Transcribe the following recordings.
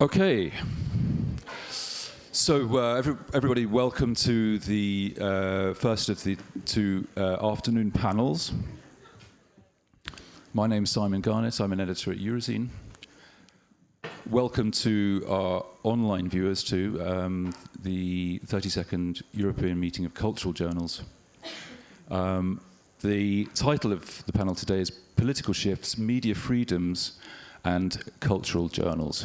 Okay, so everybody, welcome to the first of the two afternoon panels. My name's Simon Garnett, I'm an editor at Eurozine. Welcome to our online viewers to the 32nd European Meeting of Cultural Journals. The title of the panel today is Political Shifts, Media Freedoms and Cultural Journals.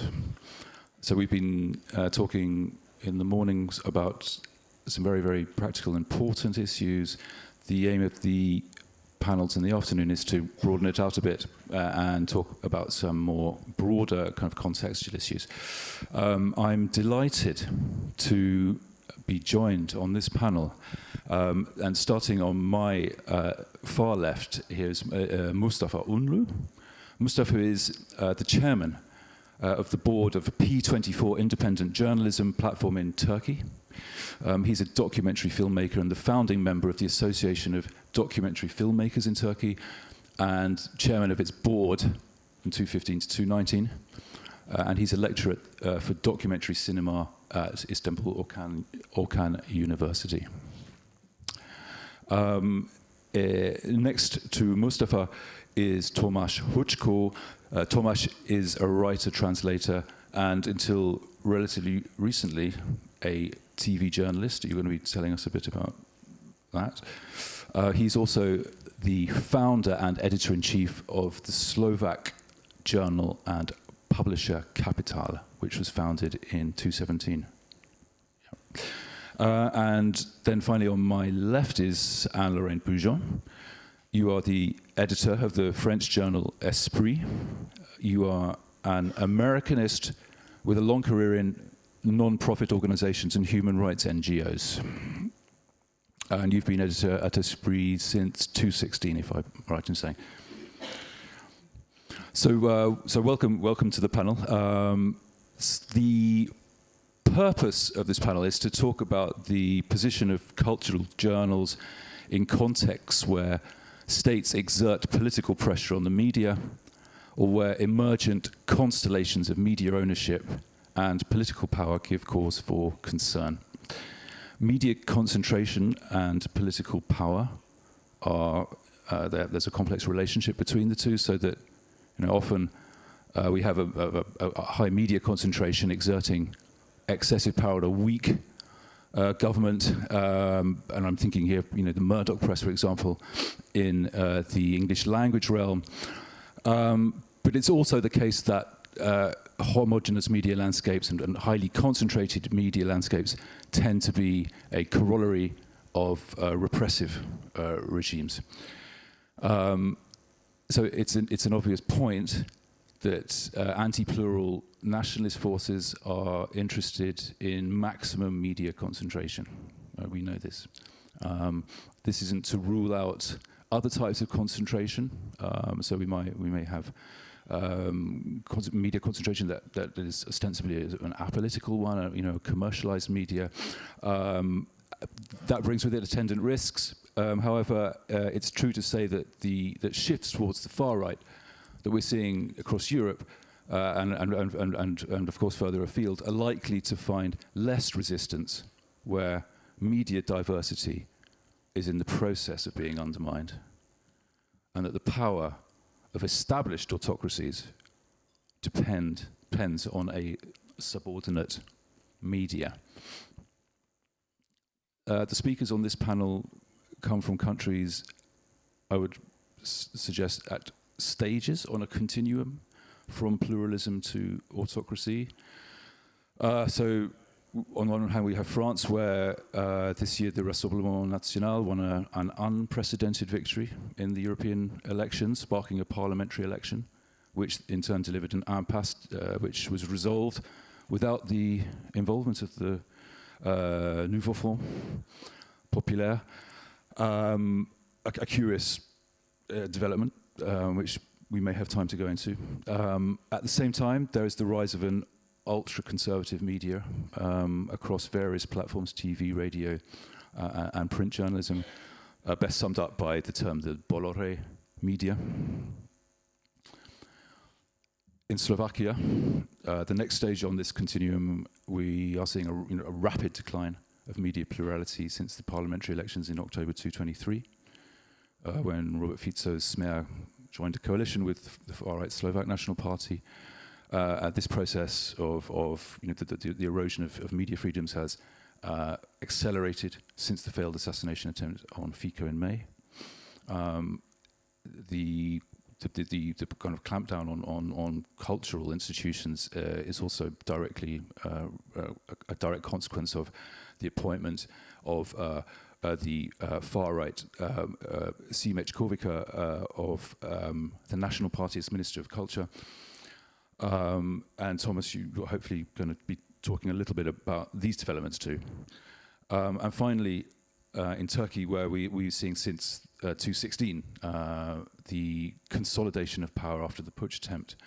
So we've been talking in the mornings about some very, very practical, important issues. The aim of the panels in the afternoon is to broaden it out a bit and talk about some more broader kind of contextual issues. I'm delighted to be joined on this panel. And starting on my far left, here's Mustafa Unlu. Mustafa is the chairman of the board of a P24 independent journalism platform in Turkey. He's a documentary filmmaker and the founding member of the Association of Documentary Filmmakers in Turkey and chairman of its board from 2015 to 2019. And he's a lecturer for documentary cinema at Istanbul Orkan University. Next to Mustafa is Tomasz Huczko. Tomasz is a writer, translator, and until relatively recently, a TV journalist. You're going to be telling us a bit about that. He's also the founder and editor-in-chief of the Slovak journal and publisher Capital, which was founded in 2017. And then finally on my left is Anne-Lorraine Bujon. You are the editor of the French journal Esprit. You are an Americanist with a long career in non-profit organizations and human rights NGOs. And you've been editor at Esprit since 2016, if I'm right in saying. So welcome to the panel. The purpose of this panel is to talk about the position of cultural journals in contexts where states exert political pressure on the media, or where emergent constellations of media ownership and political power give cause for concern. Media concentration and political power are, there's a complex relationship between the two, so that often we have a high media concentration exerting excessive power at a weak government, and I'm thinking here, the Murdoch press, for example, in the English language realm. But it's also the case that homogeneous media landscapes and highly concentrated media landscapes tend to be a corollary of repressive regimes. So it's an obvious point that anti-plural nationalist forces are interested in maximum media concentration. We know this. This isn't to rule out other types of concentration. So we may have media concentration that is ostensibly an apolitical one, commercialized media. That brings with it attendant risks. However, it's true to say that that shifts towards the far right that we're seeing across Europe and of course further afield are likely to find less resistance where media diversity is in the process of being undermined, and that the power of established autocracies depends on a subordinate media. The speakers on this panel come from countries, I would suggest, at stages on a continuum from pluralism to autocracy. So on one hand we have France, where this year the Rassemblement National won an unprecedented victory in the European elections, sparking a parliamentary election, which in turn delivered an impasse, which was resolved without the involvement of the Nouveau Front Populaire. A curious development, which we may have time to go into. At the same time, there is the rise of an ultra-conservative media across various platforms, TV, radio, and print journalism, best summed up by the term the Bolloré media. in Slovakia, the next stage on this continuum, we are seeing a rapid decline of media plurality since the parliamentary elections in October 2023, when Robert Fico's Smer joined a coalition with the far-right Slovak National Party. This process of the erosion of media freedoms has accelerated since the failed assassination attempt on Fico in May. The kind of clampdown on cultural institutions is also directly a direct consequence of the appointment of the far-right Simić Kovica of the National Party as Minister of Culture. And Thomas, you're hopefully going to be talking a little bit about these developments too. And finally, in Turkey, where we're seeing since 2016 the consolidation of power after the putsch attempt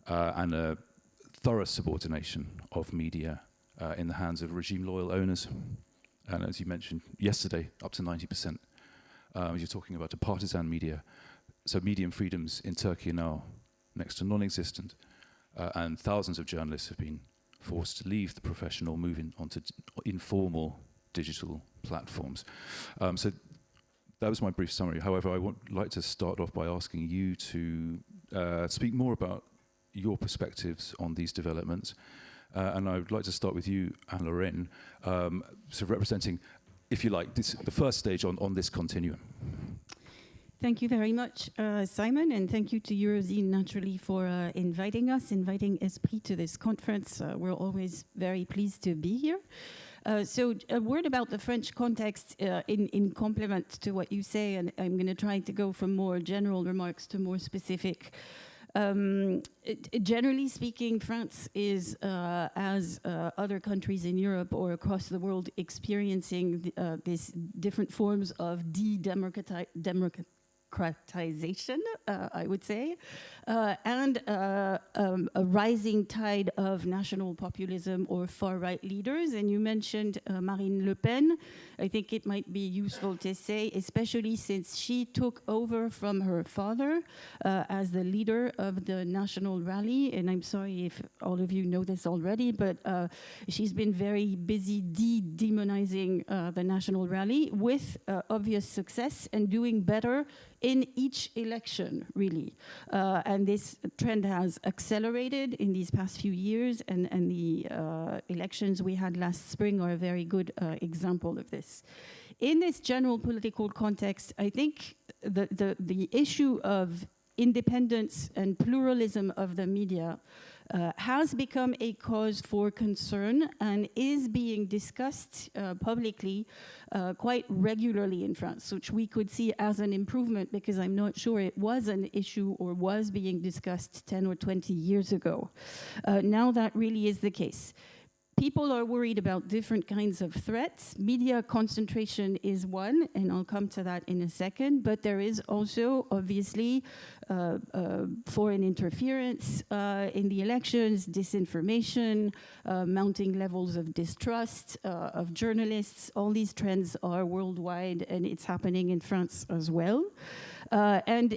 and a thorough subordination of media in the hands of regime-loyal owners. And as you mentioned yesterday, up to 90%. You're talking about a partisan media. So media freedoms in Turkey are now next to non-existent. And thousands of journalists have been forced to leave the profession or move onto informal digital platforms. So that was my brief summary. However, I would like to start off by asking you to speak more about your perspectives on these developments. And I would like to start with you, Anne-Lorraine, sort of representing, if you like, the first stage on this continuum. Thank you very much, Simon, and thank you to Eurozine, naturally, for inviting Esprit to this conference. We're always very pleased to be here. So a word about the French context in complement to what you say, and I'm going to try to go from more general remarks to more specific. Generally speaking, France is, as other countries in Europe or across the world, experiencing these different forms of democratization, I would say, and a rising tide of national populism or far-right leaders. And you mentioned Marine Le Pen. I think it might be useful to say, especially since she took over from her father as the leader of the National Rally. And I'm sorry if all of you know this already, but she's been very busy demonizing the National Rally with obvious success and doing better in each election, really. And this trend has accelerated in these past few years, and the elections we had last spring are a very good example of this. In this general political context, I think the issue of independence and pluralism of the media has become a cause for concern and is being discussed publicly quite regularly in France, which we could see as an improvement, because I'm not sure it was an issue or was being discussed 10 or 20 years ago. Now that really is the case. People are worried about different kinds of threats. Media concentration is one, and I'll come to that in a second, but there is also, obviously, foreign interference in the elections, disinformation, mounting levels of distrust of journalists. All these trends are worldwide, and it's happening in France as well. And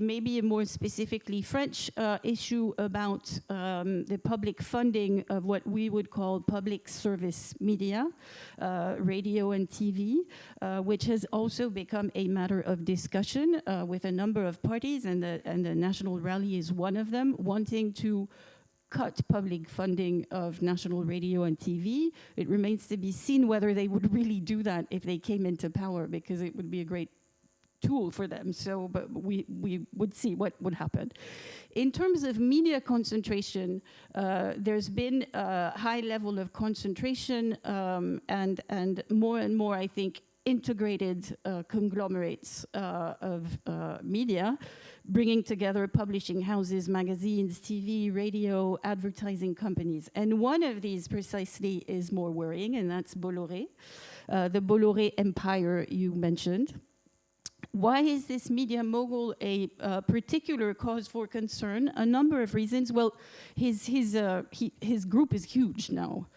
maybe a more specifically French issue about the public funding of what we would call public service media, radio and TV, which has also become a matter of discussion with a number of parties, and the National Rally is one of them, wanting to cut public funding of national radio and TV. It remains to be seen whether they would really do that if they came into power, because it would be a great tool for them. So, but we would see what would happen. In terms of media concentration, there's been a high level of concentration and more, I think, integrated conglomerates of media, bringing together publishing houses, magazines, TV, radio, advertising companies. And one of these precisely is more worrying, and that's Bolloré, the Bolloré empire you mentioned. Why is this media mogul a particular cause for concern? A number of reasons. Well, his group is huge now.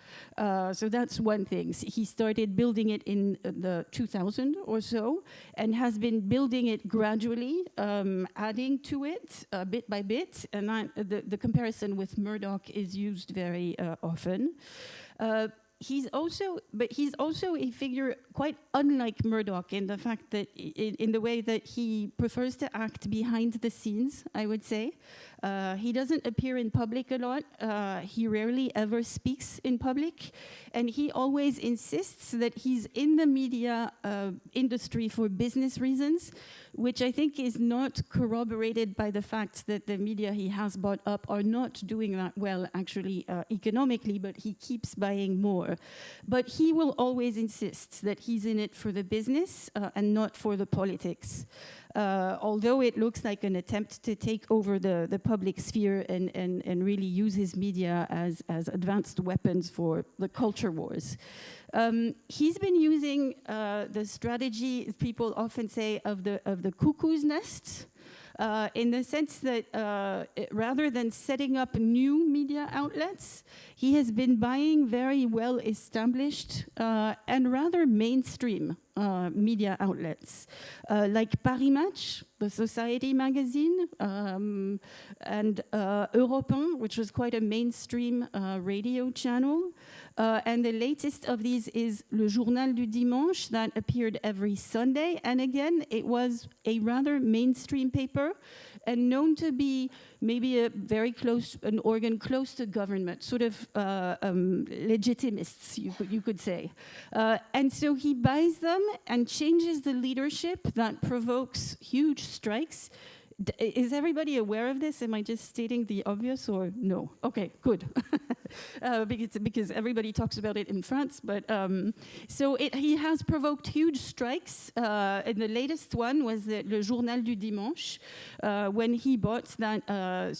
So that's one thing. He started building it in the 2000 or so, and has been building it gradually, adding to it bit by bit. And the comparison with Murdoch is used very often. He's also a figure quite unlike Murdoch in the fact that, in the way that he prefers to act behind the scenes, I would say. He doesn't appear in public a lot. He rarely ever speaks in public. And he always insists that he's in the media industry for business reasons, which I think is not corroborated by the fact that the media he has bought up are not doing that well, actually, economically, but he keeps buying more. But he will always insist that he's in it for the business and not for the politics. Although it looks like an attempt to take over the public sphere and really use his media as advanced weapons for the culture wars. He's been using the strategy people often say of the cuckoo's nest, in the sense that rather than setting up new media outlets, he has been buying very well established and rather mainstream media outlets, like Paris Match, the Society magazine, and Europe 1, which was quite a mainstream radio channel. And the latest of these is Le Journal du Dimanche, that appeared every Sunday. And again, it was a rather mainstream paper and known to be maybe an organ close to government, sort of legitimists, you could say. And so he buys them and changes the leadership that provokes huge strikes. Is everybody aware of this? Am I just stating the obvious or no? Okay, good. Because everybody talks about it in France. But so he has provoked huge strikes. And the latest one was Le Journal du Dimanche, when he bought that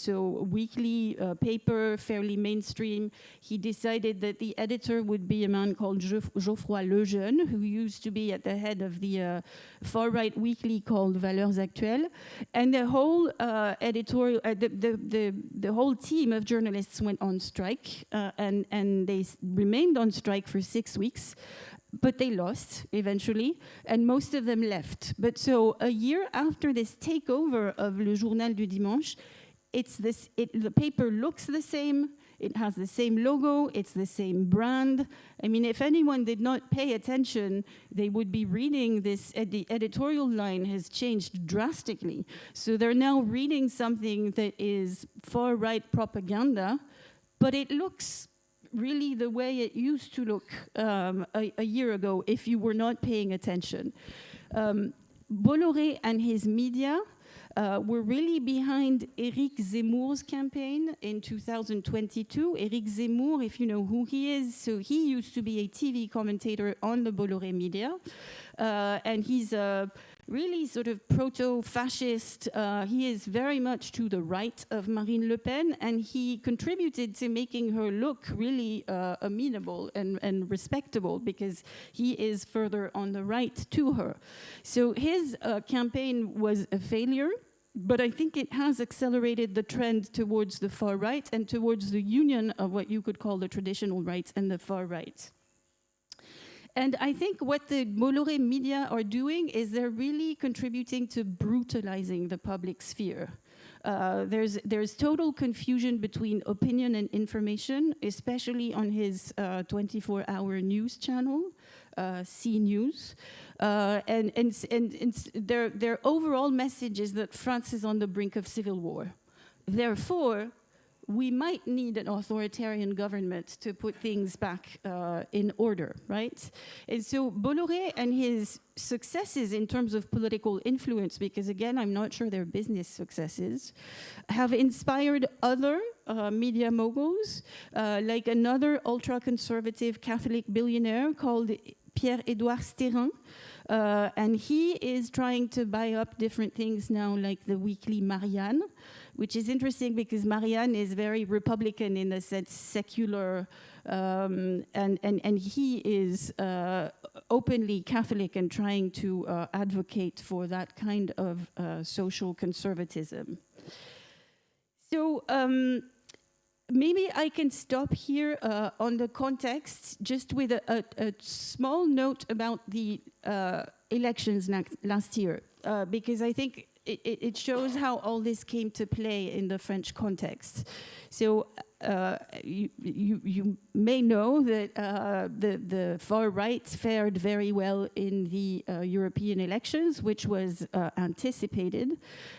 weekly paper, fairly mainstream. He decided that the editor would be a man called Geoffroy Lejeune, who used to be at the head of the far-right weekly called Valeurs Actuelles. And the whole editorial, the whole team of journalists went on strike, and they remained on strike for 6 weeks, but they lost eventually, and most of them left. But so a year after this takeover of Le Journal du Dimanche, the paper looks the same. It has the same logo, it's the same brand. I mean, if anyone did not pay attention, they would be reading this, the editorial line has changed drastically. So they're now reading something that is far-right propaganda, but it looks really the way it used to look a year ago if you were not paying attention. Bolloré and his media were really behind Éric Zemmour's campaign in 2022. Éric Zemmour, if you know who he is, so he used to be a TV commentator on the Bolloré media, and he's really sort of proto-fascist. He is very much to the right of Marine Le Pen, and he contributed to making her look really amenable and respectable because he is further on the right to her. So his campaign was a failure, but I think it has accelerated the trend towards the far right and towards the union of what you could call the traditional right and the far right. And I think what the Bolloré media are doing is they're really contributing to brutalizing the public sphere. There's total confusion between opinion and information, especially on his 24-hour news channel, C News. And their overall message is that France is on the brink of civil war. Therefore, we might need an authoritarian government to put things back in order, right? And so Bolloré and his successes in terms of political influence, because again, I'm not sure they're business successes, have inspired other media moguls, like another ultra-conservative Catholic billionaire called Pierre-Édouard Stérin. And he is trying to buy up different things now, like the weekly Marianne, which is interesting because Marianne is very Republican in the sense secular, and he is openly Catholic and trying to advocate for that kind of social conservatism. So maybe I can stop here on the context, just with a small note about the elections last year, because I think it shows how all this came to play in the French context. So you may know that the far right fared very well in the European elections, which was anticipated.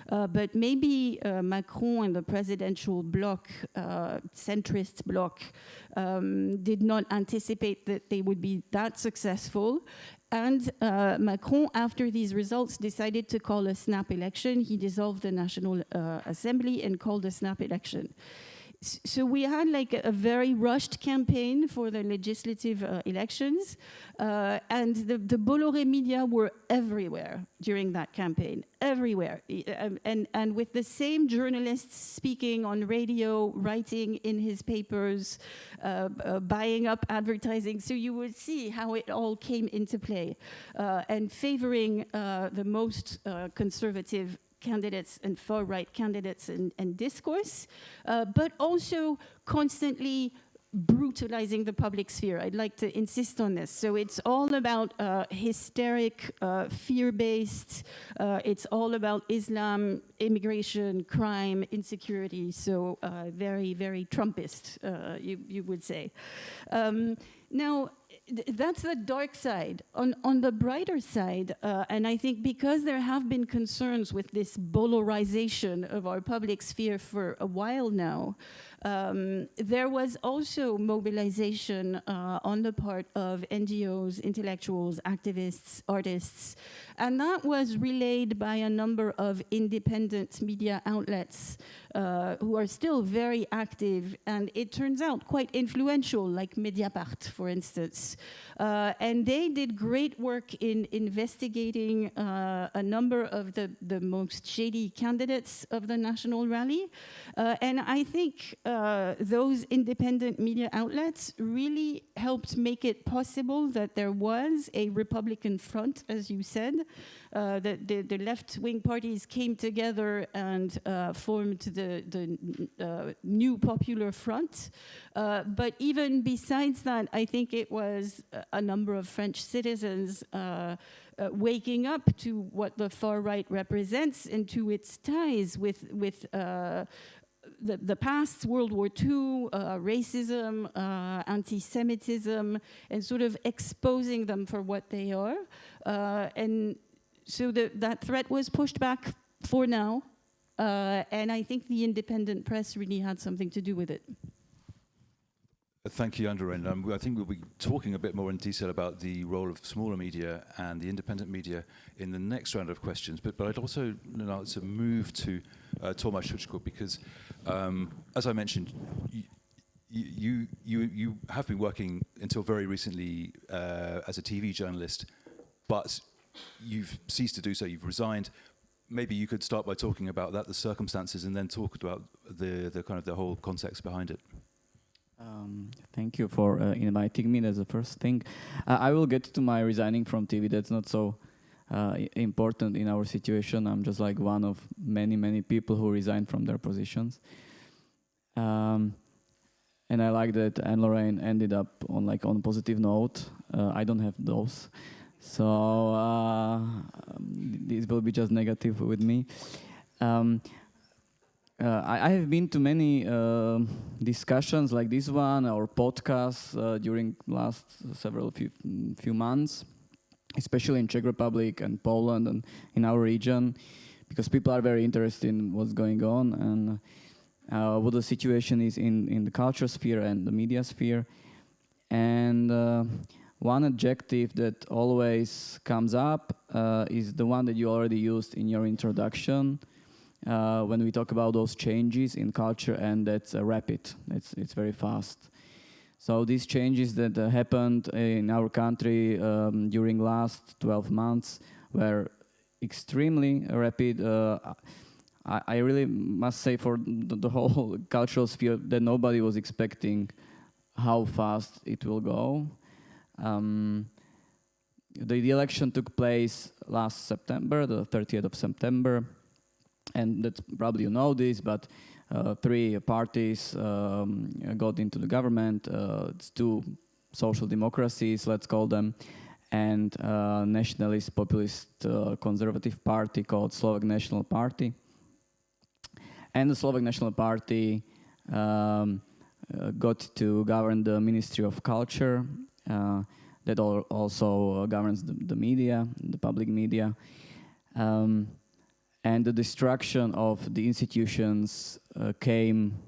But maybe Macron and the presidential bloc, centrist bloc, did not anticipate that they would be that successful. And Macron, after these results, decided to call a snap election. He dissolved the National Assembly and called a snap election. So we had like a very rushed campaign for the legislative elections, and the Bolloré media were everywhere during that campaign, everywhere. And with the same journalists speaking on radio, writing in his papers, buying up advertising. So you would see how it all came into play, and favoring the most conservative candidates and far-right candidates and discourse, but also constantly brutalizing the public sphere. I'd like to insist on this. So it's all about hysteric, fear-based, it's all about Islam, immigration, crime, insecurity, so very, very Trumpist, you would say. Now, that's the dark side. On the brighter side, and I think because there have been concerns with this Bollorization of our public sphere for a while now, there was also mobilization on the part of NGOs, intellectuals, activists, artists, and that was relayed by a number of independent media outlets who are still very active, and it turns out quite influential, like Mediapart, for instance. And they did great work in investigating a number of the most shady candidates of the National Rally. And I think those independent media outlets really helped make it possible that there was a Republican front, as you said. The left-wing parties came together and formed the new Popular Front. But even besides that, I think it was a number of French citizens waking up to what the far right represents and to its ties with the past, World War II, racism, anti-Semitism, and sort of exposing them for what they are. And so that threat was pushed back for now. And I think the independent press really had something to do with it. Thank you, Andrew. And I think we'll be talking a bit more in detail about the role of smaller media and the independent media in the next round of questions. But I'd also like to move to Tomasz Szuczko, because, as I mentioned, you have been working until very recently as a TV journalist, but you've ceased to do so. You've resigned. Maybe you could start by talking about that, the circumstances, and then talk about the kind of the whole context behind it. Thank you for inviting me. That's the first thing. I will get to my resigning from TV. That's not so important in our situation. I'm just like one of many people who resigned from their positions. And I like that Anne-Lorraine ended up on a positive note. I don't have those. So this will be just negative with me. I have been to many discussions like this one or podcasts during last few months, especially in Czech Republic and Poland and in our region, because people are very interested in what's going on and what the situation is in the culture sphere and the media sphere. And one adjective that always comes up is the one that you already used in your introduction, when we talk about those changes in culture, and that's rapid. It's very fast. So these changes that happened in our country during last 12 months were extremely rapid. I really must say for the whole cultural sphere that nobody was expecting how fast it will go. the election took place last September, the 30th of September, and that's probably you know this, but three parties got into the government. It's two social democracies, let's call them, and nationalist, populist, conservative party called Slovak National Party. And the Slovak National Party got to govern the Ministry of Culture, that also governs the media, the public media. And the destruction of the institutions came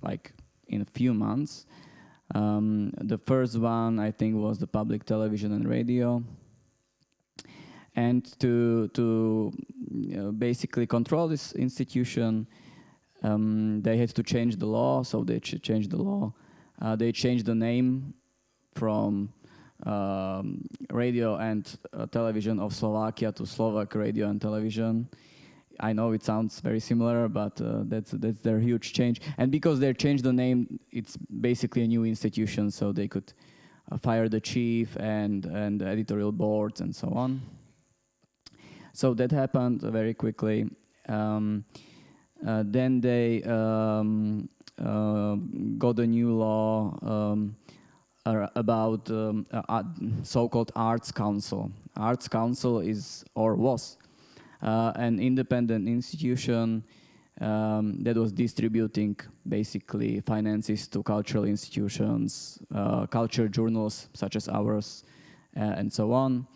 like in a few months. The first one, I think, was the public television and radio. And to basically control this institution, they had to change the law, so they changed the law. They changed the name from Radio and Television of Slovakia to Slovak Radio and Television. I know it sounds very similar, but that's their huge change. And because they changed the name, it's basically a new institution, so they could fire the chief and editorial boards and so on. So that happened very quickly. Then they got a new law about so-called Arts Council. Arts Council is, or was, an independent institution that was distributing basically finances to cultural institutions, culture journals such as ours, and so on.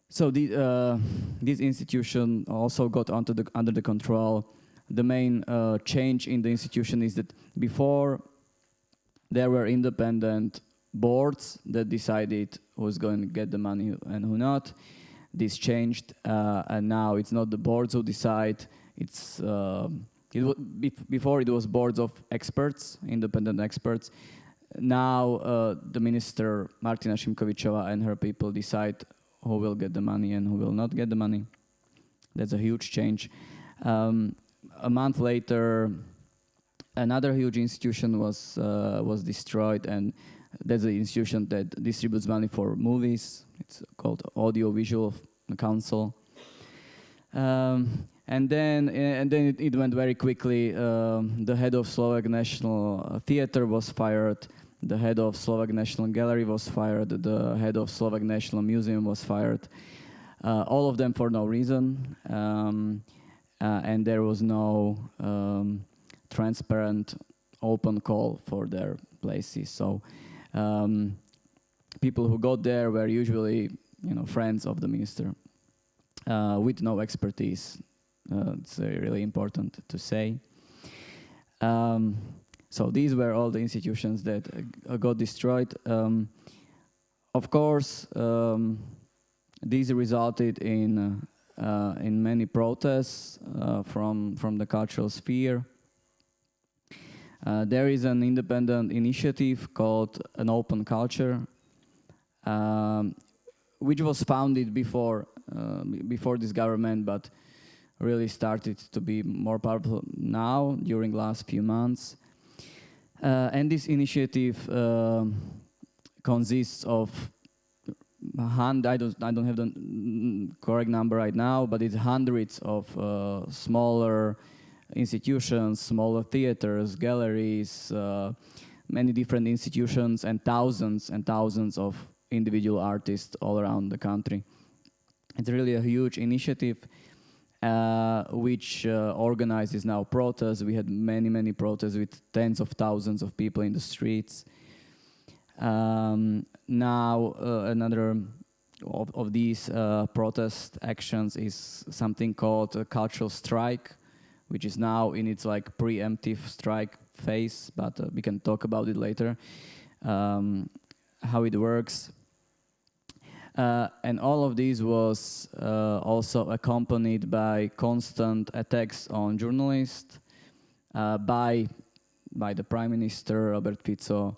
So this institution also got under the control. The main change in the institution is that before there were independent boards that decided who's going to get the money and who not. This changed, and now it's not the boards who decide. Before it was boards of experts, independent experts. Now the minister Martina Šimkovičová and her people decide who will get the money and who will not get the money. That's a huge change. A month later, another huge institution was destroyed, and that's the institution that distributes money for movies. It's called Audiovisual Council. And then it went very quickly. The head of Slovak National Theatre was fired. The head of Slovak National Gallery was fired. The head of Slovak National Museum was fired. All of them for no reason. And there was no transparent, open call for their places. So people who got there were usually, friends of the minister with no expertise. It's really important to say. So these were all the institutions that got destroyed. Of course, these resulted in many protests from the cultural sphere. There is an independent initiative called An Open Culture, which was founded before this government, but really started to be more powerful now during last few months. And this initiative consists of I don't have the correct number right now, but it's hundreds of smaller institutions, smaller theaters, galleries, many different institutions, and thousands of individual artists all around the country. It's really a huge initiative which organizes now protests. We had many protests with tens of thousands of people in the streets. Now another of these protest actions is something called a cultural strike, which is now in its preemptive strike phase, but we can talk about it later, how it works. And all of this was also accompanied by constant attacks on journalists by the Prime Minister Robert Fico,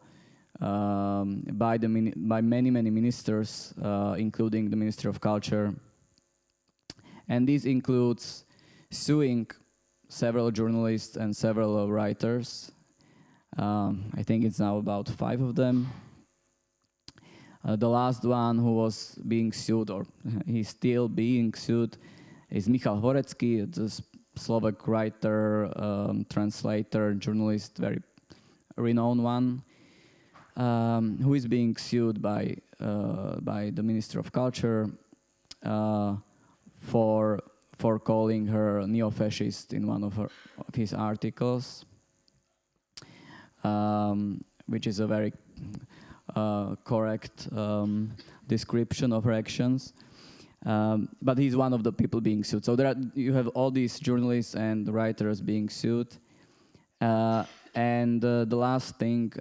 by many ministers, including the Minister of Culture. And this includes suing several journalists and several writers. I think it's now about 5 of them. The last one who was being sued, or he's still being sued, is Michal Horecký, the Slovak writer, translator, journalist, very renowned one, who is being sued by the Minister of Culture for calling her neo-fascist in one of his articles, which is a very correct description of her actions. But he's one of the people being sued. So you have all these journalists and writers being sued. And the last thing,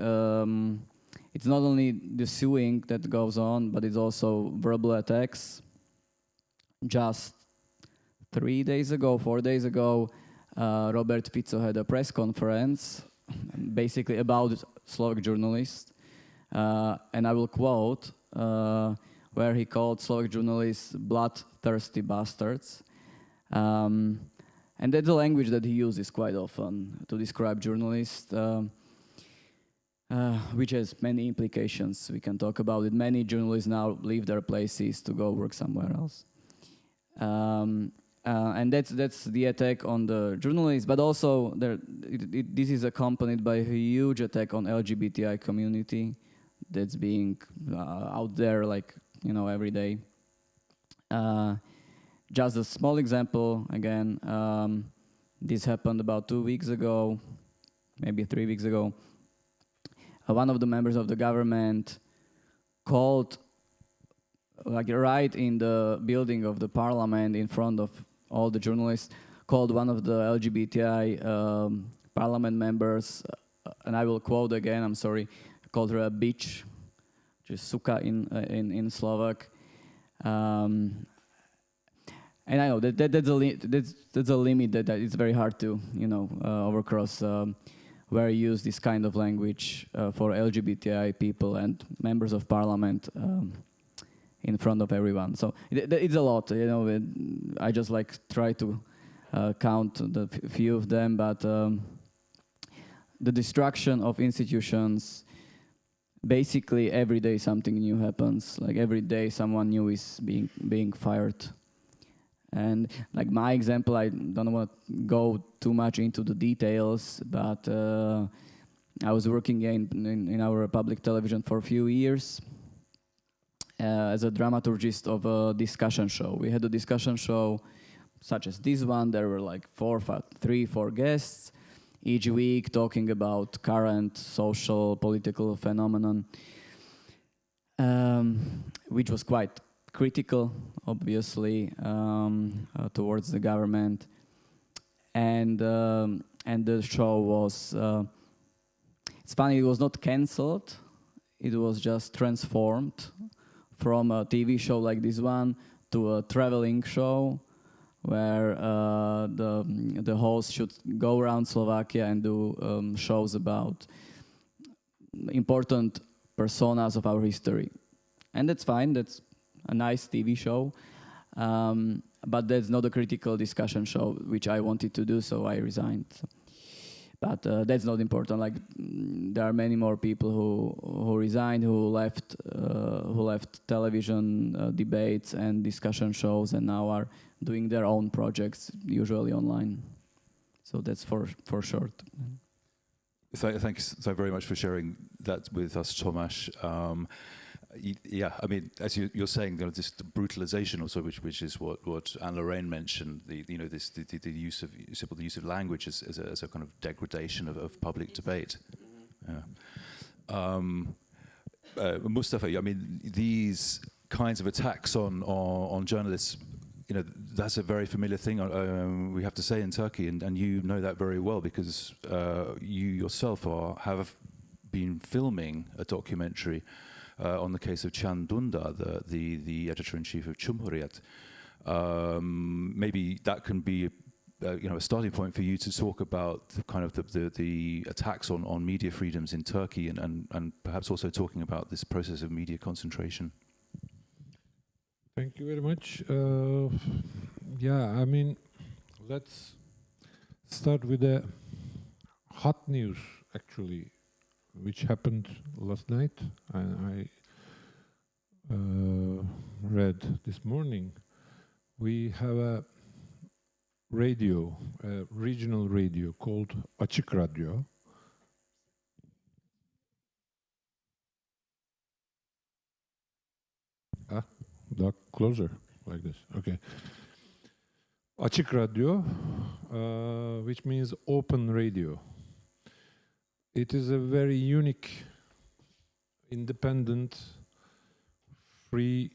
it's not only the suing that goes on, but it's also verbal attacks. Just 4 days ago, Robert Fico had a press conference basically about Slovak journalists. And I will quote, where he called Slovak journalists bloodthirsty bastards. And that's a language that he uses quite often to describe journalists, which has many implications. We can talk about it. Many journalists now leave their places to go work somewhere else. And that's the attack on the journalists, but also this is accompanied by a huge attack on LGBTI community that's being out there every day. Just a small example, again, this happened about 2 weeks ago, maybe 3 weeks ago. One of the members of the government called, right in the building of the parliament in front of all the journalists, called one of the LGBTI parliament members, and I will quote again, I'm sorry, called her a bitch, which is suka in Slovak. And I know that's a limit that it's very hard to overcross, where you use this kind of language for LGBTI people and members of parliament in front of everyone. So it's a lot, I just try to count the few of them, but the destruction of institutions. Basically, every day something new happens. Every day, someone new is being fired. And my example, I don't want to go too much into the details, but I was working in our public television for a few years as a dramaturgist of a discussion show. We had a discussion show such as this one. There were 4 guests each week talking about current social, political phenomenon, which was quite critical, obviously, towards the government. And the show was, it's funny, it was not cancelled, it was just transformed from a TV show like this one to a traveling show, where the host should go around Slovakia and do shows about important personas of our history. And that's fine, that's a nice TV show, but that's not a critical discussion show, which I wanted to do, so I resigned. But that's not important. There are many more people who resigned, who left television debates and discussion shows, and now are doing their own projects, usually online. So that's for short. Thanks so very much for sharing that with us, Tomasz. Yeah, I mean, as you're saying, this brutalization also, which is what Anne-Lorraine mentioned, the use of language as a kind of degradation of public debate. Yeah. Mustafa, I mean, these kinds of attacks on journalists, that's a very familiar thing, we have to say, in Turkey, and you know that very well because you yourself have been filming a documentary on the case of Can Dündar, the editor-in-chief of Cumhuriyet. Maybe that can be a starting point for you to talk about the attacks on media freedoms in Turkey, and perhaps also talking about this process of media concentration. Thank you very much. Yeah, I mean, let's start with the hot news, actually, which happened last night. I read this morning, we have a radio, a regional radio called Açık Radio. Closer, like this. Okay. Açık Radio, which means open radio. It is a very unique, independent, free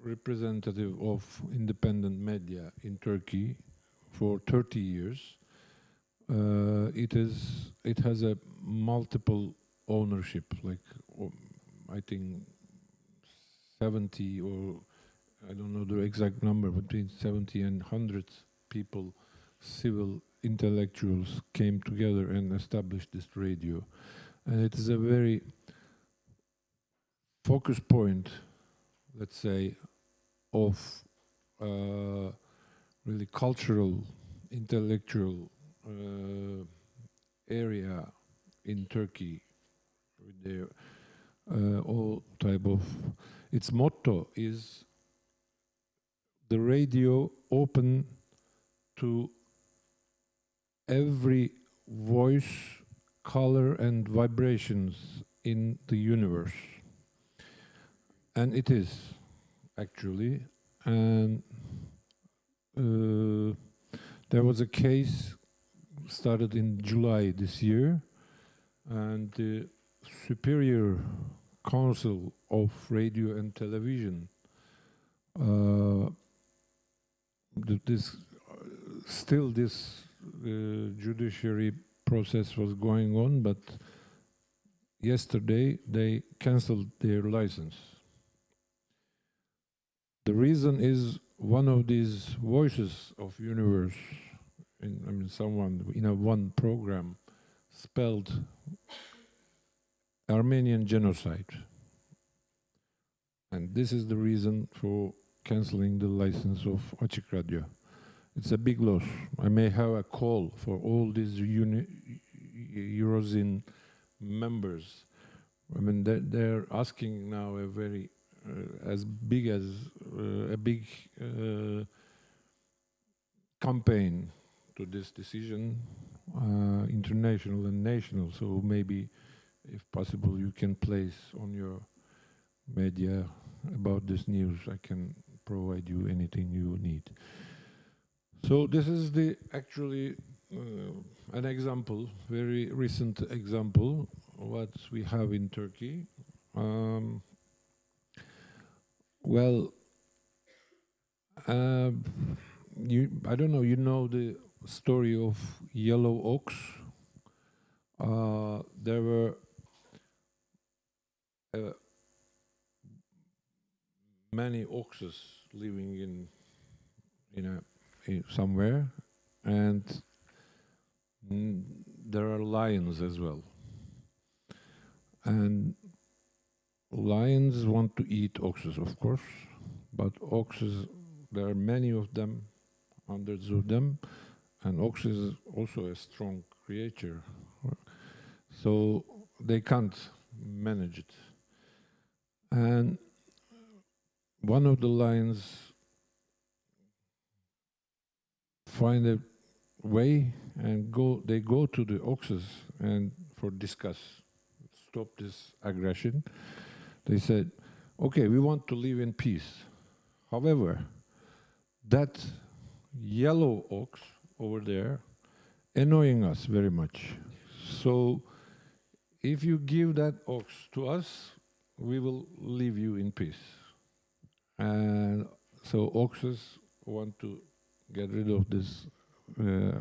representative of independent media in Turkey for 30 years. It has a multiple ownership, like I think 70 or I don't know the exact number, between 70 and 100 people, civil intellectuals came together and established this radio. And it is a very focus point, let's say, of really cultural, intellectual area in Turkey with their all type of. Its motto is the radio open to every voice, color, and vibrations in the universe. And it is, actually. And there was a case started in July this year, and the Superior Council of Radio and Television this judiciary process was going on, but yesterday they canceled their license. The reason is one of these voices of universe, someone in one program spelled Armenian genocide. And this is the reason for canceling the license of Açık Radio. It's a big loss. I may have a call for all these Eurozine members. They're asking now a very as big as a big campaign to this decision, international and national. So maybe, if possible, you can place on your media about this news. I can provide you anything you need. So this is the actually an example, very recent example, what we have in Turkey. I don't know, you know the story of yellow ox? There were many oxes living in somewhere, and there are lions as well. And lions want to eat oxes, of course, but oxes, there are many of them, hundreds of them, and ox is also a strong creature, so they can't manage it. And one of the lions find a way and they go to the oxes and for discuss, stop this aggression. They said, okay, we want to live in peace. However, that yellow ox over there annoying us very much. So if you give that ox to us, we will leave you in peace. And so oxes want to get rid of this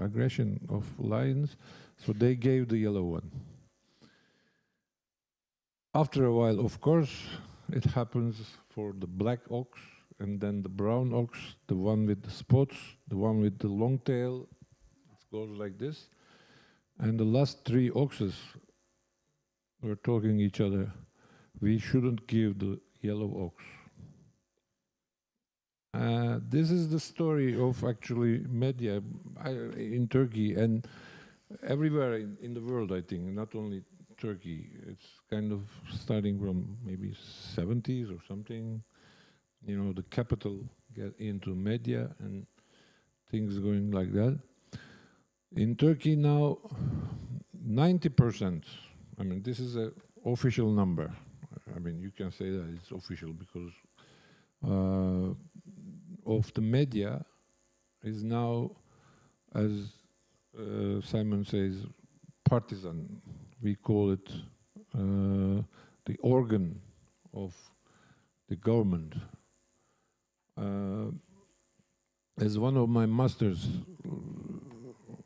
aggression of lions, so they gave the yellow one. After a while, of course, it happens for the black ox, and then the brown ox, the one with the spots, the one with the long tail. It goes like this. And the last three oxes were talking each other. We shouldn't give the yellow ox. This is the story of actually media in Turkey and everywhere in the world, I think, not only Turkey. It's kind of starting from maybe 70s or something. You know, the capital get into media and things going like that. In Turkey now, 90%, I mean, this is an official number. I mean, you can say that it's official because of the media is now, as Simon says, partisan. We call it the organ of the government. As one of my masters,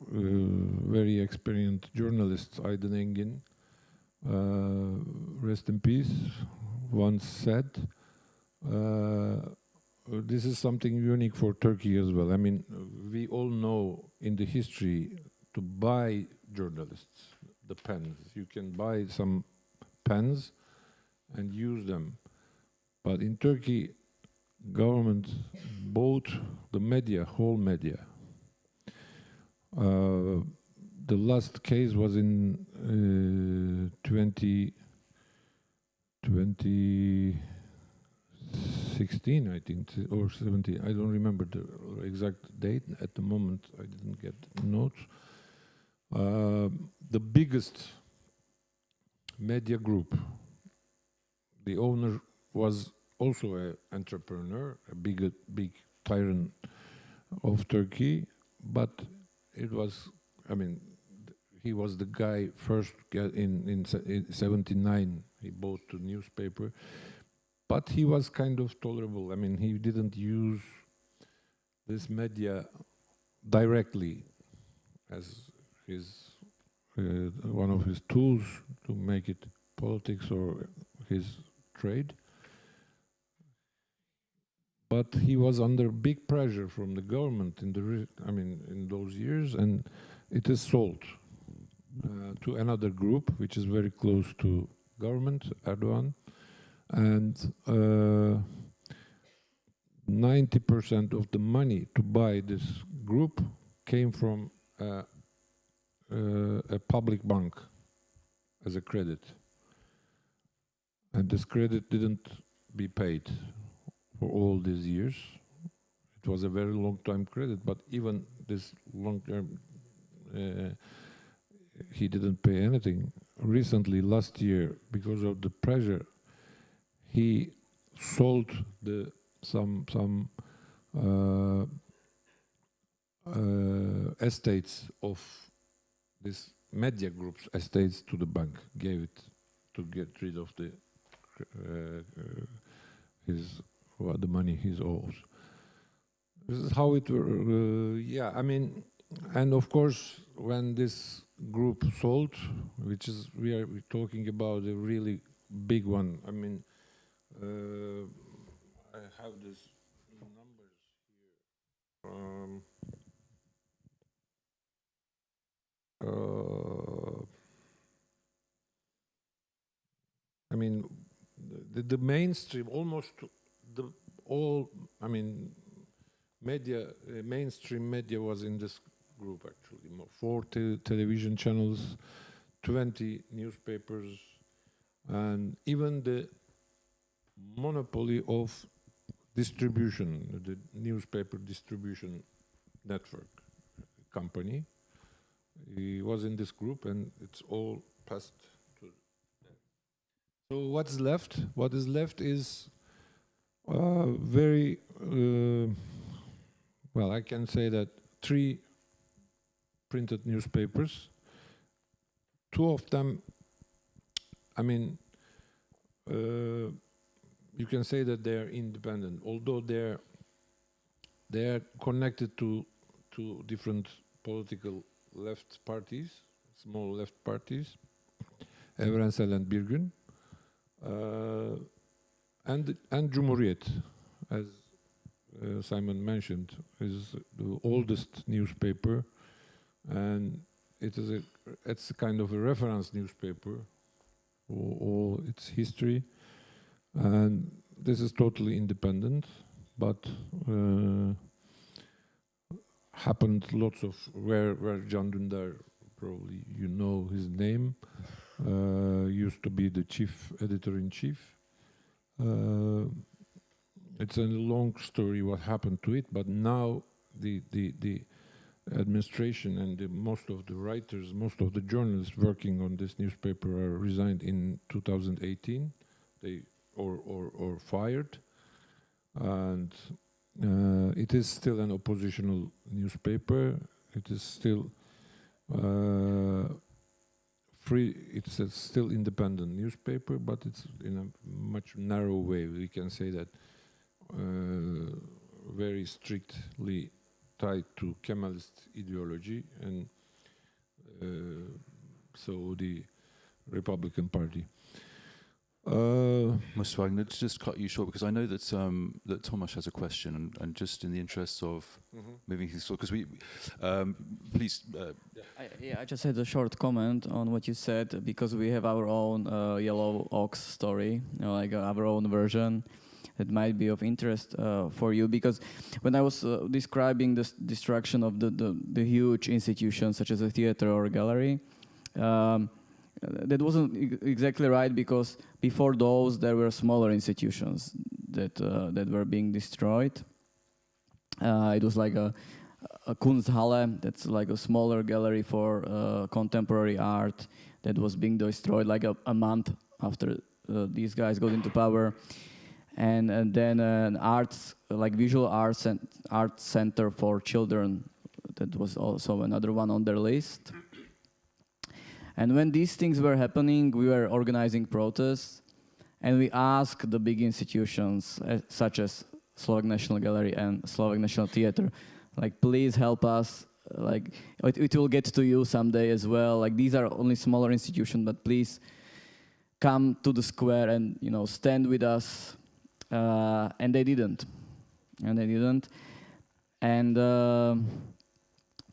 very experienced journalist, Aydın Engin, rest in peace, once said, this is something unique for Turkey as well. I mean, we all know in the history to buy journalists, the pens. You can buy some pens and use them. But in Turkey, government bought the media, whole media. The last case was in 2016, I think, or 17. I don't remember the exact date. At the moment, I didn't get notes. The biggest media group, the owner was also an entrepreneur, a big tyrant of Turkey, but it was, I mean, he was the guy first in 79, he bought the newspaper, but he was kind of tolerable. I mean, he didn't use this media directly as his one of his tools to make it politics or his trade. But he was under big pressure from the government in those years, and it is sold to another group which is very close to government, Erdogan, and 90% of the money to buy this group came from a public bank as a credit, and this credit didn't be paid for all these years. It was a very long-term credit, but even this long-term, he didn't pay anything. Recently, last year, because of the pressure, he sold some estates of this media group's estates to the bank, gave it to get rid of the the money he owes. This is how it yeah, I mean, and of course, when this group sold, which is we're talking about a really big one. I mean, I have this numbers here. I mean, the mainstream, almost media, mainstream media was in this group actually. 4 television channels, 20 newspapers, and even the monopoly of distribution, the newspaper distribution network company. He was in this group, and it's all passed to them. So what's left? What is left is very well. I can say that 3 printed newspapers. 2 of them, I mean, you can say that they are independent, although they are connected to different political left parties, small left parties, Evrensel and Birgün, and Cumhuriyet, as Simon mentioned, is the oldest newspaper, and it's a kind of a reference newspaper for all its history, and this is totally independent, but happened lots of where Can Dündar, probably you know his name, used to be the chief editor-in-chief. It's a long story what happened to it, but now the administration and most of the writers, most of the journalists working on this newspaper are resigned in 2018, or fired, and it is still an oppositional newspaper. It is still free. It's a still independent newspaper, but it's in a much narrow way. We can say that very strictly tied to Kemalist ideology, and so the Republican Party. Mustafa, I'm going to just cut you short because I know that that Tomasz has a question, and just in the interests of moving things forward, because please. I just had a short comment on what you said, because we have our own Yellow Ox story, like our own version that might be of interest for you. Because when I was describing the destruction of the huge institutions such as a theater or a gallery, that wasn't exactly right, because before those there were smaller institutions that were being destroyed. It was like a Kunsthalle, that's like a smaller gallery for contemporary art, that was being destroyed like a month after these guys got into power. And then an arts, like visual arts and art center for children, that was also another one on their list. And when these things were happening, we were organizing protests, and we asked the big institutions, such as Slovak National Gallery and Slovak National Theatre, like, please help us. Like, it will get to you someday as well. Like, these are only smaller institutions, but please come to the square and, stand with us. And they didn't. And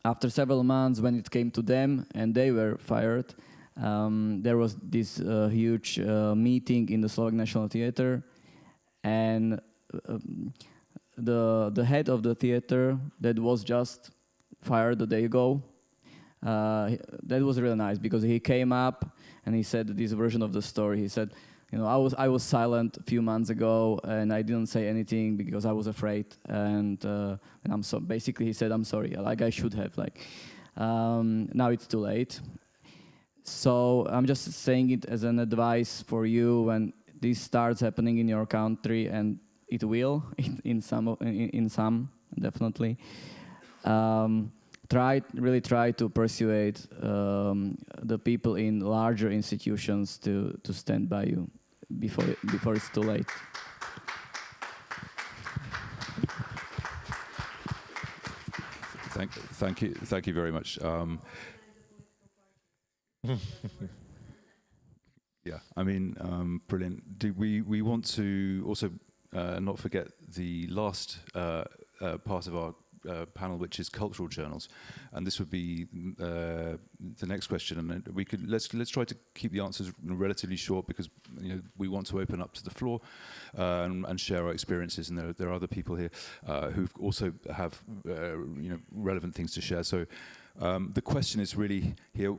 after several months, when it came to them and they were fired, there was this huge meeting in the Slovak National Theatre, and the head of the theater that was just fired a day ago, that was really nice, because he came up and he said this version of the story. He said, I was silent a few months ago, and I didn't say anything because I was afraid. And I'm so basically, he said, I'm sorry, like I should have. Now it's too late. So I'm just saying it as an advice for you when this starts happening in your country, and it will in some definitely. Really try to persuade the people in larger institutions to stand by you before it's too late. Thank you very much. Yeah, I mean, brilliant. We want to also not forget the last part of our panel, which is cultural journals, and this would be the next question. And we could let's try to keep the answers relatively short, because we want to open up to the floor and share our experiences. And there are other people here who also have relevant things to share. So the question is really here: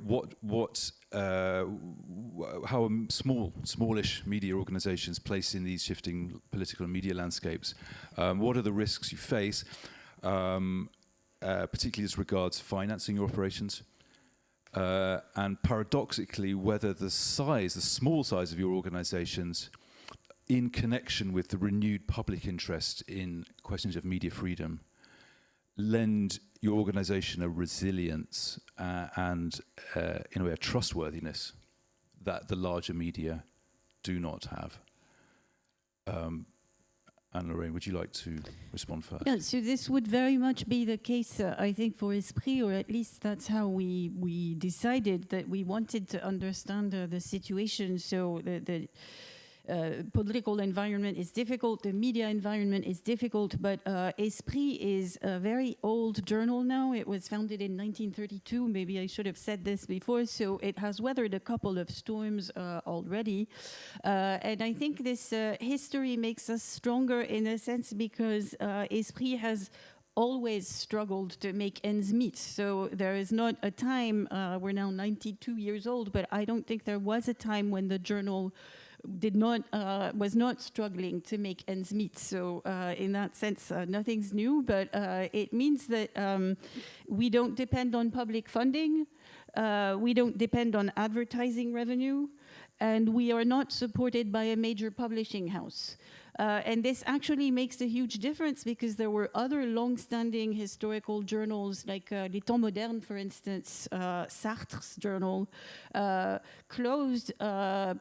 how smallish media organizations placed in these shifting political and media landscapes? What are the risks you face? Particularly as regards financing your operations, and paradoxically, whether the small size of your organizations, in connection with the renewed public interest in questions of media freedom, lend your organization a resilience and in a way a trustworthiness that the larger media do not have. Anne-Lorraine, would you like to respond first? Yeah, so this would very much be the case, I think, for Esprit, or at least that's how we decided that we wanted to understand the situation. So the political environment is difficult, the media environment is difficult, but Esprit is a very old journal now. It was founded in 1932. Maybe I should have said this before. So it has weathered a couple of storms already. And I think this history makes us stronger in a sense, because Esprit has always struggled to make ends meet. So there is not a time, we're now 92 years old, but I don't think there was a time when the journal was not struggling to make ends meet. So in that sense, nothing's new, but it means that we don't depend on public funding, we don't depend on advertising revenue, and we are not supported by a major publishing house. And this actually makes a huge difference because there were other long-standing historical journals, like Les Temps Modernes, for instance, Sartre's journal, closed 4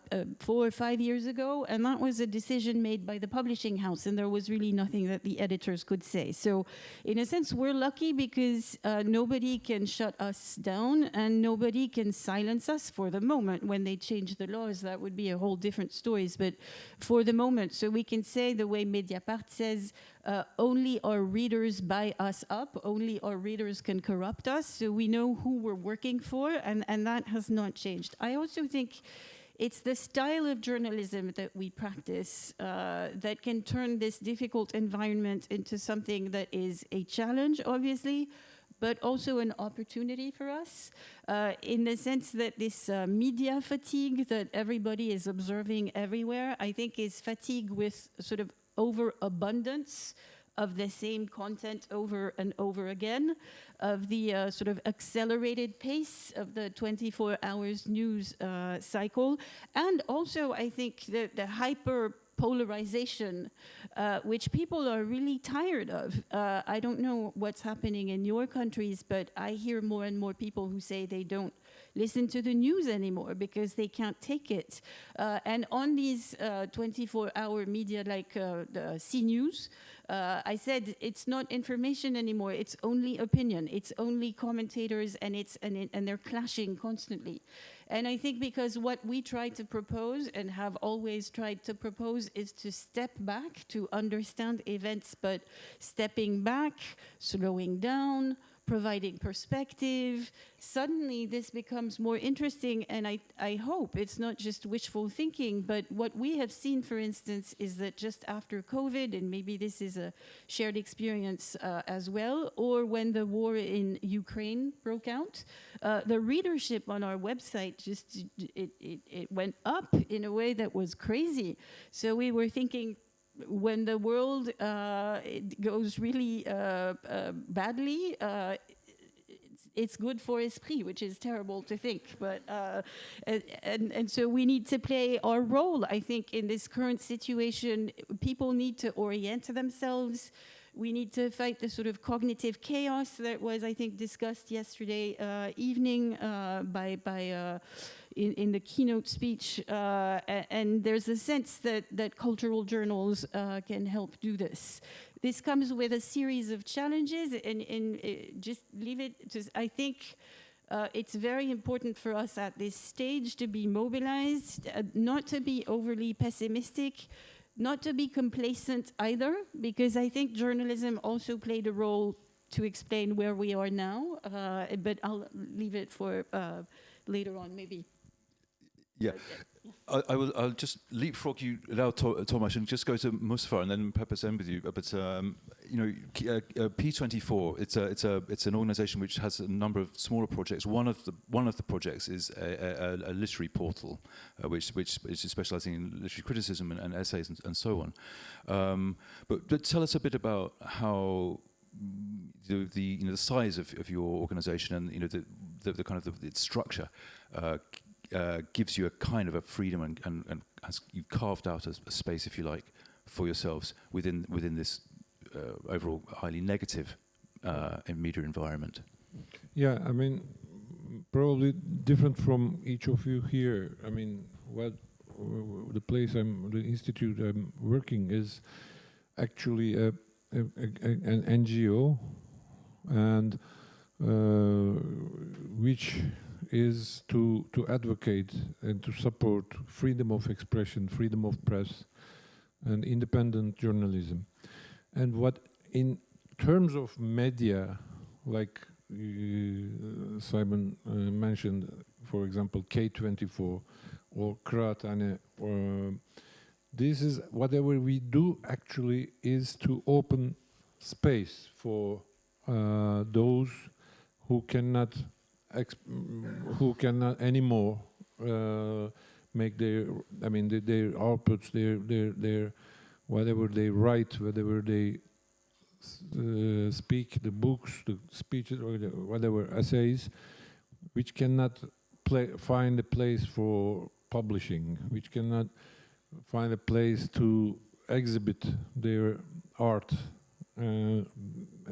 or 5 years ago, and that was a decision made by the publishing house, and there was really nothing that the editors could say. So in a sense, we're lucky because nobody can shut us down and nobody can silence us for the moment. When they change the laws, that would be a whole different story, but for the moment, so we can say the way Mediapart says, only our readers buy us up, only our readers can corrupt us, so we know who we're working for, and that has not changed. I also think it's the style of journalism that we practice that can turn this difficult environment into something that is a challenge, obviously, but also an opportunity for us, in the sense that this media fatigue that everybody is observing everywhere, I think is fatigue with sort of overabundance of the same content over and over again, of the sort of accelerated pace of the 24 hours news cycle, and also I think the hyper polarization, which people are really tired of. I don't know what's happening in your countries, but I hear more and more people who say they don't listen to the news anymore because they can't take it. And on these 24-hour media like the CNews, I said it's not information anymore, it's only opinion, it's only commentators, and they're clashing constantly. And I think because what we try to propose and have always tried to propose is to step back, to understand events, but stepping back, slowing down, providing perspective, suddenly this becomes more interesting, and I hope it's not just wishful thinking, but what we have seen, for instance, is that just after COVID, and maybe this is a shared experience as well, or when the war in Ukraine broke out, the readership on our website just, it went up in a way that was crazy. So we were thinking, when the world it goes really badly, it's good for esprit, which is terrible to think. But and so we need to play our role, I think, in this current situation. People need to orient themselves. We need to fight the sort of cognitive chaos that was, I think, discussed yesterday evening in the keynote speech, and there's a sense that cultural journals can help do this. This comes with a series of challenges, and just leave it to, I think it's very important for us at this stage to be mobilized, not to be overly pessimistic, not to be complacent either, because I think journalism also played a role to explain where we are now, but I'll leave it for later on, maybe. Yeah, I'll just leapfrog you now, Thomas, and just go to Mustafa, and then perhaps end with you. But P24, it's an organisation which has a number of smaller projects. One of the projects is a literary portal, which is specialising in literary criticism and essays and so on. But tell us a bit about how the size of your organisation and the kind of the structure. Gives you a kind of a freedom and has you've carved out a space, if you like, for yourselves within this overall highly negative media environment. Yeah, I mean, probably different from each of you here. I mean, the institute I'm working is actually an NGO, and which is to advocate and to support freedom of expression, freedom of press, and independent journalism. And what, in terms of media, like Simon mentioned, for example, K24 or Kratane, this is whatever we do actually is to open space for those who cannot anymore make their outputs, their whatever they write, whatever they speak, the books, the speeches, or whatever essays, which cannot find a place for publishing, which cannot find a place to exhibit their art.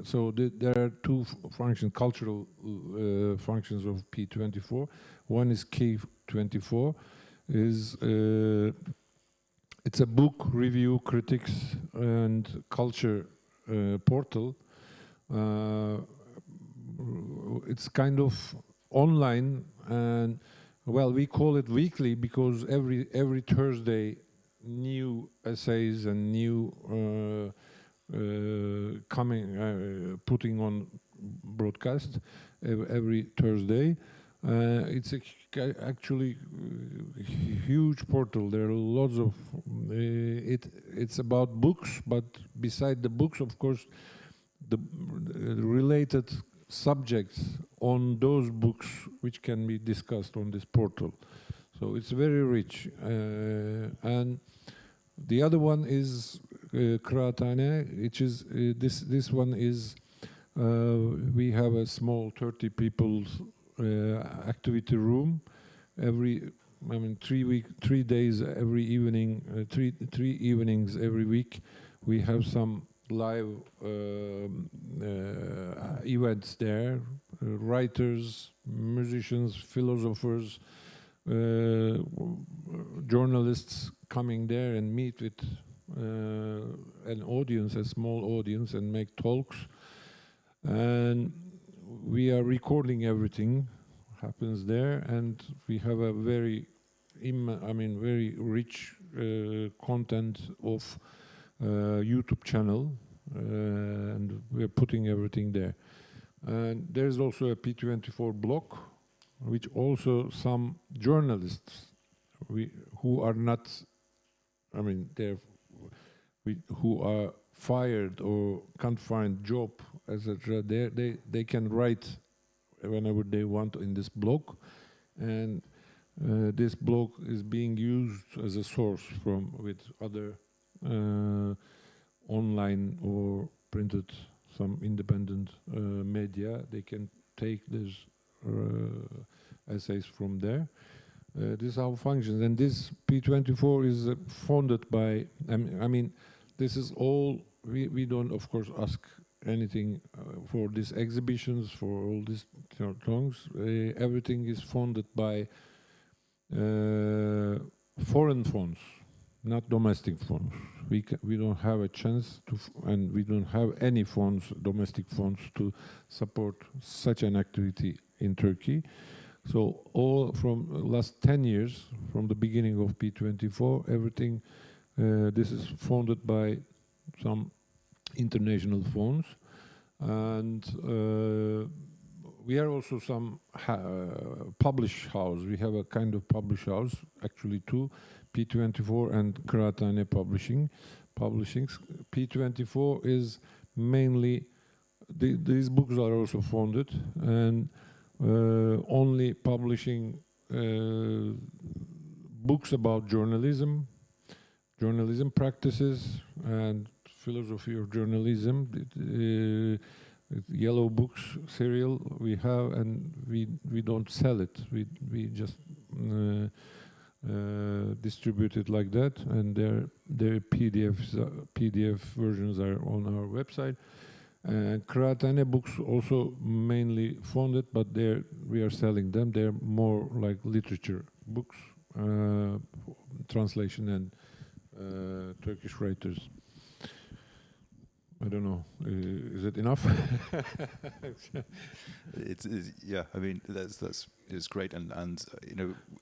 So there are two functions, cultural functions of P24. One is K24, it's a book review, critics, and culture portal. It's kind of online, and well, we call it weekly because every Thursday new essays and new putting on broadcast every Thursday. It's actually huge portal. There are lots of it's about books, but beside the books, of course, the related subjects on those books which can be discussed on this portal. So it's very rich. And the other one is Kıraathane, which is this one is we have a small 30 people's activity room. 3 days every evening, three evenings every week. We have some live events there. Writers, musicians, philosophers, journalists coming there and meet with an audience, a small audience, and make talks. And we are recording everything happens there, and we have a very rich content of YouTube channel, and we're putting everything there. And there's also a P24 blog, which also some journalists who are not, who are fired or can't find job, etc. They can write whenever they want in this blog, and this blog is being used as a source with other online or printed, some independent media. They can take these essays from there. This is how it functions, and this P24 is funded by. This is all. We don't, of course, ask anything for these exhibitions, for all these songs. Everything is funded by foreign funds, not domestic funds. We don't have a chance to, and we don't have any funds, domestic funds, to support such an activity in Turkey. So all from last 10 years, from the beginning of P24, everything, this is funded by some international funds. And we are also some publish house. We have a kind of publish house, actually two, P24 and Kıraathane Publishings. P24 is mainly, these books are also funded, and only publishing books about journalism practices and philosophy of journalism. Yellow books serial we have, and we don't sell it. We just distribute it like that, and their PDF versions are on our website. And Kıraathane books also mainly funded, but we are selling them. They're more like literature books, translation and Turkish writers. I don't know. Is it enough? Yeah. It's great, and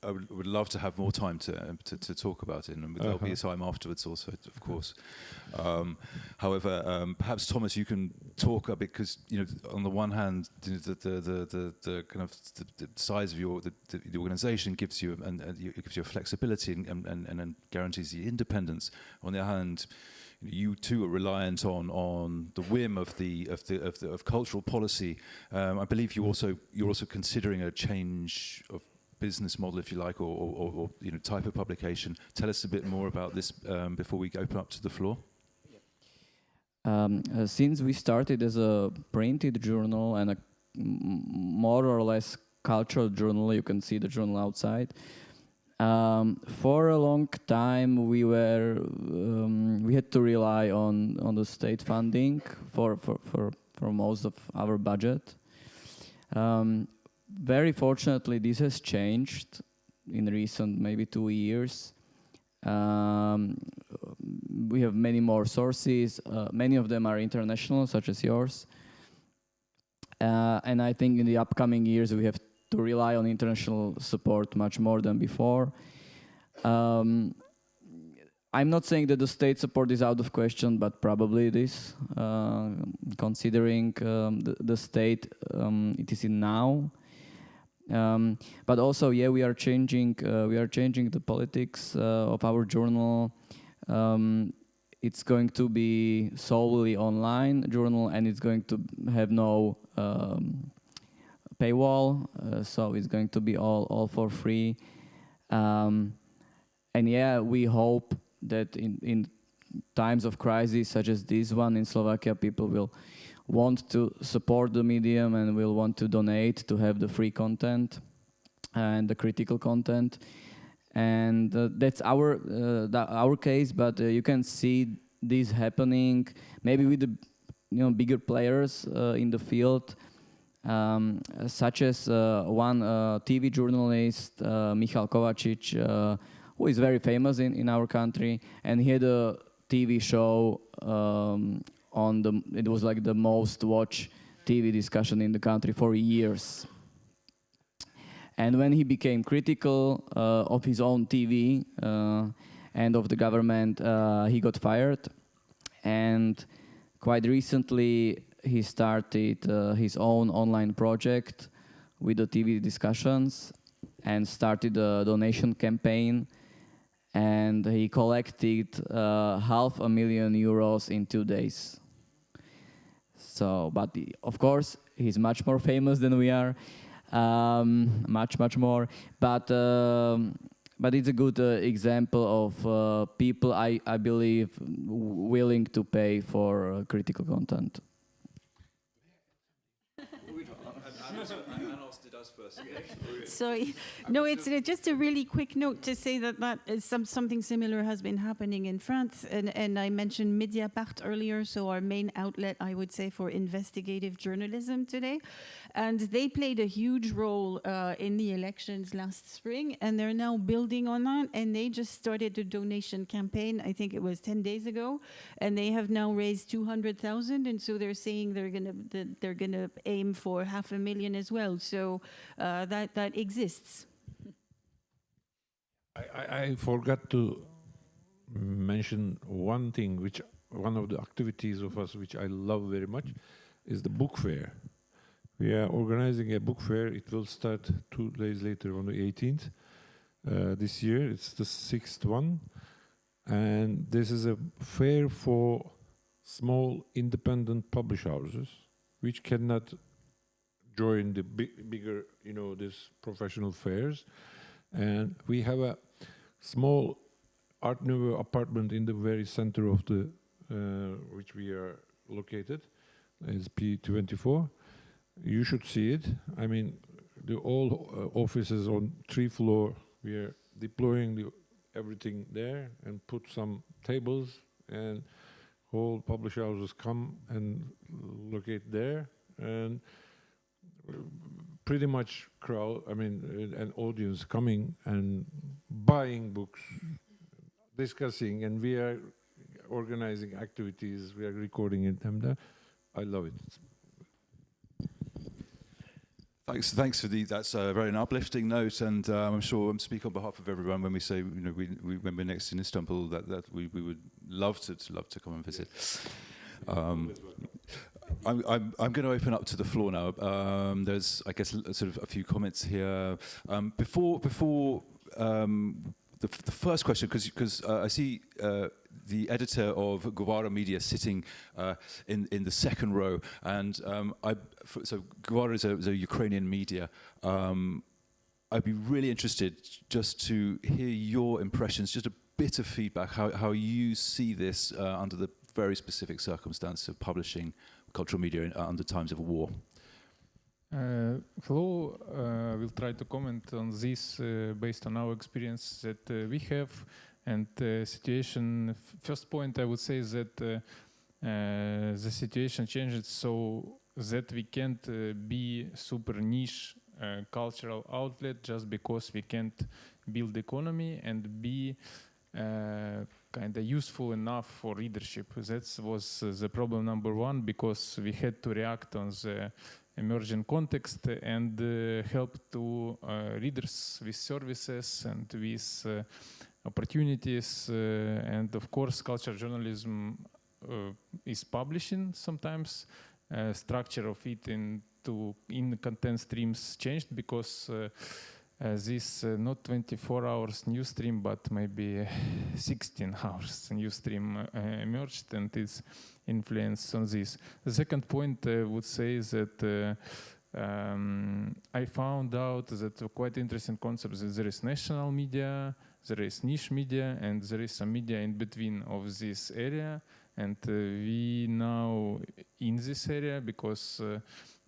I would love to have more time to talk about it, and there'll be a time afterwards also, of course. However, perhaps Thomas, you can talk a bit, because on the one hand, the kind of the size of the organisation gives you a flexibility and guarantees the independence. On the other hand, you too are reliant on the whim of cultural policy. I believe you're also considering a change of business model, if you like, or type of publication. Tell us a bit more about this before we open up to the floor. Since we started as a printed journal and a more or less cultural journal, you can see the journal outside. For a long time, we had to rely on the state funding for most of our budget. Very fortunately, this has changed in recent maybe 2 years. We have many more sources. Many of them are international, such as yours. And I think in the upcoming years, we have to rely on international support much more than before. I'm not saying that the state support is out of question, but probably it is, considering the state it is in now. But also, we are changing the politics of our journal. It's going to be solely online journal, and it's going to have no paywall, so it's going to be all for free. And we hope that in times of crisis such as this one in Slovakia, people will want to support the medium and will want to donate to have the free content and the critical content. And that's our case, but you can see this happening maybe with the bigger players in the field, such as one TV journalist, Michal Kovačič, who is very famous in our country, and he had a TV show it was like the most watched TV discussion in the country for years. And when he became critical of his own TV and of the government, he got fired. And quite recently, he started his own online project with the TV discussions and started a donation campaign. And he collected €500,000 in 2 days. So, but of course, he's much more famous than we are. Much more, but it's a good example of people I believe willing to pay for critical content. Sorry, no, it's just a really quick note to say that something similar has been happening in France, and I mentioned Mediapart earlier, so our main outlet, I would say, for investigative journalism today, and they played a huge role in the elections last spring, and they're now building on that, and they just started a donation campaign, I think it was 10 days ago, and they have now raised 200,000, and so they're saying they're gonna aim for 500,000 as well, so that exists. I forgot to mention one thing, one of the activities of us which I love very much is the book fair. We are organizing a book fair. It will start 2 days later on the 18th. This year, it's the 6th one. And this is a fair for small independent publish houses, which cannot join the bigger, these professional fairs. And we have a small Art Nouveau apartment in the very center of the, which we are located, is P24. You should see it. I mean, the all offices on 3 floors, we are deploying everything there and put some tables, and whole publish houses come and locate there, and pretty much an audience coming and buying books, discussing, and we are organizing activities, we are recording them there. I love it. Thanks for that's a very uplifting note, and I'm sure I'm speaking on behalf of everyone when we say when we're next in Istanbul that we would love to come and visit. I'm going to open up to the floor now. There's, I guess, sort of a few comments here. Before the first question, because I see the editor of Gwara Media sitting in the second row, and so Gwara is a Ukrainian media. I'd be really interested just to hear your impressions, just a bit of feedback, how you see this under the very specific circumstances of publishing cultural media under times of war. Hello, we'll try to comment on this based on our experience that we have and the situation. First point I would say is that the situation changed so that we can't be super niche cultural outlet just because we can't build economy and be kind of useful enough for readership. That was the problem number one, because we had to react on the emerging context and help to readers with services and with opportunities. And of course, culture journalism is publishing sometimes. Structure of it in content streams changed because this not 24 hours news stream, but maybe 16 hours news stream emerged, and its influence on this. The second point I would say is that I found out that quite interesting concepts that there is national media, there is niche media, and there is some media in between of this area. And we now in this area because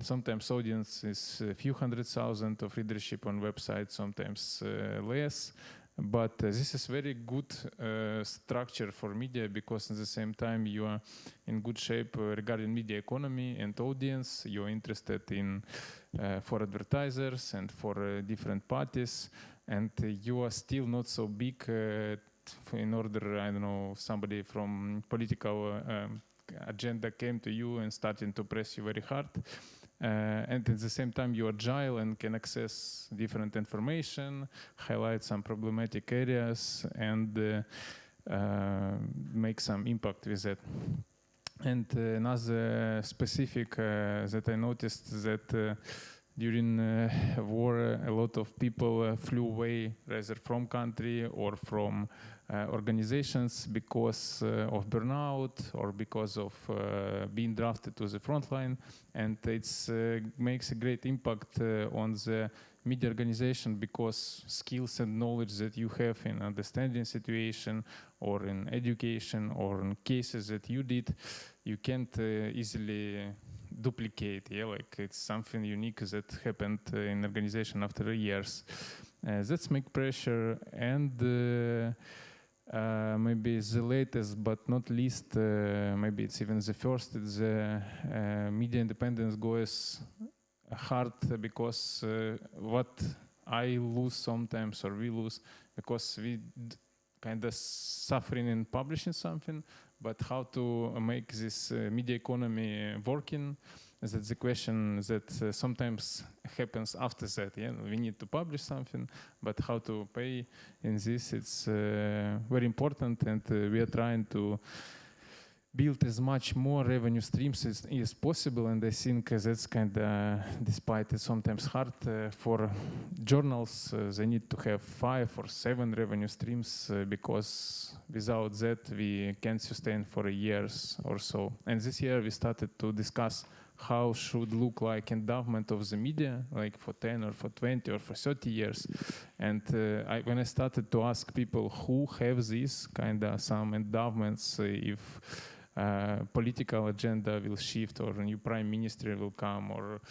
sometimes audience is a few 100,000 of readership on website, sometimes less. But this is very good structure for media, because at the same time you are in good shape regarding media economy and audience. You are interested in for advertisers and for different parties, and you are still not so big in order, I don't know, somebody from political agenda came to you and starting to press you very hard. And at the same time, you're agile and can access different information, highlight some problematic areas, and make some impact with that. And another specific that I noticed that during war, a lot of people flew away either from country or from organizations because of burnout or because of being drafted to the front line. And it makes a great impact on the media organization, because skills and knowledge that you have in understanding situation or in education or in cases that you did, you can't easily duplicate. Yeah, like it's something unique that happened in organization after years. That's make pressure. And maybe the latest but not least, maybe it's even the first, the media independence goes hard, because what I lose sometimes, or we lose, because we kind of suffering in publishing something, but how to make this media economy working, that's the question that sometimes happens after that. Yeah, we need to publish something, but how to pay in this, it's very important, and we are trying to build as much more revenue streams as possible. And I think that's kind of, despite it's sometimes hard for journals, they need to have 5 or 7 revenue streams, because without that we can't sustain for years or so. And this year we started to discuss how should look like endowment of the media, like for 10 or for 20 or for 30 years. And when I started to ask people who have this kind of some endowments, if political agenda will shift or a new prime minister will come or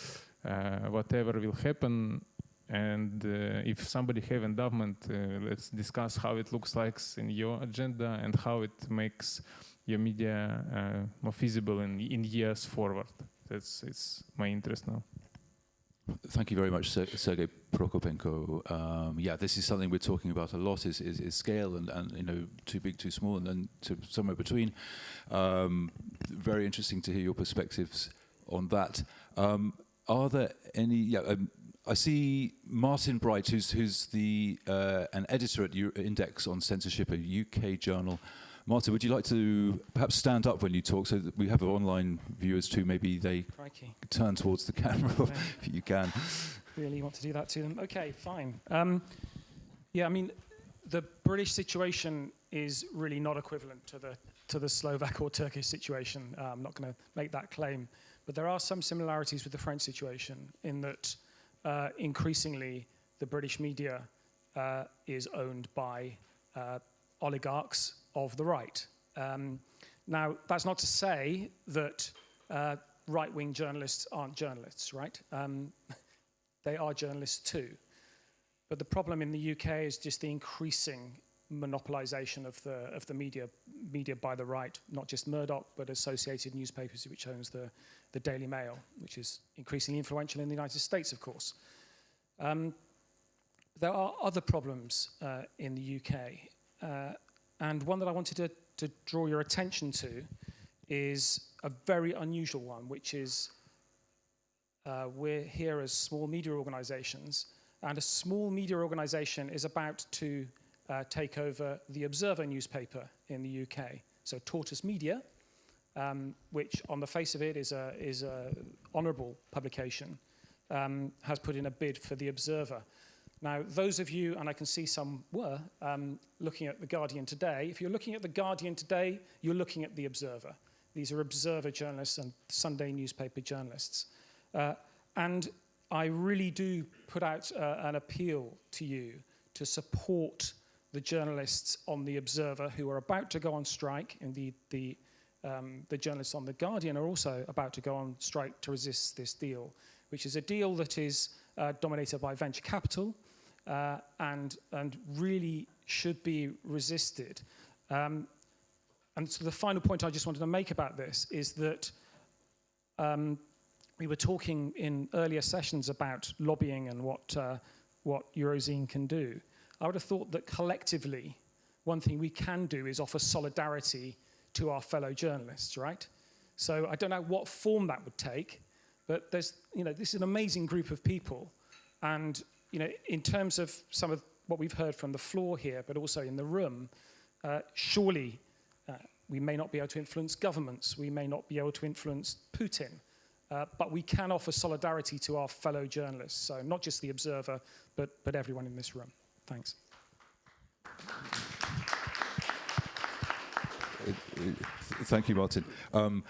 whatever will happen, and if somebody have endowment, let's discuss how it looks like in your agenda and how it makes your media more feasible in years forward. It's my interest now. Thank you very much, Sergei Prokopenko. Yeah, this is something we're talking about a lot, is scale and you know, too big, too small, and then somewhere between. Very interesting to hear your perspectives on that. Are there any? Yeah, I see Martin Bright, who's the an editor at Index on Censorship, a UK journal. Martin, would you like to perhaps stand up when you talk, so that we have online viewers too? Maybe they turn towards the camera if you can. Really want to do that to them? Okay, fine. Yeah, I mean, the British situation is really not equivalent to the Slovak or Turkish situation. I'm not going to make that claim, but there are some similarities with the French situation in that increasingly the British media is owned by oligarchs of the right. Now, that's not to say that right-wing journalists aren't journalists, right? They are journalists too. But the problem in the UK is just the increasing monopolization of the media by the right, not just Murdoch, but associated newspapers, which owns the Daily Mail, which is increasingly influential in the United States, of course. There are other problems in the UK, and one that I wanted to draw your attention to is a very unusual one, which is we're here as small media organizations, and a small media organization is about to take over the Observer newspaper in the UK. So Tortoise Media, which on the face of it is a honourable publication, has put in a bid for the Observer. Now, those of you, and I can see some were, looking at The Guardian today, if you're looking at The Guardian today, you're looking at the Observer. These are Observer journalists and Sunday newspaper journalists. And I really do put out an appeal to you to support the journalists on The Observer who are about to go on strike. Indeed, the journalists on The Guardian are also about to go on strike to resist this deal, which is a deal that is dominated by venture capital and really should be resisted. And so the final point I just wanted to make about this is that we were talking in earlier sessions about lobbying and what Eurozine can do. I would have thought that collectively, one thing we can do is offer solidarity to our fellow journalists, right? So I don't know what form that would take, but this is an amazing group of people. And, in terms of some of what we've heard from the floor here, but also in the room, surely we may not be able to influence governments. We may not be able to influence Putin. But we can offer solidarity to our fellow journalists. So not just the Observer, but everyone in this room. Thanks. Thank you, Martin. I'm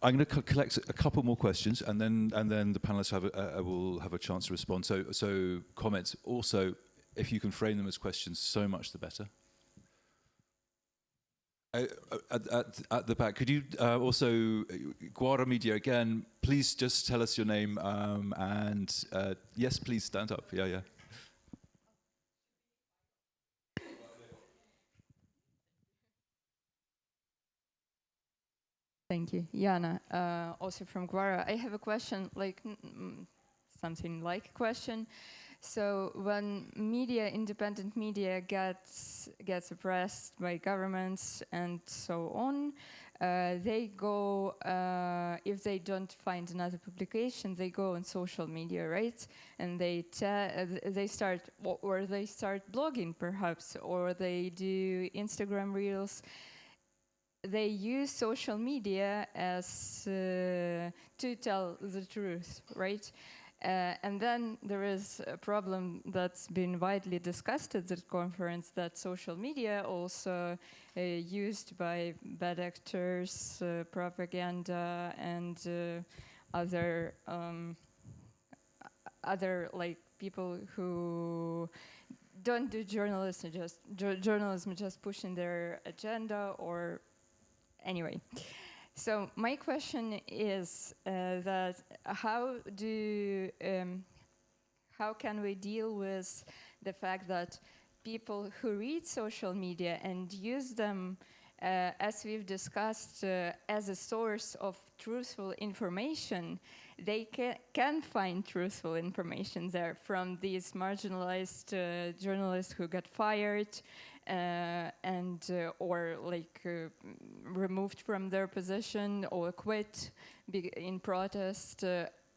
going to collect a couple more questions, and then the panelists will have a chance to respond. So comments. Also, if you can frame them as questions, so much the better. At the back, could you also, Guara Media again, please just tell us your name and yes, please stand up. Yeah. Thank you. Jana, also from Guara. I have a question, something like a question. So when independent media gets suppressed by governments and so on, they go, if they don't find another publication, they go on social media, right? And they start blogging perhaps, or they do Instagram reels. They use social media as to tell the truth, right? And then there is a problem that's been widely discussed at this conference, that social media also used by bad actors, propaganda, and other people who don't do journalism, just pushing their agenda, or anyway. So my question is that how can we deal with the fact that people who read social media and use them, as we've discussed, as a source of truthful information, they can find truthful information there from these marginalized journalists who got fired, or removed from their position or quit in protest,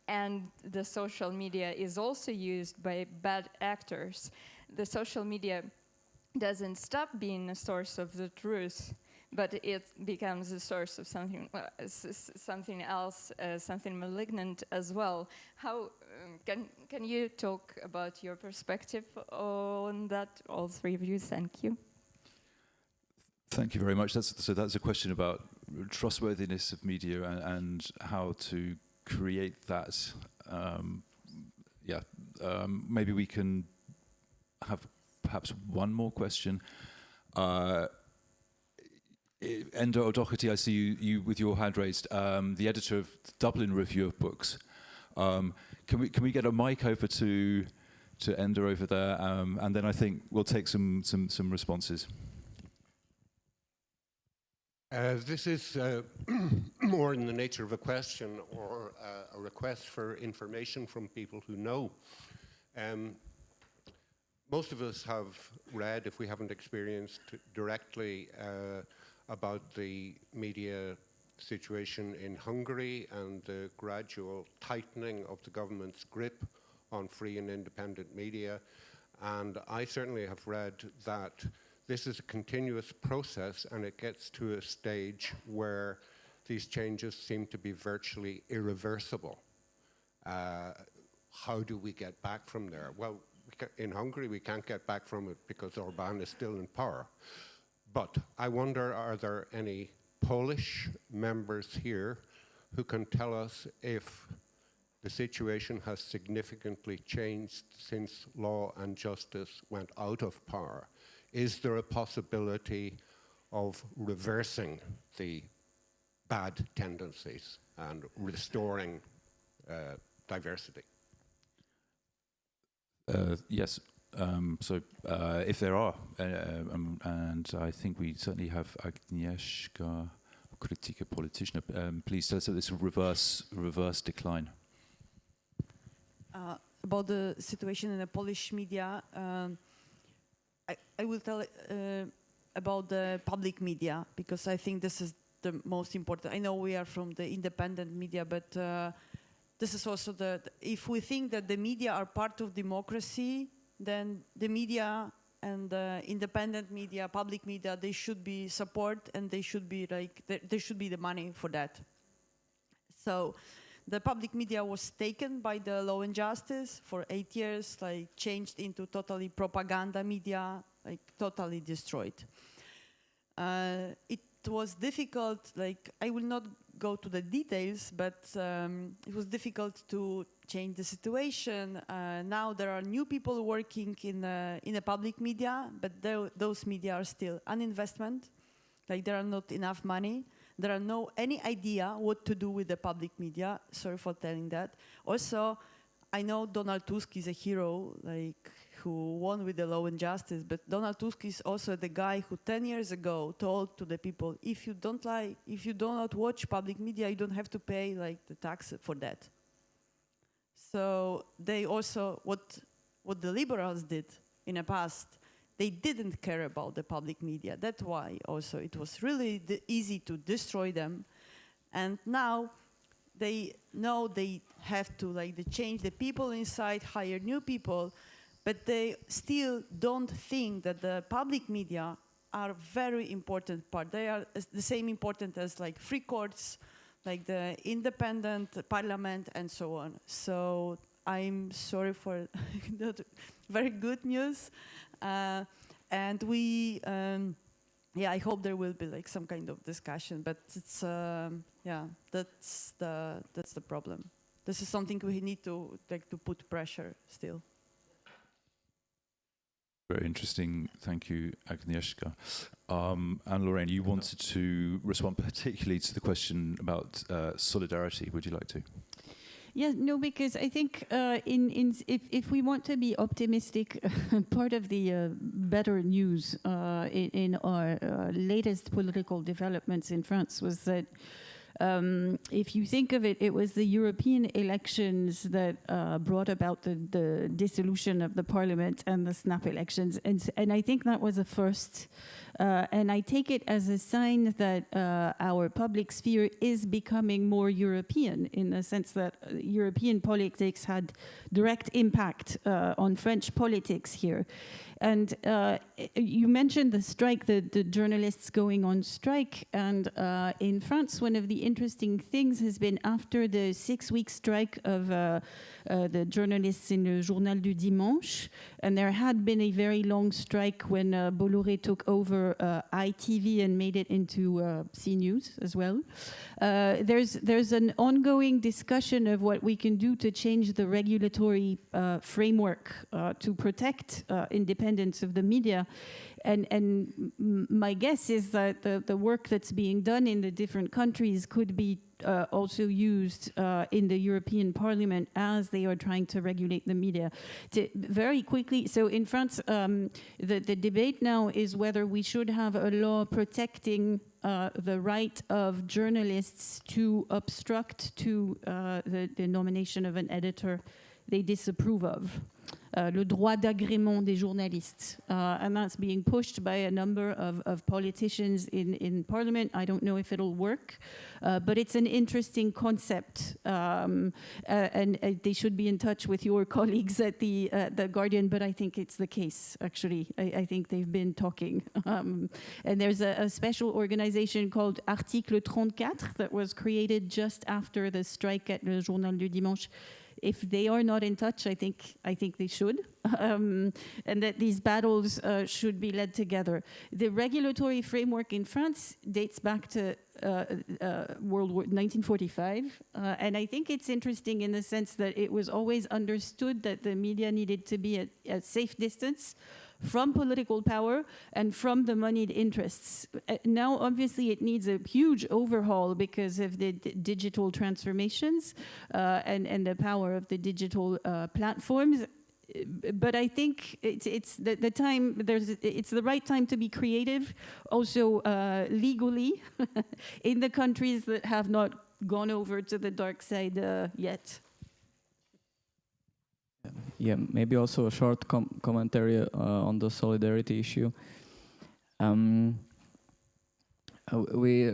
and the social media is also used by bad actors. The social media doesn't stop being a source of the truth but it becomes a source of something something else, something malignant as well. How can you talk about your perspective on that, all three of you? Thank you. Thank you very much. That's a question about trustworthiness of media and how to create that. Maybe we can have perhaps one more question. Enda O'Doherty, I see you with your hand raised. The editor of the Dublin Review of Books. Can we get a mic over to Enda over there, and then I think we'll take some responses. This is more in the nature of a question or a request for information from people who know. Most of us have read, if we haven't experienced directly, about the media situation in Hungary and the gradual tightening of the government's grip on free and independent media. And I certainly have read that this is a continuous process, and it gets to a stage where these changes seem to be virtually irreversible. How do we get back from there? Well, in Hungary, we can't get back from it because Orbán is still in power. But I wonder, are there any Polish members here who can tell us if the situation has significantly changed since Law and Justice went out of power? Is there a possibility of reversing the bad tendencies and restoring diversity? Yes. If there are, and I think we certainly have Agnieszka, Krytyka Polityczna. Please tell us about this reverse decline. About the situation in the Polish media, I will tell about the public media, because I think this is the most important. I know we are from the independent media, but this is also if we think that the media are part of democracy, then the media and the independent media, public media, they should be support, and they should be there should be the money for that. So the public media was taken by the Law and Justice for 8 years, changed into totally propaganda media, totally destroyed. It was difficult, I will not go to the details, but it was difficult to change the situation. Now there are new people working in the public media, but those media are still an investment. There are not enough money. There are no any idea what to do with the public media. Sorry for telling that. Also, I know Donald Tusk is a hero, who won with the Law and Justice, but Donald Tusk is also the guy who 10 years ago told to the people, if you do not watch public media, you don't have to pay the tax for that. So they also, what the liberals did in the past, they didn't care about the public media. That's why also it was really easy to destroy them. And now they know they have to they change the people inside, hire new people, but they still don't think that the public media are very important part. They are the same important as free courts, the independent parliament, and so on. So I'm sorry for not very good news. And we, I hope there will be some kind of discussion, but it's, that's the problem. This is something we need to put pressure still. Very interesting. Thank you, Agnieszka. Anne-Lorraine, you wanted to respond particularly to the question about solidarity. Would you like to? Yeah, no, because I think if we want to be optimistic, part of the better news in our latest political developments in France was that If you think of it, it was the European elections that brought about the dissolution of the parliament and the snap elections. And I think that was a first. And I take it as a sign that our public sphere is becoming more European, in the sense that European politics had direct impact on French politics here. And you mentioned the strike, the journalists going on strike. And in France, one of the interesting things has been after the 6-week strike of the journalists in Le Journal du Dimanche, and there had been a very long strike when Bolloré took over ITV and made it into CNews as well. There's an ongoing discussion of what we can do to change the regulatory framework to protect independence of the media. And my guess is that the work that's being done in the different countries could be also used in the European Parliament as they are trying to regulate the media. Very quickly, so in France, the debate now is whether we should have a law protecting the right of journalists to obstruct to the nomination of an editor they disapprove of. Le droit d'agrément des journalistes. And that's being pushed by a number of politicians in Parliament. I don't know if it'll work, but it's an interesting concept. And they should be in touch with your colleagues at the Guardian, but I think it's the case, actually. I think they've been talking. And there's a special organization called Article 34 that was created just after the strike at Le Journal du Dimanche. If they are not in touch, I think they should, and that these battles should be led together. The regulatory framework in France dates back to World War 1945, and I think it's interesting in the sense that it was always understood that the media needed to be at a safe distance from political power and from the moneyed interests. Now, obviously, it needs a huge overhaul because of the digital transformations and the power of the digital platforms. But I think it's the time. It's the right time to be creative, also legally, in the countries that have not gone over to the dark side yet. Yeah, maybe also a short commentary on the solidarity issue. We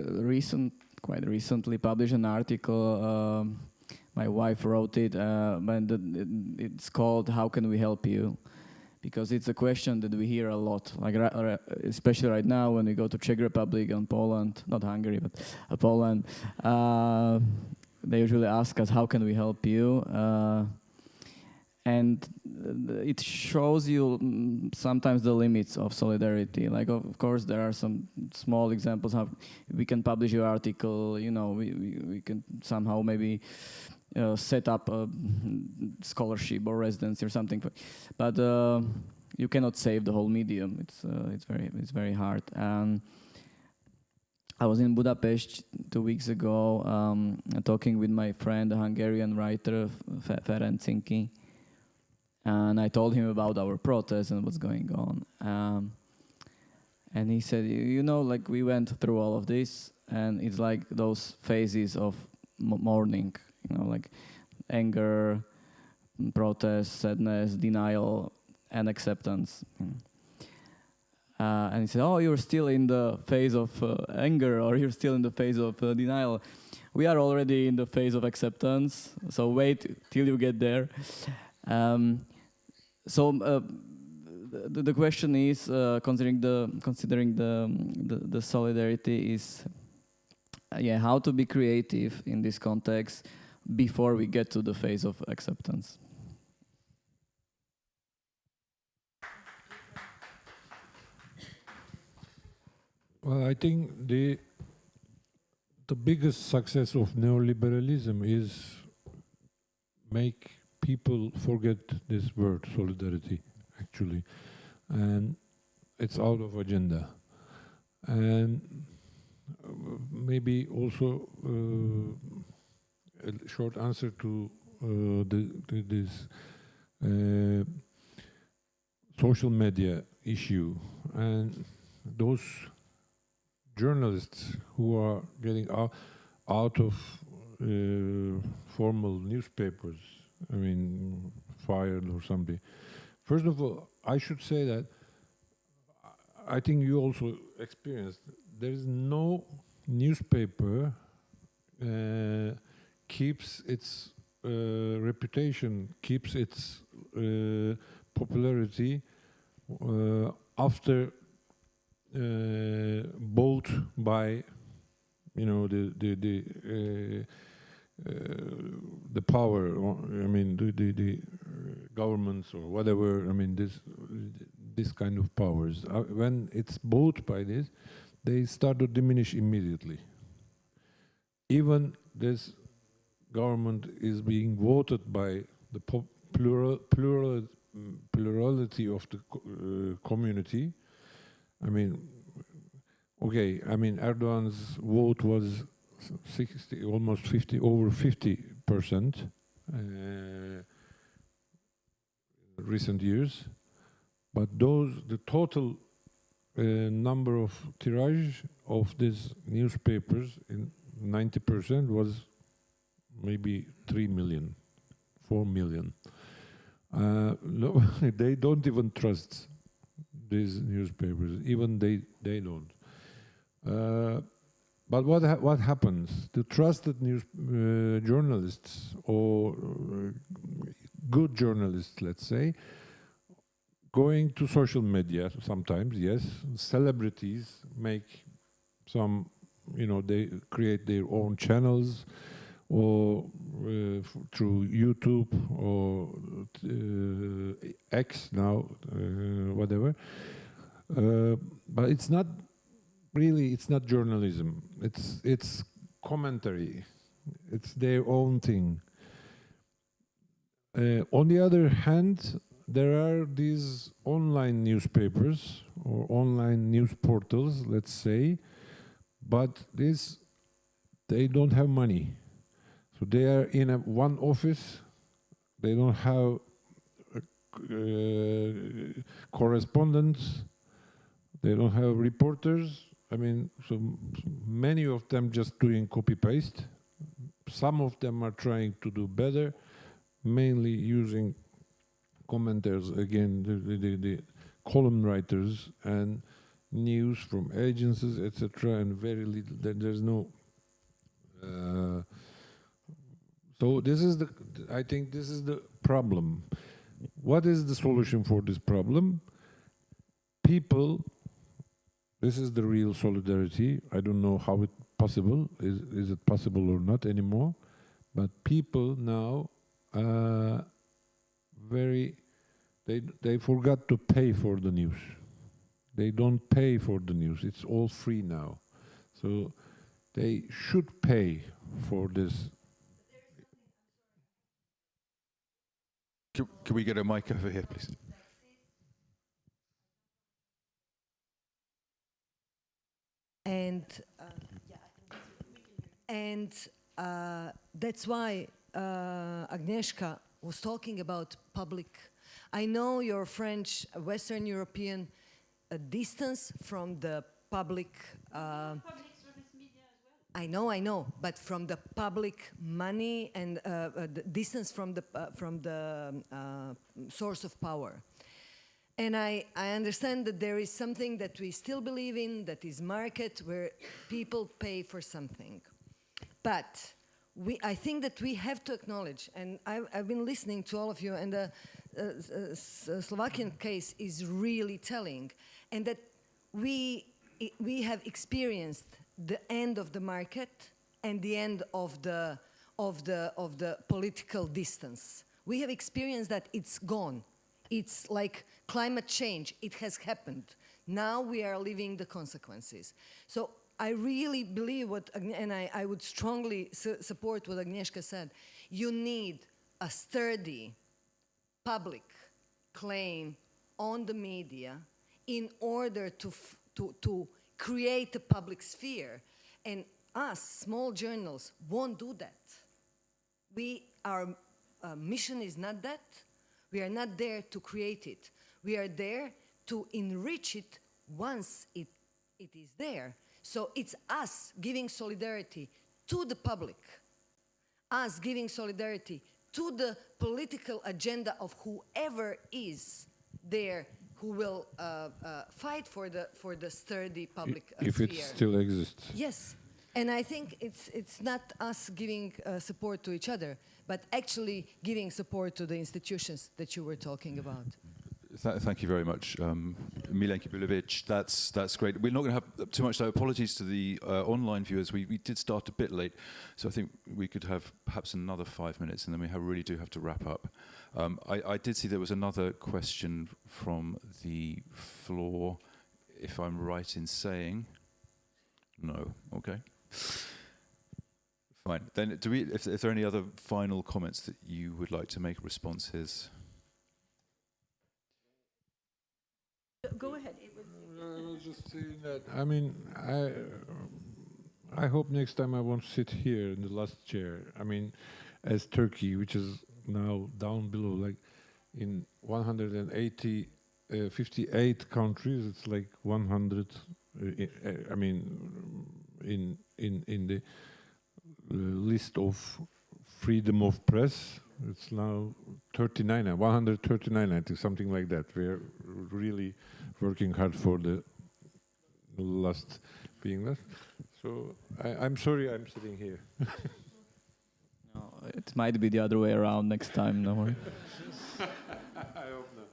quite recently published an article. My wife wrote it, and it's called "How Can We Help You?" Because it's a question that we hear a lot, like especially right now when we go to Czech Republic and Poland, not Hungary, but Poland. They usually ask us, "How can we help you?" And it shows you sometimes the limits of solidarity. Like, of course, there are some small examples how we can publish your article. You know, we can somehow maybe set up a scholarship or residency or something. But you cannot save the whole medium. It's very hard. And I was in Budapest 2 weeks ago talking with my friend, a Hungarian writer, Ferenc Cinki. And I told him about our protest and what's going on. And he said, you know, like we went through all of this, and it's like those phases of mourning, you know, like anger, protest, sadness, denial, and acceptance. And he said, oh, you're still in the phase of anger, or you're still in the phase of denial. We are already in the phase of acceptance, so wait till you get there. So the question is, considering the solidarity is, how to be creative in this context before we get to the phase of acceptance. Well, I think the biggest success of neoliberalism is make people forget this word, solidarity, actually. And it's out of agenda. And maybe also a short answer to this social media issue. And those journalists who are getting out, out of formal newspapers, I mean, fired or something. First of all, I should say that I think you also experienced there is no newspaper keeps its reputation, keeps its popularity after bought by, you know, the power. I mean, the governments or whatever. I mean, this kind of powers. When it's bought by this, they start to diminish immediately. Even this government is being voted by the plurality of the community. I mean, okay, I mean, Erdogan's vote was 60, almost 50, over 50% recent years, but the total number of tirage of these newspapers in 90% was maybe 3 million, 4 million. No, they don't even trust these newspapers. Even they don't. But what happens? The trusted journalists or good journalists, let's say, going to social media sometimes, yes. Celebrities make some, you know, they create their own channels, or through YouTube or X now, whatever. But it's not really, it's not journalism. It's commentary. It's their own thing. On the other hand, there are these online newspapers or online news portals, let's say, but they don't have money. So they are in one office. They don't have correspondents. They don't have reporters. I mean, so many of them just doing copy-paste. Some of them are trying to do better, mainly using commenters, again, the column writers and news from agencies, etc., and very little, there's no... So this is I think this is the problem. What is the solution for this problem? People, this is the real solidarity. I don't know how it's possible. Is it possible or not anymore? But people now they forgot to pay for the news. They don't pay for the news. It's all free now. So they should pay for this. Can we get a mic over here, please? And that's why Agnieszka was talking about public. I know your French, Western European distance from the public. Public service media as well. I know, but from the public money and the distance from the source of power. And I understand that there is something that we still believe in, that is market, where people pay for something. But I think that we have to acknowledge, and I've been listening to all of you, and the Slovakian case is really telling, and that we have experienced the end of the market and the end of the political distance. We have experienced that it's gone. It's like climate change. It has happened. Now we are living the consequences. So I really believe and I would strongly support what Agnieszka said. You need a sturdy public claim on the media in order to create a public sphere. And us, small journals, won't do that. Our mission is not that. We are not there to create it. We are there to enrich it once it is there. So it's us giving solidarity to the public, us giving solidarity to the political agenda of whoever is there who will fight for the sturdy public if sphere. it still exists. Yes, and I think it's not us giving support to each other, but actually giving support to the institutions that you were talking about. Thank you very much, Milenki Bulovic. That's great. We're not going to have too much, so apologies to the online viewers. We did start a bit late, so I think we could have perhaps another 5 minutes, and then we really do have to wrap up. I did see there was another question from the floor, if I'm right in saying. No, okay. Fine. Then, if there are any other final comments that you would like to make, responses? Go ahead. I was just saying that. I mean, I hope next time I won't sit here in the last chair. I mean, as Turkey, which is now down below, like in 180, 58 countries, it's like 100. I mean, in the list of freedom of press, it's now 39, 139, I think, something like that. We're really working hard for the last being left. So I'm sorry I'm sitting here. No, it might be the other way around next time. No worry. I hope not.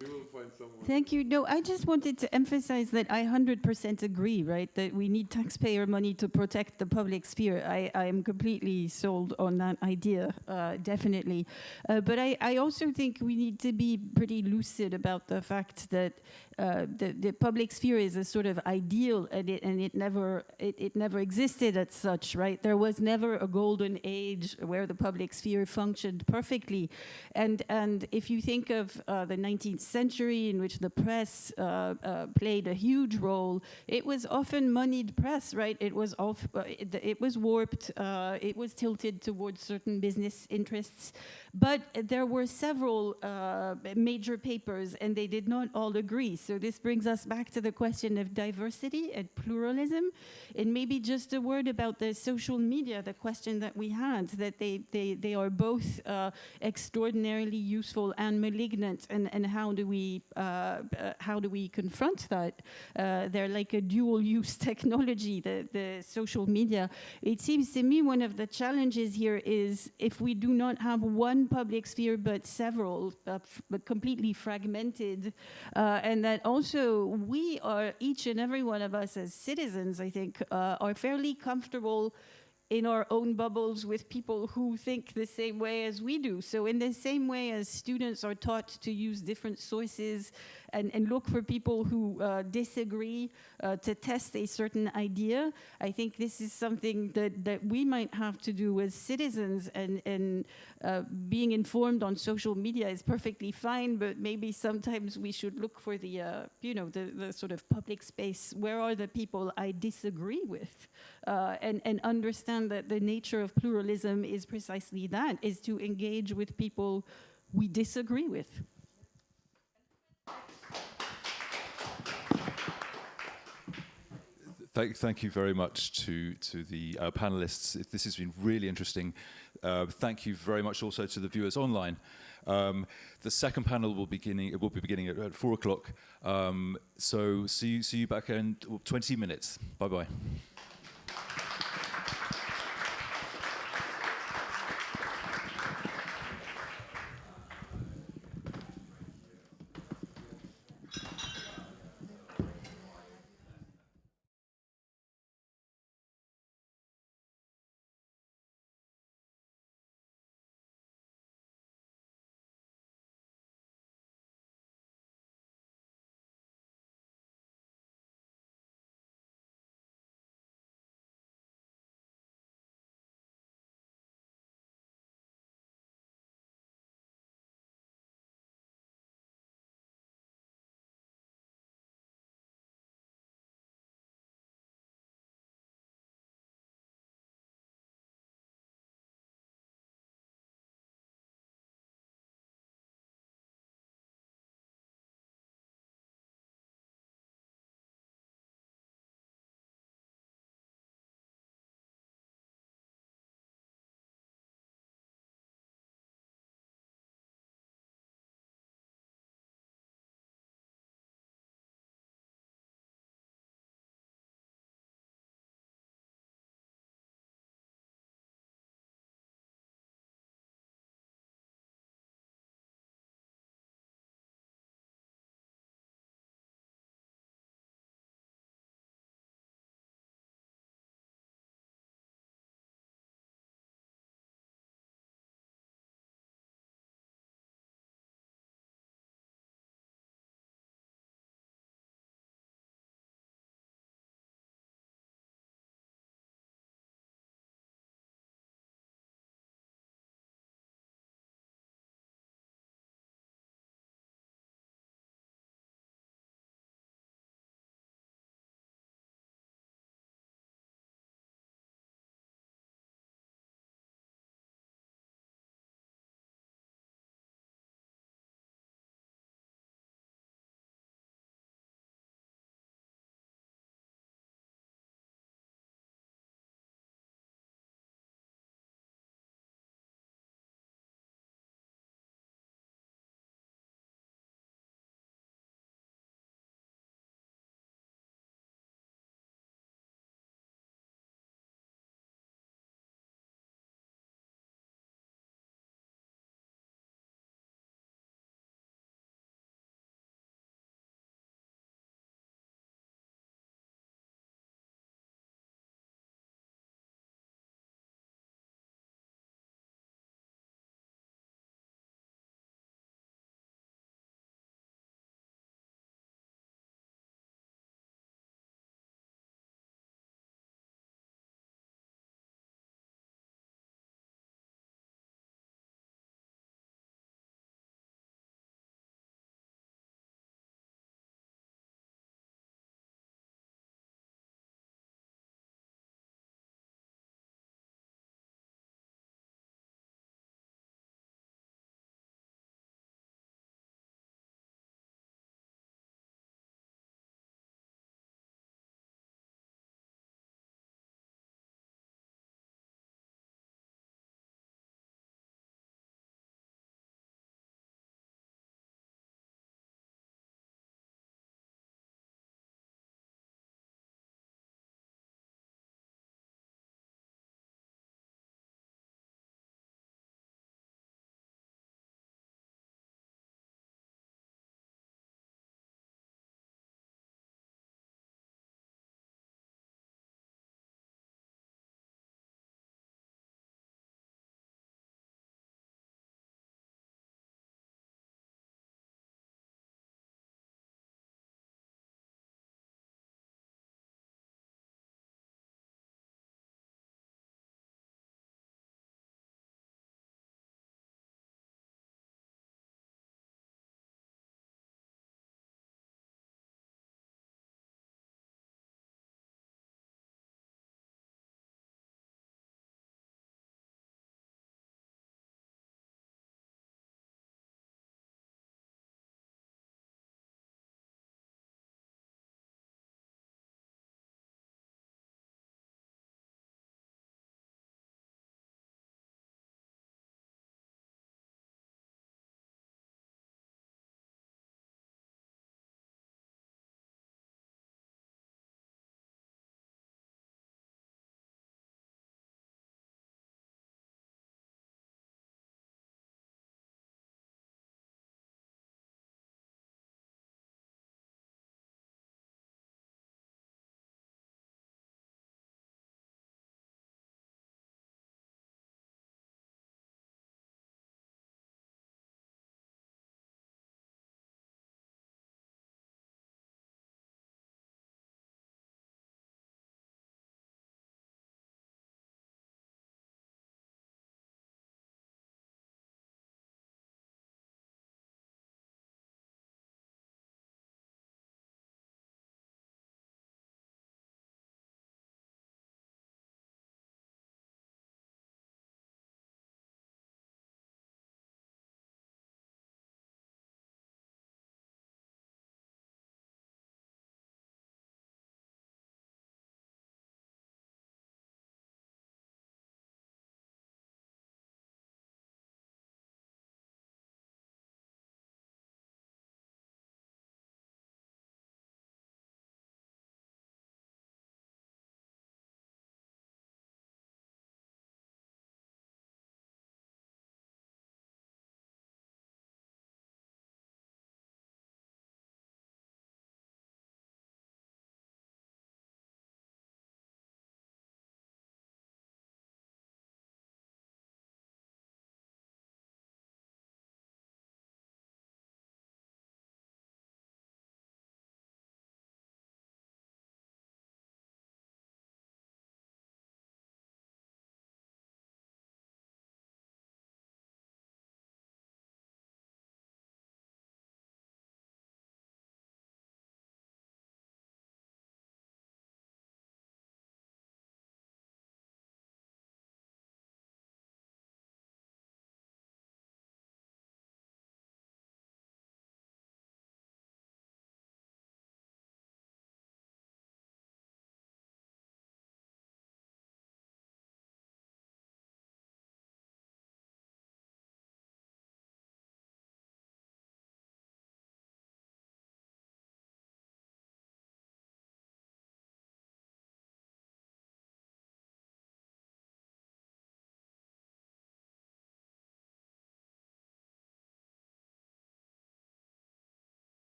We will find someone. Thank you. No, I just wanted to emphasize that I 100% agree, right? That we need taxpayer money to protect the public sphere. I am completely sold on that idea, definitely. But I also think we need to be pretty lucid about the fact that the public sphere is a sort of ideal, and it never existed as such, right? There was never a golden age where the public sphere functioned perfectly, and if you think of the 19th century, in which the press played a huge role, it was often moneyed press, right? It was it was warped, it was tilted towards certain business interests, but there were several major papers, and they did not all agree. So this brings us back to the question of diversity and pluralism, and maybe just a word about the social media, the question that we had, that they are both extraordinarily useful and malignant, and how do we confront that? They're like a dual-use technology, the social media. It seems to me one of the challenges here is if we do not have one public sphere but several, but completely fragmented, and that also we are, each and every one of us as citizens, I think, are fairly comfortable in our own bubbles with people who think the same way as we do. So in the same way as students are taught to use different sources and look for people who disagree to test a certain idea, I think this is something that we might have to do as citizens, and being informed on social media is perfectly fine, but maybe sometimes we should look for the sort of public space. Where are the people I disagree with? And understand that the nature of pluralism is precisely that, is to engage with people we disagree with. Thank you very much to the panelists. This has been really interesting. Thank you very much also to the viewers online. The second panel will be beginning at 4 o'clock. So see you back in 20 minutes. Bye-bye.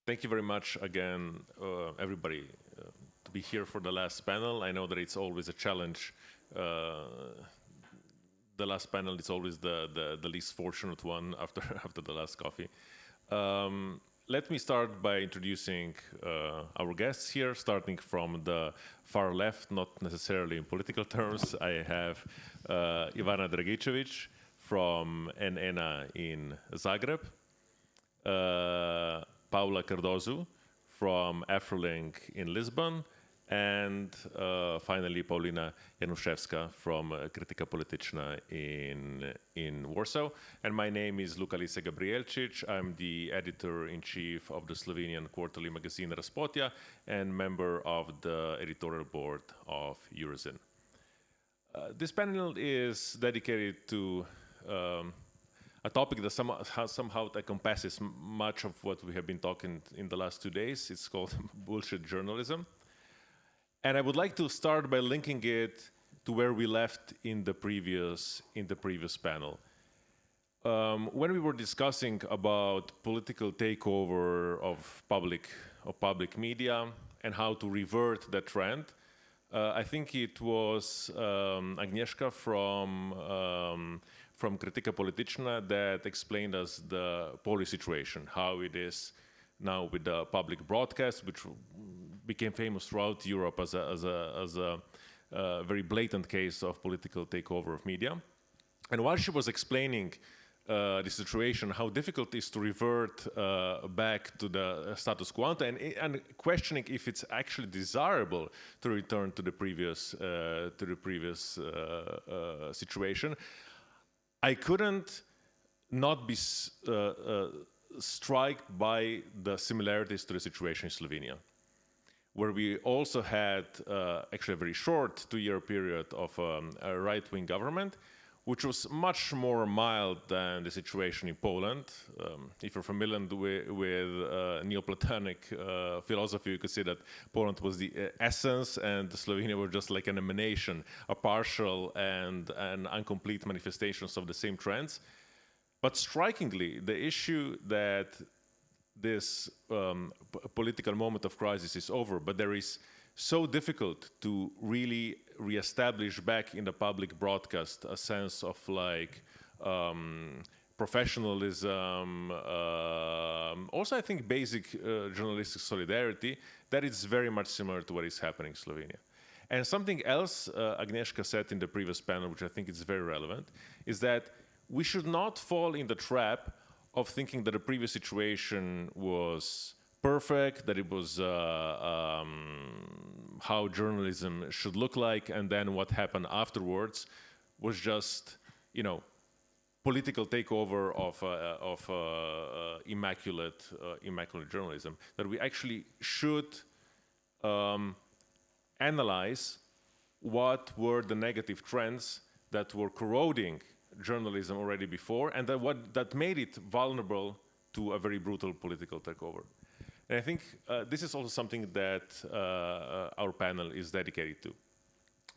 Thank you very much again, everybody, to be here for the last panel. I know that it's always a challenge. The last panel is always the least fortunate one after the last coffee. Let me start by introducing our guests here, starting from the far left, not necessarily in political terms. I have Ivana Dragicevic from NNA in Zagreb, Paula Cardozo from Afrolink in Lisbon, and finally Paulina Januszewska from Krytyka Polityczna in Warsaw. And my name is Luka-Lisa Gabrielčić. I'm the editor-in-chief of the Slovenian quarterly magazine Raspotia and member of the editorial board of Eurozine. This panel is dedicated to a topic that somehow encompasses much of what we have been talking in the last 2 days. It's called bullshit journalism. And I would like to start by linking it to where we left in the previous panel. When we were discussing about political takeover of public media and how to revert that trend, I think it was Agnieszka from Krytyka Polityczna that explained us the Polish situation, how it is now with the public broadcast, which became famous throughout Europe as a very blatant case of political takeover of media. And while she was explaining the situation, how difficult it is to revert back to the status quo, and questioning if it's actually desirable to return to the previous situation, I couldn't not be struck by the similarities to the situation in Slovenia, where we also had actually a very short 2-year period of a right-wing government, which was much more mild than the situation in Poland. If you're familiar with Neoplatonic philosophy, you could say that Poland was the essence and Slovenia were just like an emanation, a partial and incomplete manifestations of the same trends. But strikingly, the issue that this political moment of crisis is over, but there is so difficult to really reestablish back in the public broadcast a sense of like professionalism, also I think basic journalistic solidarity, that is very much similar to what is happening in Slovenia. And something else Agnieszka said in the previous panel, which I think is very relevant, is that we should not fall in the trap of thinking that the previous situation was perfect, that it was how journalism should look like, and then what happened afterwards was just, political takeover of immaculate journalism. That we actually should analyze what were the negative trends that were corroding journalism already before, and that made it vulnerable to a very brutal political takeover. And I think this is also something that our panel is dedicated to,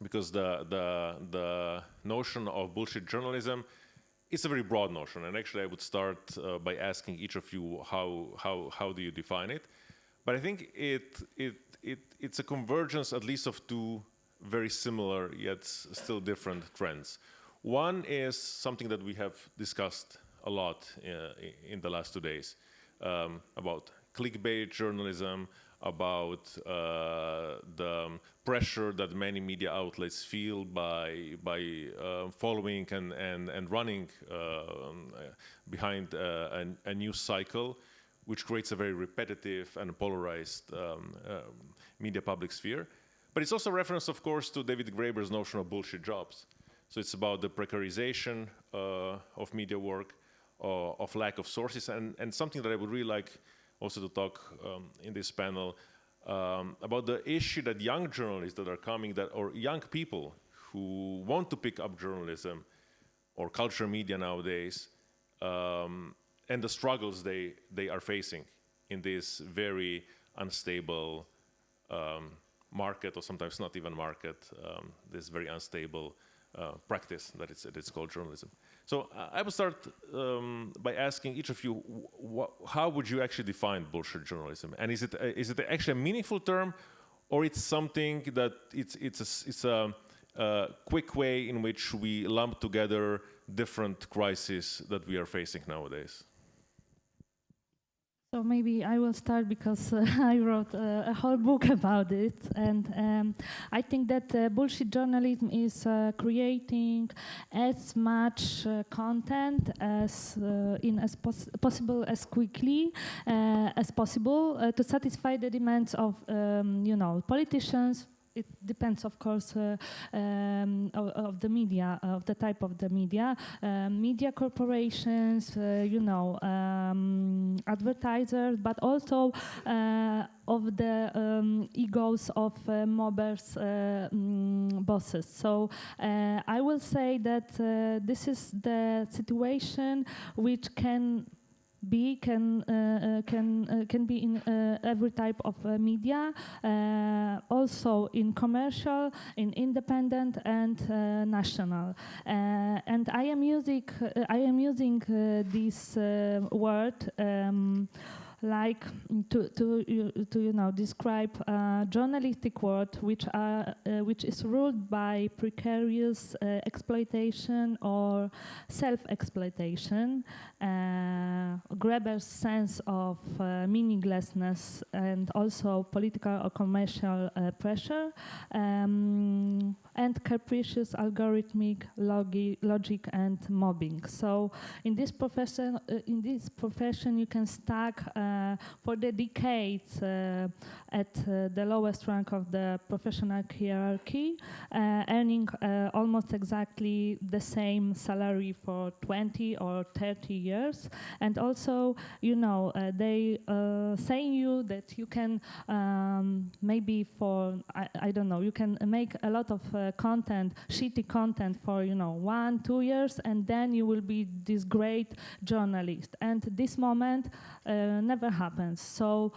because the notion of bullshit journalism is a very broad notion. And actually, I would start by asking each of you how do you define it? But I think it's a convergence, at least of two very similar yet still different trends. One is something that we have discussed a lot in the last 2 days about clickbait journalism, about the pressure that many media outlets feel by following and running behind a news cycle, which creates a very repetitive and polarized media public sphere. But it's also a reference, of course, to David Graeber's notion of bullshit jobs. So it's about the precarization of media work, of lack of sources, and something that I would really like also to talk in this panel about the issue that young journalists that are coming, or young people who want to pick up journalism or culture media nowadays, and the struggles they are facing in this very unstable market, or sometimes not even market, this very unstable practice that it's called journalism. So I will start by asking each of you, how would you actually define bullshit journalism? And is it actually a meaningful term, or it's something that it's a quick way in which we lump together different crises that we are facing nowadays? So maybe I will start because I wrote a whole book about it, and I think that bullshit journalism is creating as much content as possible, as quickly as possible to satisfy the demands of politicians. It depends, of course, of the media, of the type of the media, media corporations, advertisers, but also of the egos of mobbers, bosses. So I will say that this is the situation which can be in every type of media, also in commercial, in independent, and national. And I am using this word like to describe a journalistic world which is ruled by precarious exploitation or self-exploitation, grabbers' sense of meaninglessness, and also political or commercial pressure, and capricious algorithmic logic and mobbing. So in this profession you can stack for the decades at the lowest rank of the professional hierarchy, earning almost exactly the same salary for 20 or 30 years. And also, they saying you that you can maybe for, I don't know, you can make a lot of content, shitty content for 1-2 years, and then you will be this great journalist. And this moment never happens. So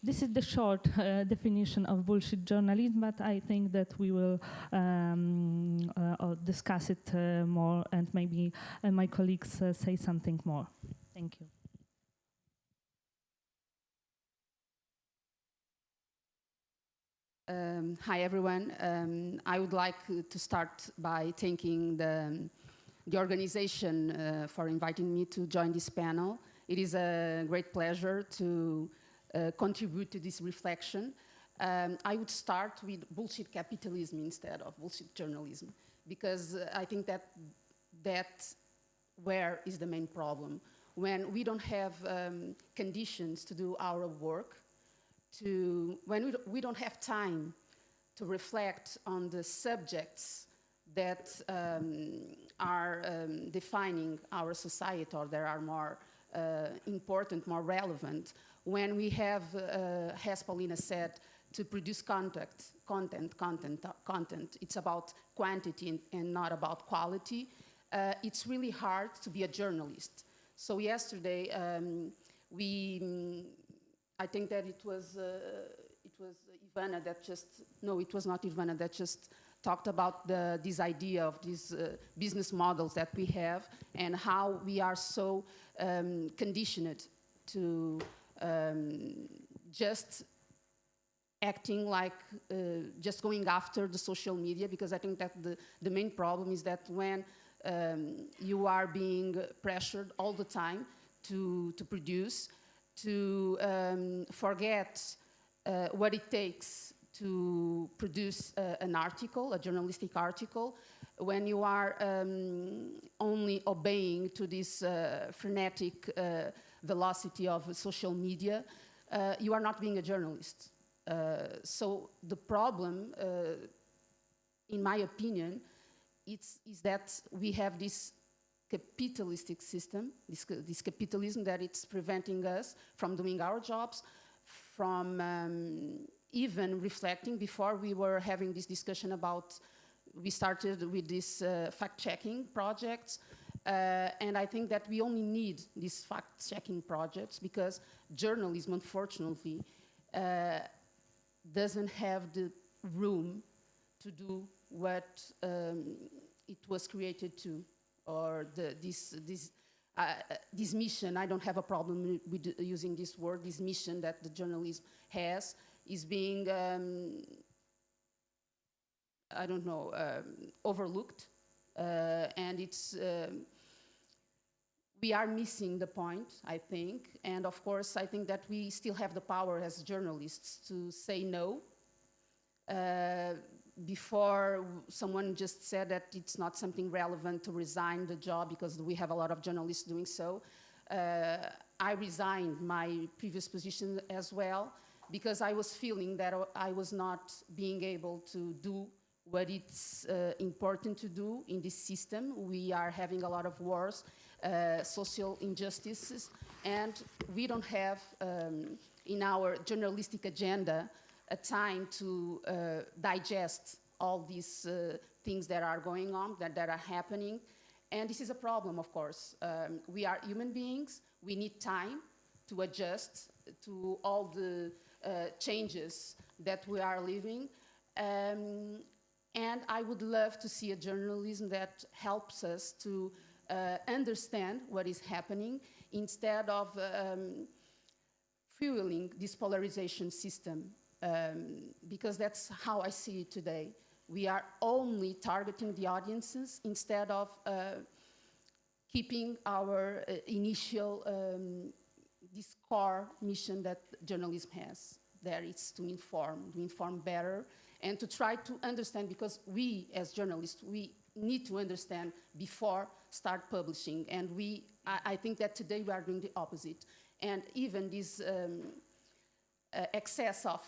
this is the short definition of bullshit journalism, but I think that we will discuss it more, and maybe my colleagues say something more. Thank you. Hi, everyone. I would like to start by thanking the organization for inviting me to join this panel. It is a great pleasure to contribute to this reflection. I would start with bullshit capitalism instead of bullshit journalism, because I think that where is the main problem. When we don't have conditions to do our work, when we don't have time to reflect on the subjects that are defining our society, or that are more important, more relevant, when we have, as Paulina said, to produce content, it's about quantity and not about quality, it's really hard to be a journalist. So yesterday, I think that it was Ivana that it was not Ivana that just talked about this idea of these business models that we have, and how we are so conditioned to just acting like just going after the social media, because I think that the main problem is that when you are being pressured all the time to produce, to forget what it takes to produce an article, a journalistic article, when you are only obeying to this frenetic velocity of social media, you are not being a journalist. So the problem, in my opinion, is that we have this capitalistic system, this capitalism that it's preventing us from doing our jobs, from even reflecting. Before we were having this discussion about, we started with this fact-checking projects, and I think that we only need these fact-checking projects because journalism, unfortunately, doesn't have the room to do what it was created to, or this mission. I don't have a problem with using this word. This mission that the journalism has is being, I don't know, overlooked, and it's. We are missing the point, I think, and of course, I think that we still have the power as journalists to say no. Before, someone just said that it's not something relevant to resign the job because we have a lot of journalists doing so. I resigned my previous position as well because I was feeling that I was not being able to do what it's important to do in this system. We are having a lot of wars, social injustices, and we don't have in our journalistic agenda a time to digest all these things that are going on, that are happening. And this is a problem, of course. We are human beings. We need time to adjust to all the changes that we are living. And I would love to see a journalism that helps us to understand what is happening instead of fueling this polarization system. Because that's how I see it today. We are only targeting the audiences instead of keeping our initial, this core mission that journalism has. There is to inform better, and to try to understand, because we as journalists, we need to understand before start publishing. And I think that today we are doing the opposite. And even this excess of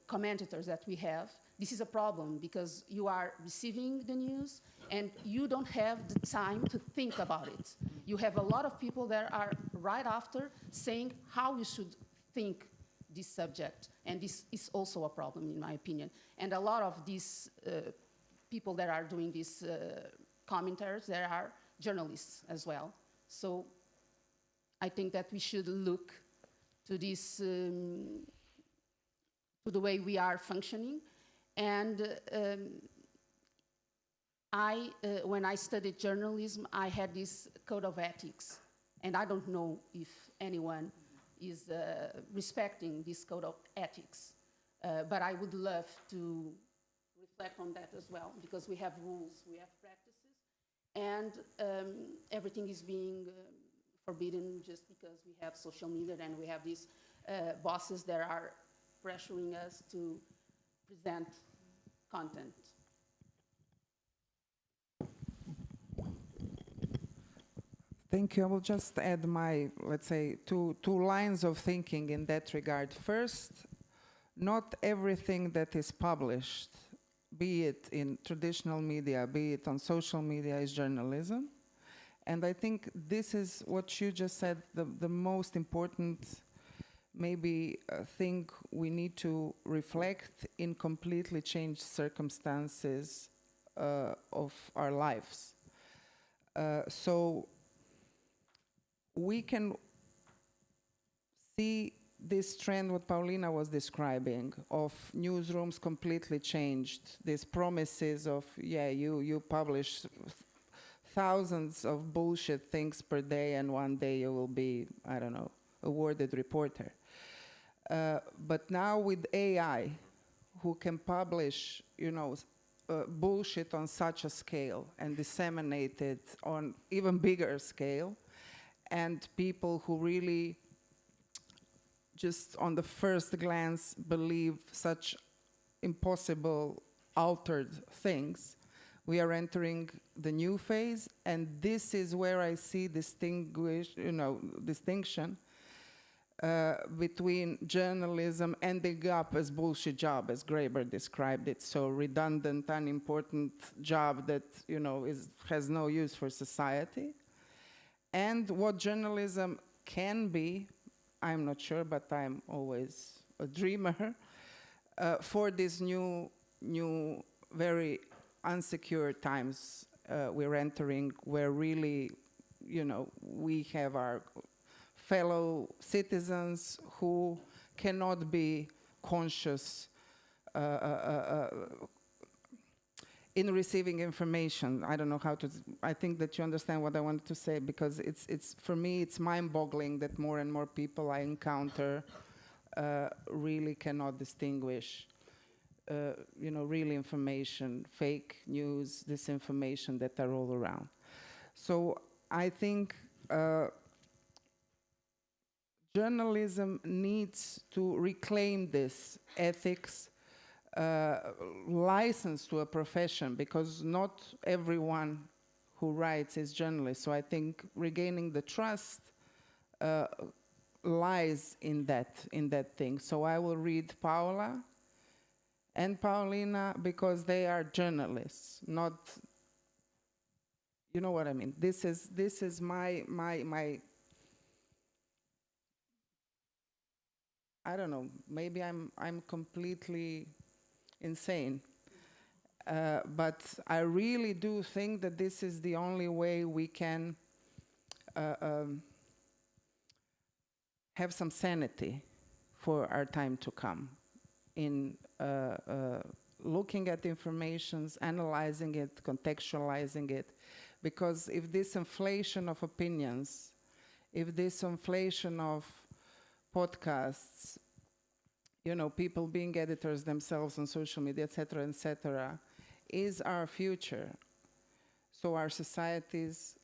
commentators that we have, this is a problem because you are receiving the news and you don't have the time to think about it. You have a lot of people that are right after saying how you should think this subject, and this is also a problem in my opinion. And a lot of these people that are doing these commentaries, there are journalists as well. So I think that we should look to this, to the way we are functioning. And when I studied journalism, I had this code of ethics, and I don't know if anyone is respecting this code of ethics, but I would love to reflect on that as well, because we have rules, we have practices, and everything is being forbidden just because we have social media and we have these bosses that are pressuring us to present content. Thank you. I will just add my, let's say, two lines of thinking in that regard. First, not everything that is published, be it in traditional media, be it on social media, is journalism. And I think this is what you just said, the most important maybe thing we need to reflect in completely changed circumstances of our lives. So we can see this trend, what Paulina was describing, of newsrooms completely changed, these promises of, yeah, you publish thousands of bullshit things per day and one day you will be, I don't know, a awarded reporter. But now with AI, who can publish, bullshit on such a scale and disseminate it on even bigger scale, and people who really just on the first glance believe such impossible, altered things, we are entering the new phase, and this is where I see distinction between journalism ending up as bullshit job, as Graeber described it, so redundant, unimportant job that has no use for society, and what journalism can be. I'm not sure, but I'm always a dreamer for these new, very unsecure times we're entering, where really, we have our fellow citizens who cannot be conscious in receiving information. I don't know how to. I think that you understand what I wanted to say, because it's for me it's mind-boggling that more and more people I encounter really cannot distinguish, real information, fake news, disinformation that are all around. So I think journalism needs to reclaim this ethics license to a profession, because not everyone who writes is journalist. So I think regaining the trust lies in that thing. So I will read Paula and Paulina because they are journalists, not, you know what I mean. This is my I don't know, maybe I'm completely insane, but I really do think that this is the only way we can have some sanity for our time to come in looking at informations, analyzing it, contextualizing it, because if this inflation of opinions, if this inflation of podcasts, people being editors themselves on social media, etc., is our future. So our societies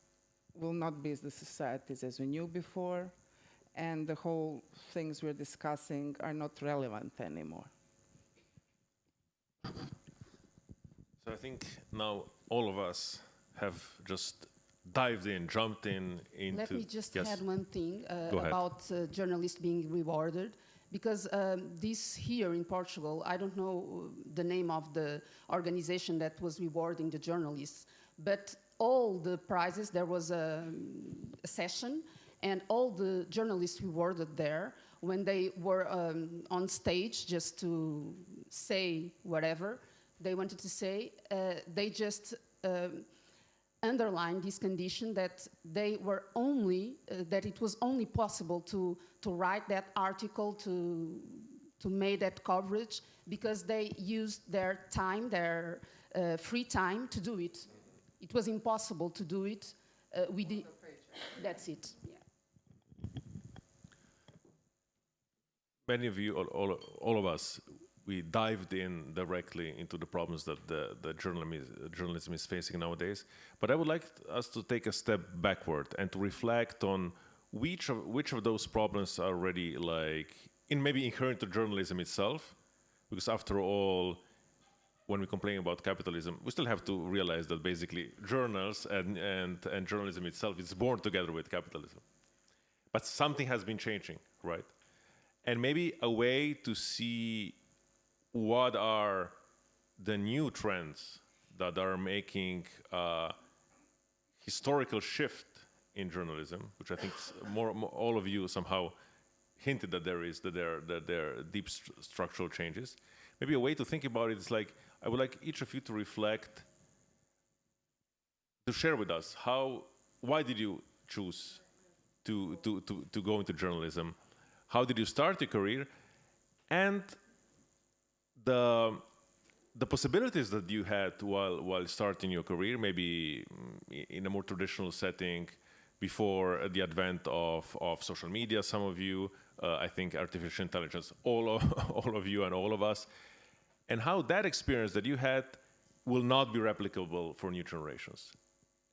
will not be the societies as we knew before, and the whole things we're discussing are not relevant anymore. So I think now all of us have just dived in, jumped in into... Let me just yes. add one thing Go ahead. about journalists being rewarded. Because this here in Portugal, I don't know the name of the organization that was rewarding the journalists, but all the prizes, there was a session, and all the journalists rewarded there when they were on stage just to say whatever they wanted to say. They just underlined this condition that they were only, that it was only possible to write that article, to make that coverage, because they used their time, their free time to do it. It was impossible to do it. That's it. Yeah. Many of you, all of us, we dived in directly into the problems that the journalism is facing nowadays. But I would like us to take a step backward and to reflect on which of those problems are already maybe inherent to journalism itself, because after all, when we complain about capitalism, we still have to realize that basically journals and journalism itself is born together with capitalism. But something has been changing, right? And maybe a way to see what are the new trends that are making a historical shift in journalism, which I think more all of you somehow hinted that there are deep structural changes. Maybe a way to think about it is I would like each of you to reflect, to share with us why did you choose to go into journalism? How did you start your career? And the possibilities that you had while starting your career, maybe in a more traditional setting, before the advent of social media, some of you, I think artificial intelligence, all of you and all of us, and how that experience that you had will not be replicable for new generations.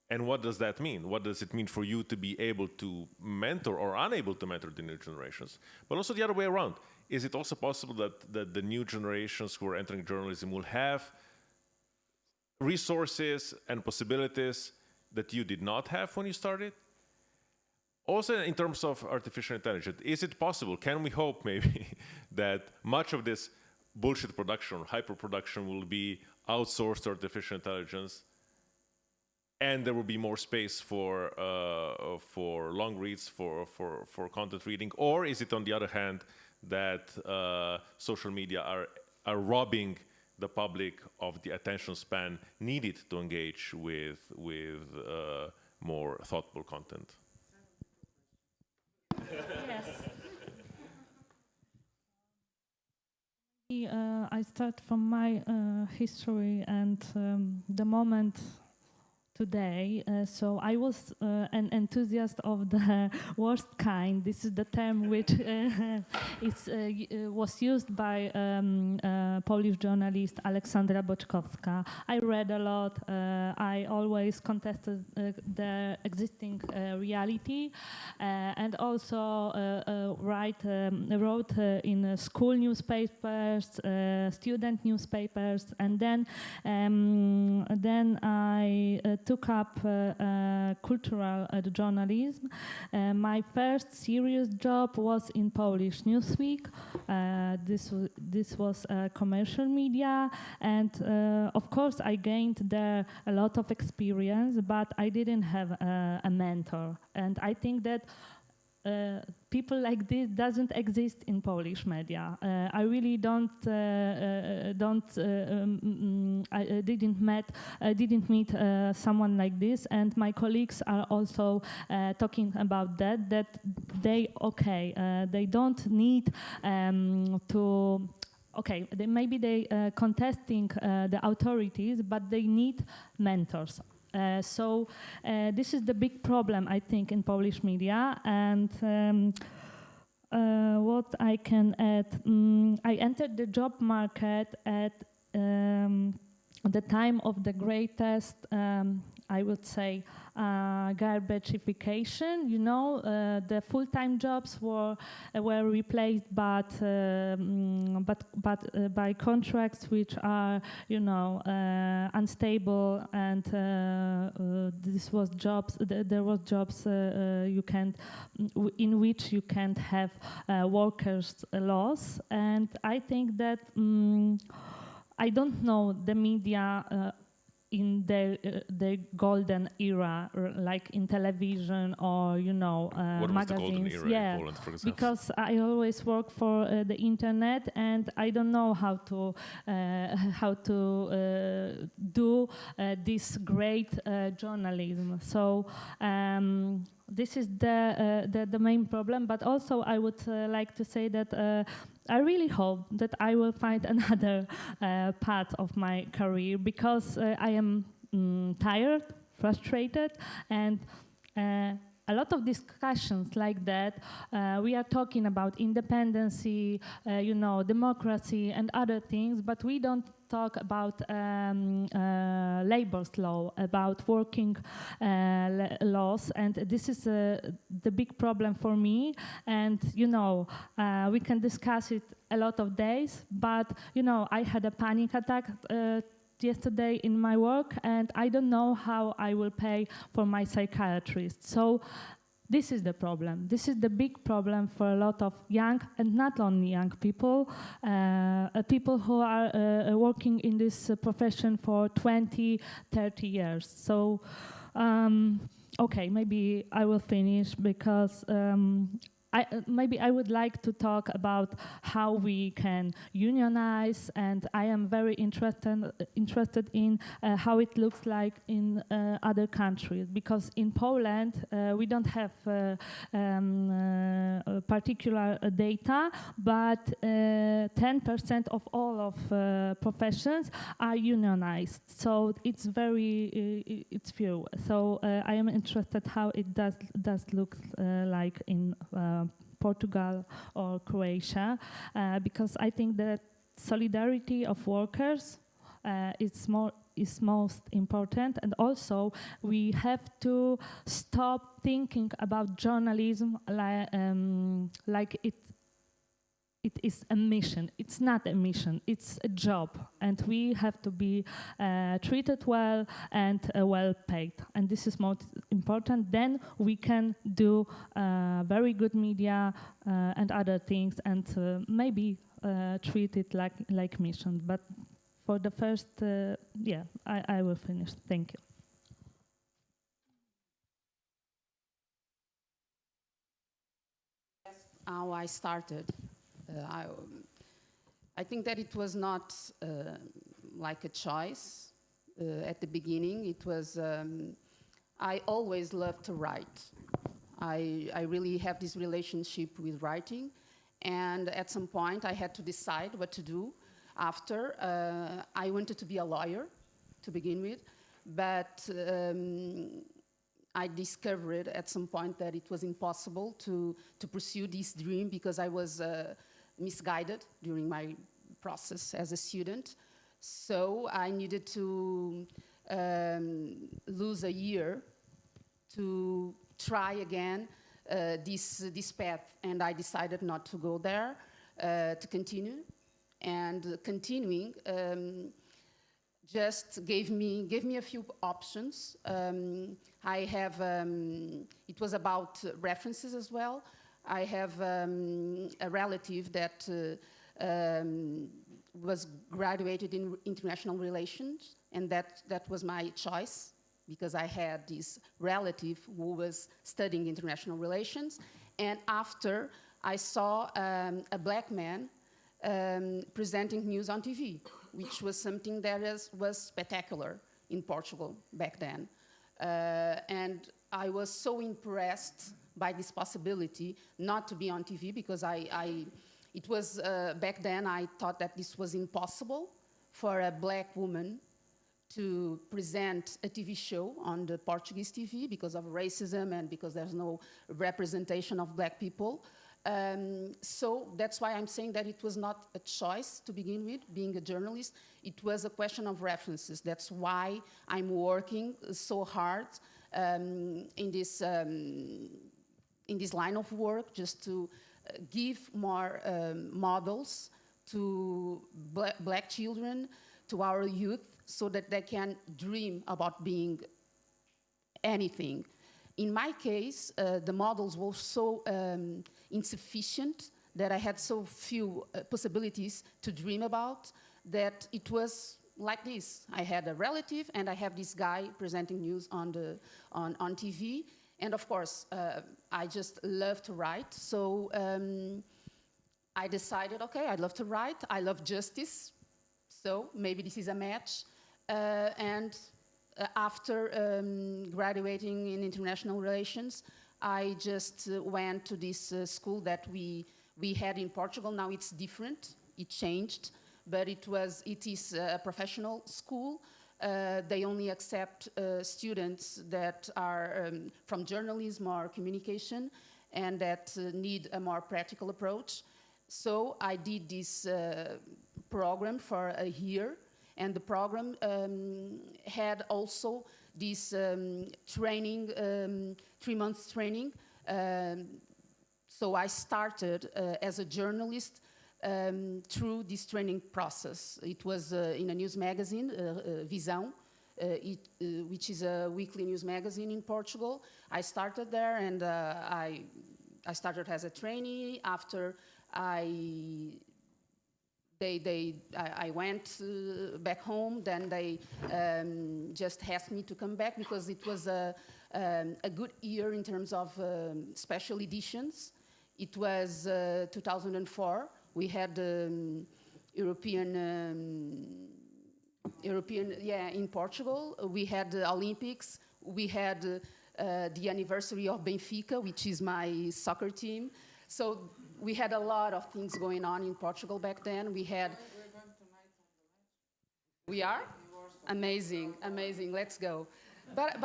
And what does that mean? What does it mean for you to be able to mentor or unable to mentor the new generations? But also the other way around. Is it also possible that the new generations who are entering journalism will have resources and possibilities that you did not have when you started? Also, in terms of artificial intelligence, is it possible, can we hope maybe, that much of this bullshit production, hyper-production will be outsourced to artificial intelligence, and there will be more space for long reads, for content reading? Or is it, on the other hand, that social media are robbing the public of the attention span needed to engage with more thoughtful content? Yes. I start from my history and the moment today. So I was an enthusiast of the worst kind. This is the term which was used by Polish journalist Aleksandra Boczkowska. I read a lot. I always contested the existing reality, and also wrote in school newspapers, student newspapers, and then I took up cultural journalism. My first serious job was in Polish Newsweek. This was commercial media, and of course I gained there a lot of experience, but I didn't have a mentor. And I think that people like this doesn't exist in Polish media. I really didn't meet someone like this, and my colleagues are also talking about that they don't need to. Okay, maybe they contesting the authorities, but they need mentors. So this is the big problem, I think, in Polish media. And what I can add, I entered the job market at the time of the greatest, I would say, garbageification. You know, the full-time jobs were replaced, but by contracts which are, you know, unstable, and this was jobs. There was jobs in which you can't have workers' loss, and I think that. I don't know the media in their golden era, like in television or, you know, what magazines. Was the golden era in Poland, for example? Because I always work for the internet, and I don't know how to do this great journalism. So. This is the main problem, but also I would like to say that I really hope that I will find another path of my career, because I am tired, frustrated, and a lot of discussions like that, we are talking about independency, you know, democracy and other things, but we don't talk about labor's law, about working laws, and this is the big problem for me. And, you know, we can discuss it a lot of days, but, you know, I had a panic attack yesterday in my work, and I don't know how I will pay for my psychiatrist. So this is the problem. This is the big problem for a lot of young, and not only young people, people who are working in this profession for 20, 30 years. So, okay, maybe I will finish, because maybe I would like to talk about how we can unionize, and I am very interested in how it looks like in other countries, because in Poland we don't have particular data, but 10% of all of professions are unionized, so it's it's few. So I am interested how it does look like in Portugal or Croatia, because I think that solidarity of workers is most important, and also we have to stop thinking about journalism like it is a mission. It's not a mission, it's a job, and we have to be treated well and well paid, and this is most important. Then we can do very good media and other things, and maybe treat it like mission. But for the first, I will finish. Thank you. How I started. I think that it was not like a choice at the beginning. It was, I always loved to write. I really have this relationship with writing, And at some point, I had to decide what to do. After, I wanted to be a lawyer to begin with, but I discovered at some point that it was impossible to pursue this dream because I was misguided during my process as a student. So I needed to lose a year to try again this path, and I decided not to go there, to continue. And continuing just gave me a few options. I have, it was about references as well. I have a relative that was graduated in international relations, and that was my choice, because I had this relative who was studying international relations. And after, I saw a black man presenting news on TV, which was something that was spectacular in Portugal back then. And I was so impressed by this possibility not to be on TV, because it was, back then, I thought that this was impossible for a black woman to present a TV show on the Portuguese TV because of racism and because there's no representation of black people. So that's why I'm saying that it was not a choice to begin with, being a journalist. It was a question of references. That's why I'm working so hard in this line of work, just to give more models to black children, to our youth, so that they can dream about being anything. In my case, the models were so insufficient that I had so few possibilities to dream about, that it was like this. I had a relative, and I have this guy presenting news on TV. And of course, I just love to write. So I decided, okay, I love to write. I love justice. So maybe this is a match. After graduating in international relations, I just went to this school that we had in Portugal. Now it's different, it changed, but it is a professional school. They only accept students that are from journalism or communication, and that need a more practical approach. So I did this program for a year. And the program had also this training, 3 months training. So I started as a journalist through this training process. It was in a news magazine, Visão, which is a weekly news magazine in Portugal. I started there, and I started as a trainee. After I went back home, then they just asked me to come back, because it was a good year in terms of special editions. It was 2004. We had European, in Portugal. We had the Olympics. We had the anniversary of Benfica, which is my soccer team. So we had a lot of things going on in Portugal back then. We had. We're going tonight on the match. We are? Amazing, amazing. Let's go. But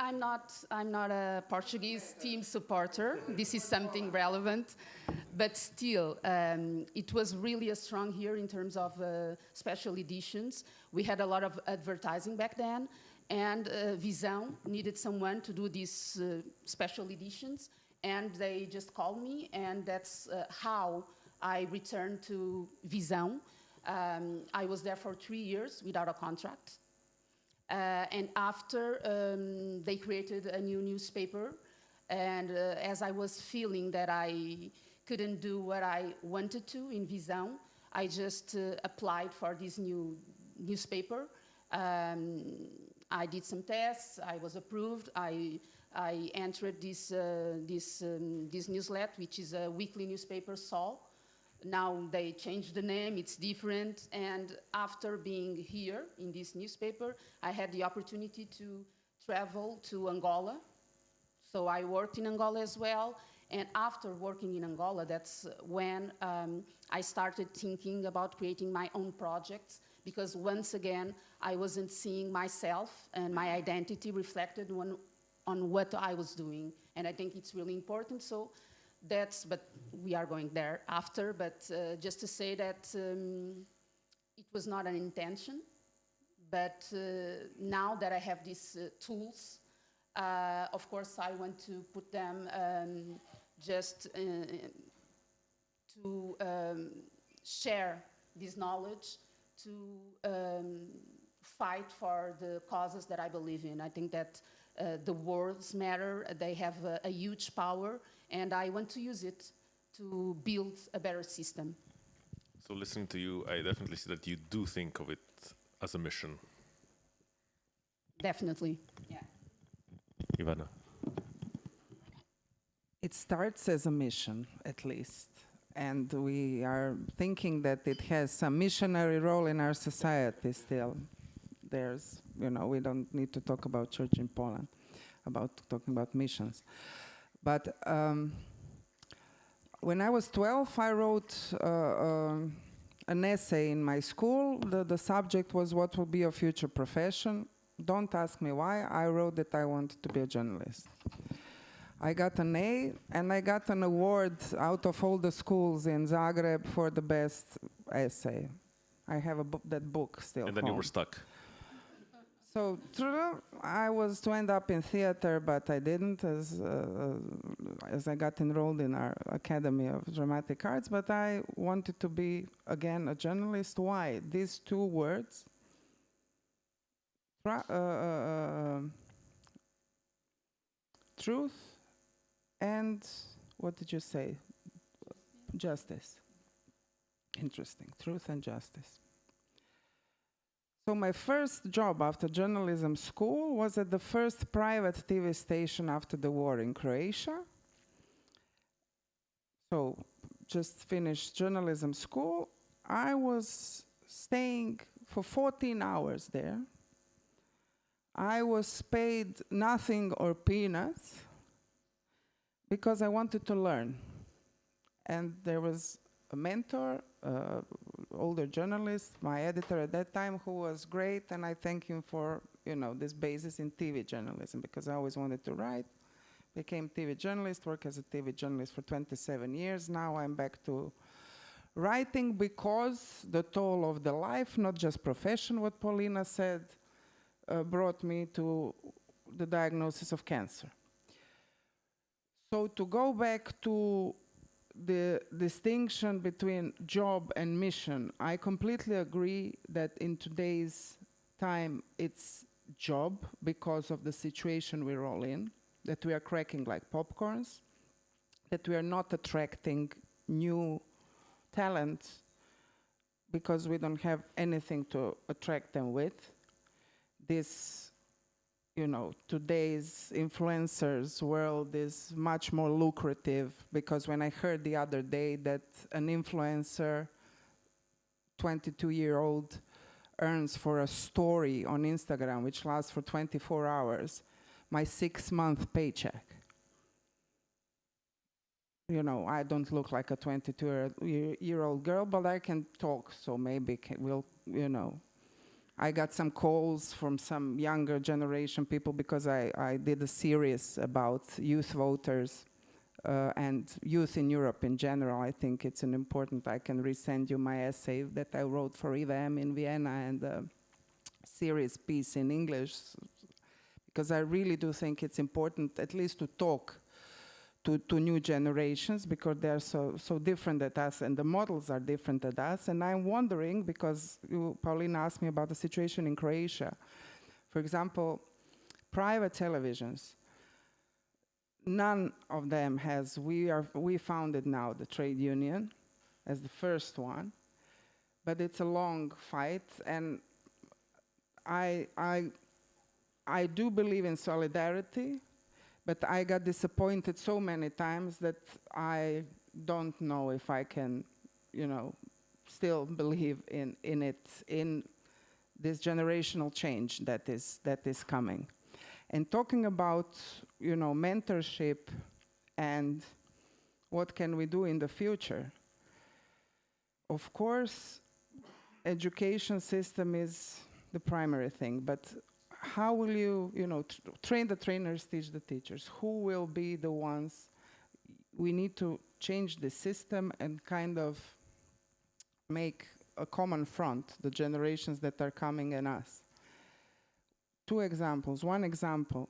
I'm not a Portuguese team supporter. This is something relevant, but still, it was really a strong year in terms of special editions. We had a lot of advertising back then, and Visão needed someone to do these special editions. And they just called me, and that's how I returned to Visão. I was there for 3 years without a contract. And after, they created a new newspaper. And as I was feeling that I couldn't do what I wanted to in Visão, I just applied for this new newspaper. I did some tests, I was approved. I entered this newsletter, which is a weekly newspaper, Sol. Now they changed the name, it's different. And after being here in this newspaper, I had the opportunity to travel to Angola. So I worked in Angola as well. And after working in Angola, that's when I started thinking about creating my own projects, because once again, I wasn't seeing myself and my identity reflected on what I was doing. And I think it's really important. So but we are going there after, but just to say that it was not an intention, but now that I have these tools, of course, I want to put them just to share this knowledge, to fight for the causes that I believe in. I think that the words matter, they have a huge power, and I want to use it to build a better system. So listening to you, I definitely see that you do think of it as a mission. Definitely, yeah. Ivana. It starts as a mission, at least. And we are thinking that it has some missionary role in our society still. There's, we don't need to talk about church in Poland, talking about missions. But when I was 12, I wrote an essay in my school. The subject was what will be your future profession. Don't ask me why. I wrote that I wanted to be a journalist. I got an A, and I got an award out of all the schools in Zagreb for the best essay. I have that book still. And then you were stuck. So true, I was to end up in theater, but I didn't, as I got enrolled in our Academy of Dramatic Arts. But I wanted to be, again, a journalist. Why? These two words, truth and, what did you say? Justice. Interesting, truth and justice. So my first job after journalism school was at the first private TV station after the war in Croatia. So just finished journalism school. I was staying for 14 hours there. I was paid nothing or peanuts because I wanted to learn. And there was a mentor, older journalist, my editor at that time, who was great, and I thank him for, this basis in TV journalism, because I always wanted to write. Became TV journalist, worked as a TV journalist for 27 years. Now I'm back to writing because the toll of the life, not just profession, what Paulina said, brought me to the diagnosis of cancer. So to go back to the distinction between job and mission, I completely agree that in today's time it's job because of the situation we're all in, that we are cracking like popcorns, that we are not attracting new talent because we don't have anything to attract them with. This, today's influencers world is much more lucrative, because when I heard the other day that an influencer, 22-year-old, earns for a story on Instagram, which lasts for 24 hours, my 6-month paycheck. I don't look like a 22-year-old girl, but I can talk, so maybe I got some calls from some younger generation people because I did a series about youth voters and youth in Europe in general. I think it's important. I can resend you my essay that I wrote for IVM in Vienna and a series piece in English, because I really do think it's important at least to talk to new generations, because they're so different than us and the models are different than us. And I'm wondering, because Paulina asked me about the situation in Croatia. For example, private televisions, none of them has, we founded now the trade union as the first one, but it's a long fight, and I do believe in solidarity, but I got disappointed so many times that I don't know if I can, still believe in it, in this generational change that is coming. And talking about, mentorship and What can we do in the future? Of course, education system is the primary thing, but how will you, train the trainers, teach the teachers? Who will be the ones? We need to change the system and kind of make a common front, the generations that are coming and us. 2 examples. One example,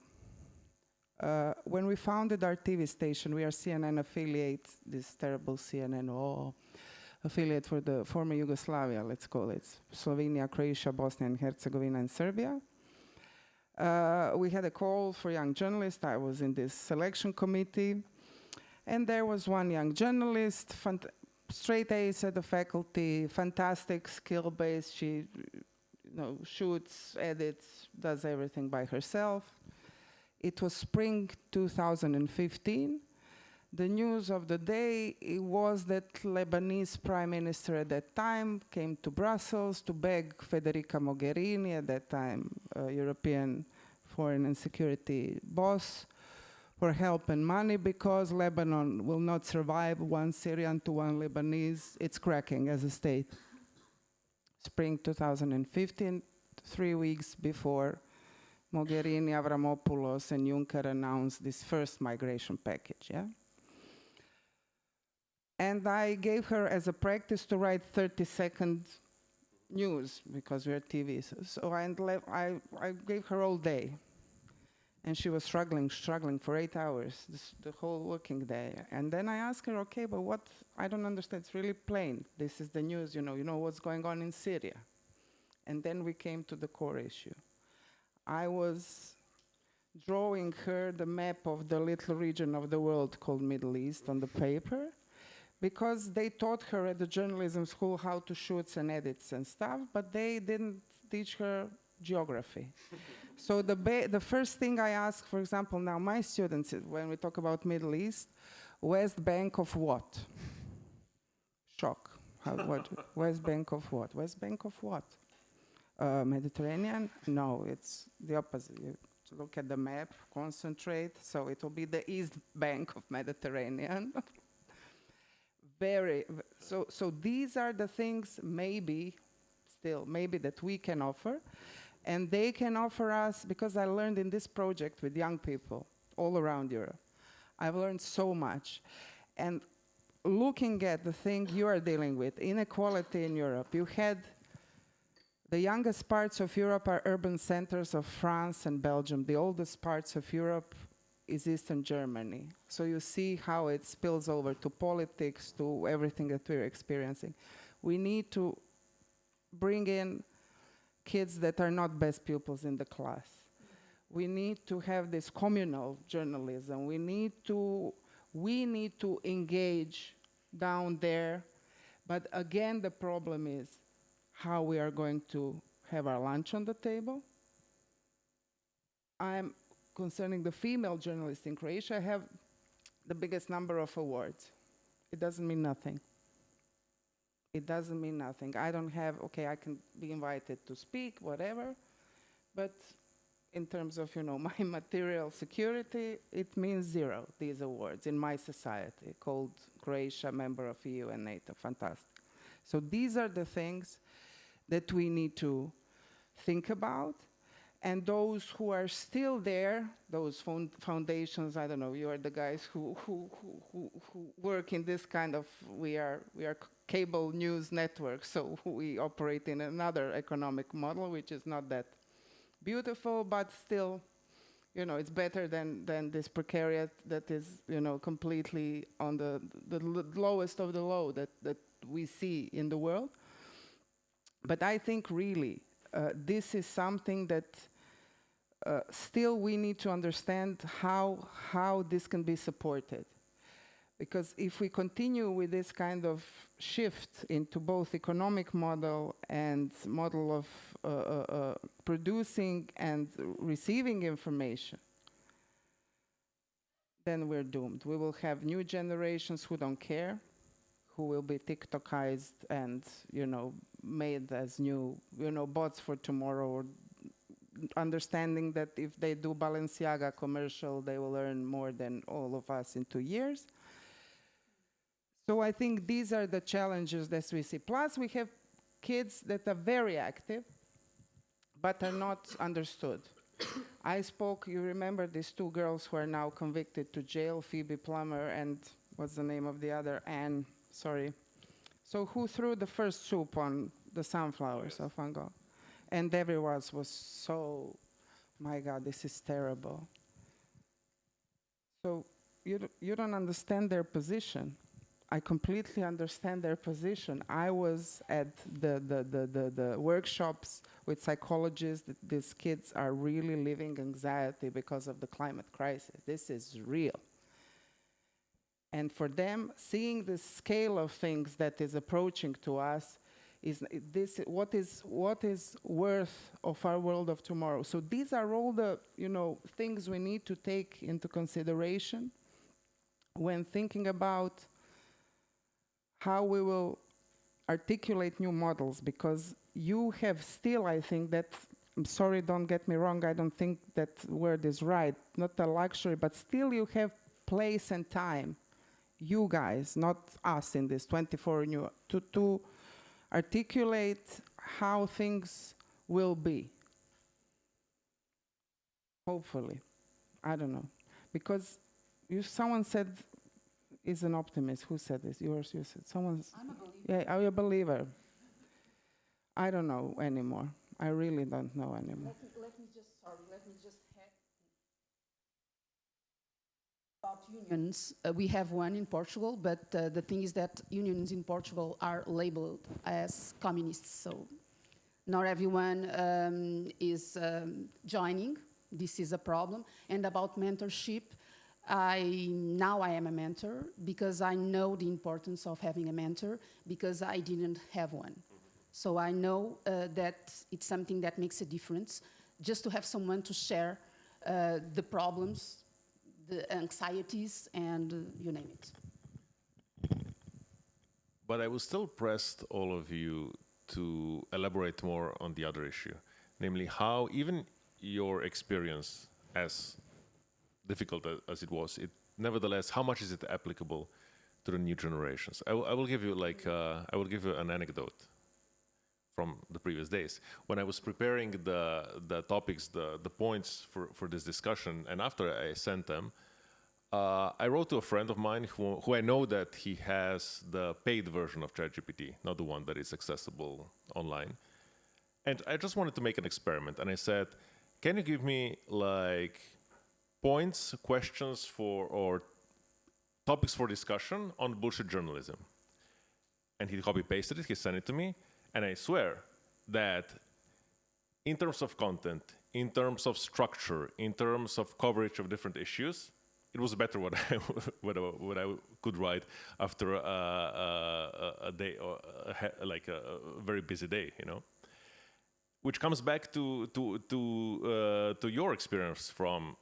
when we founded our TV station, we are CNN affiliate, this terrible CNN, affiliate for the former Yugoslavia, let's call it, Slovenia, Croatia, Bosnia and Herzegovina, and Serbia. We had a call for young journalists. I was in this selection committee, and there was one young journalist, straight A's at the faculty, fantastic, skill-based. She shoots, edits, does everything by herself. It was spring 2015. The news of the day was that Lebanese prime minister at that time came to Brussels to beg Federica Mogherini, at that time European foreign and security boss, for help and money because Lebanon will not survive 1 Syrian to 1 Lebanese. It's cracking as a state. Spring 2015, 3 weeks before Mogherini, Avramopoulos, and Juncker announced this first migration package, yeah? And I gave her as a practice to write 30-second news because we're TV. So I gave her all day. And she was struggling for 8 hours, the whole working day. And then I asked her, okay, but what, I don't understand, it's really plain. This is the news, you know what's going on in Syria. And then we came to the core issue. I was drawing her the map of the little region of the world called Middle East on the paper, because they taught her at the journalism school how to shoot and edits and stuff, but they didn't teach her geography. So the first thing I ask, for example, now my students, when we talk about Middle East, West Bank of what? Shock. What? West Bank of what? West Bank of what? Mediterranean? No, it's the opposite. You look at the map, concentrate, so it will be the East Bank of Mediterranean. So these are the things maybe that we can offer. And they can offer us, because I learned in this project with young people all around Europe, I've learned so much. And looking at the thing you are dealing with, inequality in Europe, you had the youngest parts of Europe are urban centers of France and Belgium. The oldest parts of Europe is Eastern Germany. So you see how it spills over to politics, to everything that we're experiencing. We need to bring in kids that are not best pupils in the class. We need to have this communal journalism. We need to engage down there. But again, the problem is how we are going to have our lunch on the table. I'm concerning the female journalists in Croatia, I have the biggest number of awards. It doesn't mean nothing. It doesn't mean nothing. I don't have, okay, I can be invited to speak, whatever, but in terms of, my material security, it means zero, these awards, in my society, called Croatia, member of EU and NATO, fantastic. So these are the things that we need to think about. And those who are still there, those foundations, I don't know, you are the guys who work in this kind of, we are cable news network, so we operate in another economic model, which is not that beautiful, but still, it's better than this precariat that is, completely on the lowest of the low that we see in the world. But I think really, this is something that still we need to understand how this can be supported. Because if we continue with this kind of shift into both economic model and model of producing and receiving information, then we're doomed. We will have new generations who don't care, who will be TikTokized and, made as new, bots for tomorrow, or understanding that if they do Balenciaga commercial, they will earn more than all of us in 2 years. So I think these are the challenges that we see. Plus, we have kids that are very active, but are not understood. I spoke, you remember these two girls who are now convicted to jail, Phoebe Plummer and what's the name of the other, Anne, sorry. So who threw the first soup on the sunflowers of Van Gogh? And everyone was so, my God, this is terrible. So you don't understand their position. I completely understand their position. I was at the workshops with psychologists that these kids are really living anxiety because of the climate crisis. This is real. And for them, seeing the scale of things that is approaching to us is this what is worth of our world of tomorrow. So these are all the things we need to take into consideration when thinking about how we will articulate new models, because you have still, I think that, I'm sorry, don't get me wrong, I don't think that word is right, not a luxury, but still you have place and time, you guys, not us in this 24 new, to articulate how things will be. Hopefully. I don't know. Because someone said, is an optimist. Who said this? You said. Someone's. I'm a believer. Yeah, are you a believer? I don't know anymore. I really don't know anymore. Let me just about unions. We have one in Portugal, but the thing is that unions in Portugal are labeled as communists, so not everyone is joining. This is a problem. And about mentorship, now I am a mentor because I know the importance of having a mentor because I didn't have one. So I know that it's something that makes a difference, just to have someone to share the problems, the anxieties, and you name it. But I will still press all of you to elaborate more on the other issue, namely how even your experience, as difficult as it was, nevertheless, how much is it applicable to the new generations? I will give you an anecdote from the previous days. When I was preparing the topics, the points for this discussion, and after I sent them, I wrote to a friend of mine who I know that he has the paid version of ChatGPT, not the one that is accessible online. And I just wanted to make an experiment, and I said, can you give me points, questions or topics for discussion on bullshit journalism? And he copy-pasted it, he sent it to me, and I swear that in terms of content, in terms of structure, in terms of coverage of different issues, it was better what I could write after a day, or a very busy day, Which comes back to your experience from,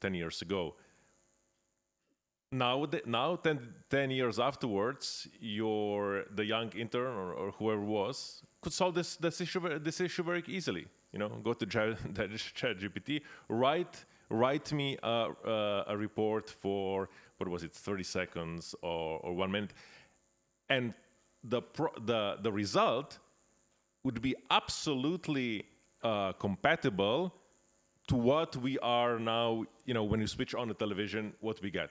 10 years ago. Now 10 years afterwards, the young intern or whoever was could solve this issue very easily. Go to ChatGPT, write me a report for 30 seconds or 1 minute, and the result would be absolutely compatible to what we are now. When you switch on the television, what we get.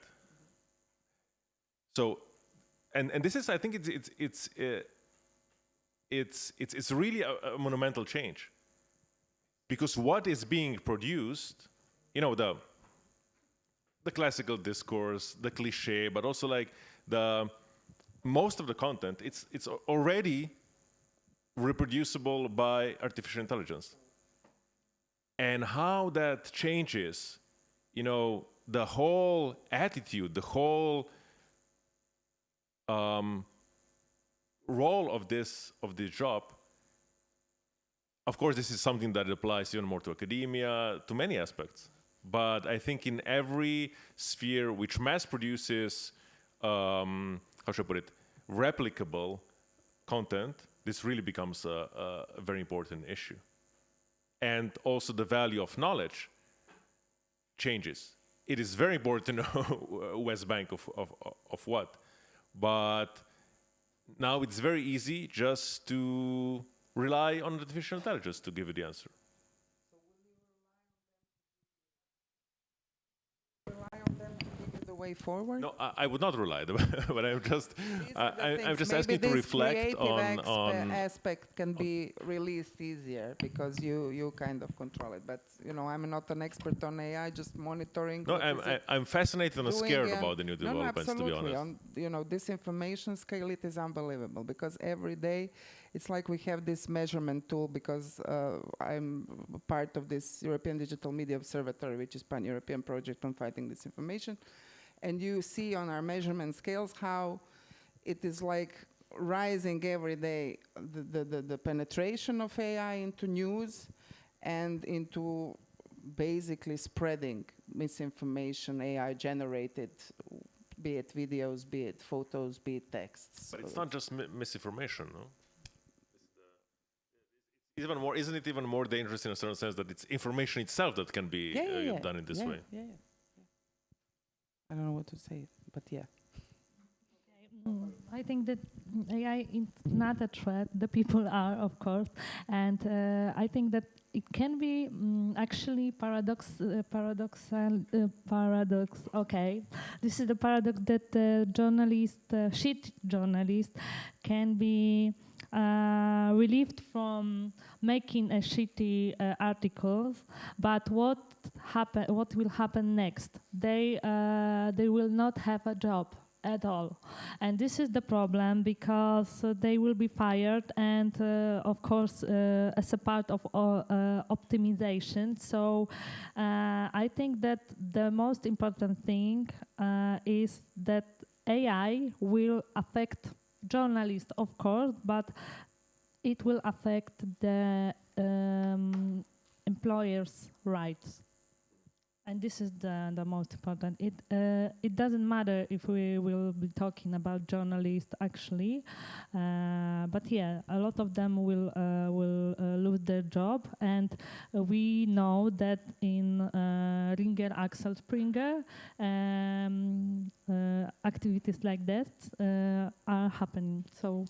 So, and this is, I think it's really a monumental change, because what is being produced, the classical discourse, the cliche, but also most of the content, it's already reproducible by artificial intelligence. And how that changes, the whole attitude, the whole role of this job. Of course, this is something that applies even more to academia, to many aspects. But I think in every sphere which mass produces, how should I put it, replicable content, this really becomes a very important issue. And also the value of knowledge changes. It is very important to know West Bank of what. But now it's very easy just to rely on artificial intelligence to give you the answer. The way forward? No, I would not rely, but I'm just, I'm just Maybe asking to this reflect creative on. aspect can be released easier because you kind of control it. But I'm not an expert on AI, just monitoring. No, I'm fascinated and scared about the new developments. Absolutely. To be honest, on this information scale, it is unbelievable because every day it's like we have this measurement tool because I'm part of this European Digital Media Observatory, which is pan-European project on fighting disinformation. And you see on our measurement scales how it is like rising every day, the penetration of AI into news and into basically spreading misinformation, AI generated, be it videos, be it photos, be it texts. but it's not just misinformation, no? Isn't it even more dangerous in a certain sense that it's information itself that can be done in this way? Yeah. I don't know what to say, but yeah. I think that AI is not a threat. The people are, of course, and I think that it can be actually paradox. Okay, this is the paradox that shit journalist, can be relieved from making a shitty articles, but what will happen next? They will not have a job at all, and this is the problem because they will be fired, and of course as a part of optimization. So I think that the most important thing is that AI will affect journalists, of course, but it will affect the employers' rights. And this is the most important. It doesn't matter if we will be talking about journalists actually, but yeah, a lot of them will lose their job, and we know that in Ringer Axel Springer, activities like that are happening. So.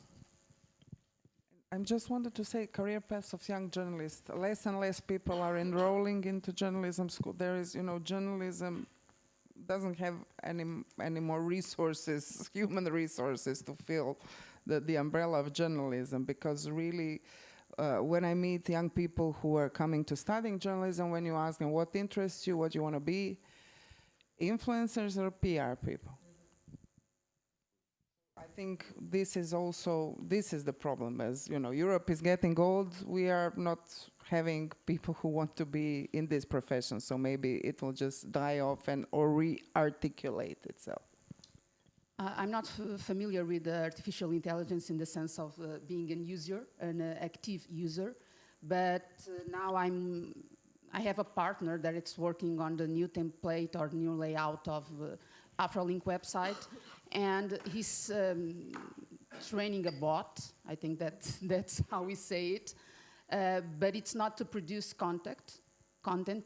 I just wanted to say career paths of young journalists. Less and less people are enrolling into journalism school. There is, journalism doesn't have any more resources, human resources to fill the umbrella of journalism, because really when I meet young people who are coming to studying journalism, when you ask them what interests you, what you want to be, influencers or PR people. I think this is the problem. As Europe is getting old, we are not having people who want to be in this profession. So maybe it will just die off or re-articulate itself. I'm not familiar with artificial intelligence in the sense of being an active user, but now I have a partner that is working on the new template or new layout of Afrolink website, and he's training a bot. I think that's how we say it, but it's not to produce content,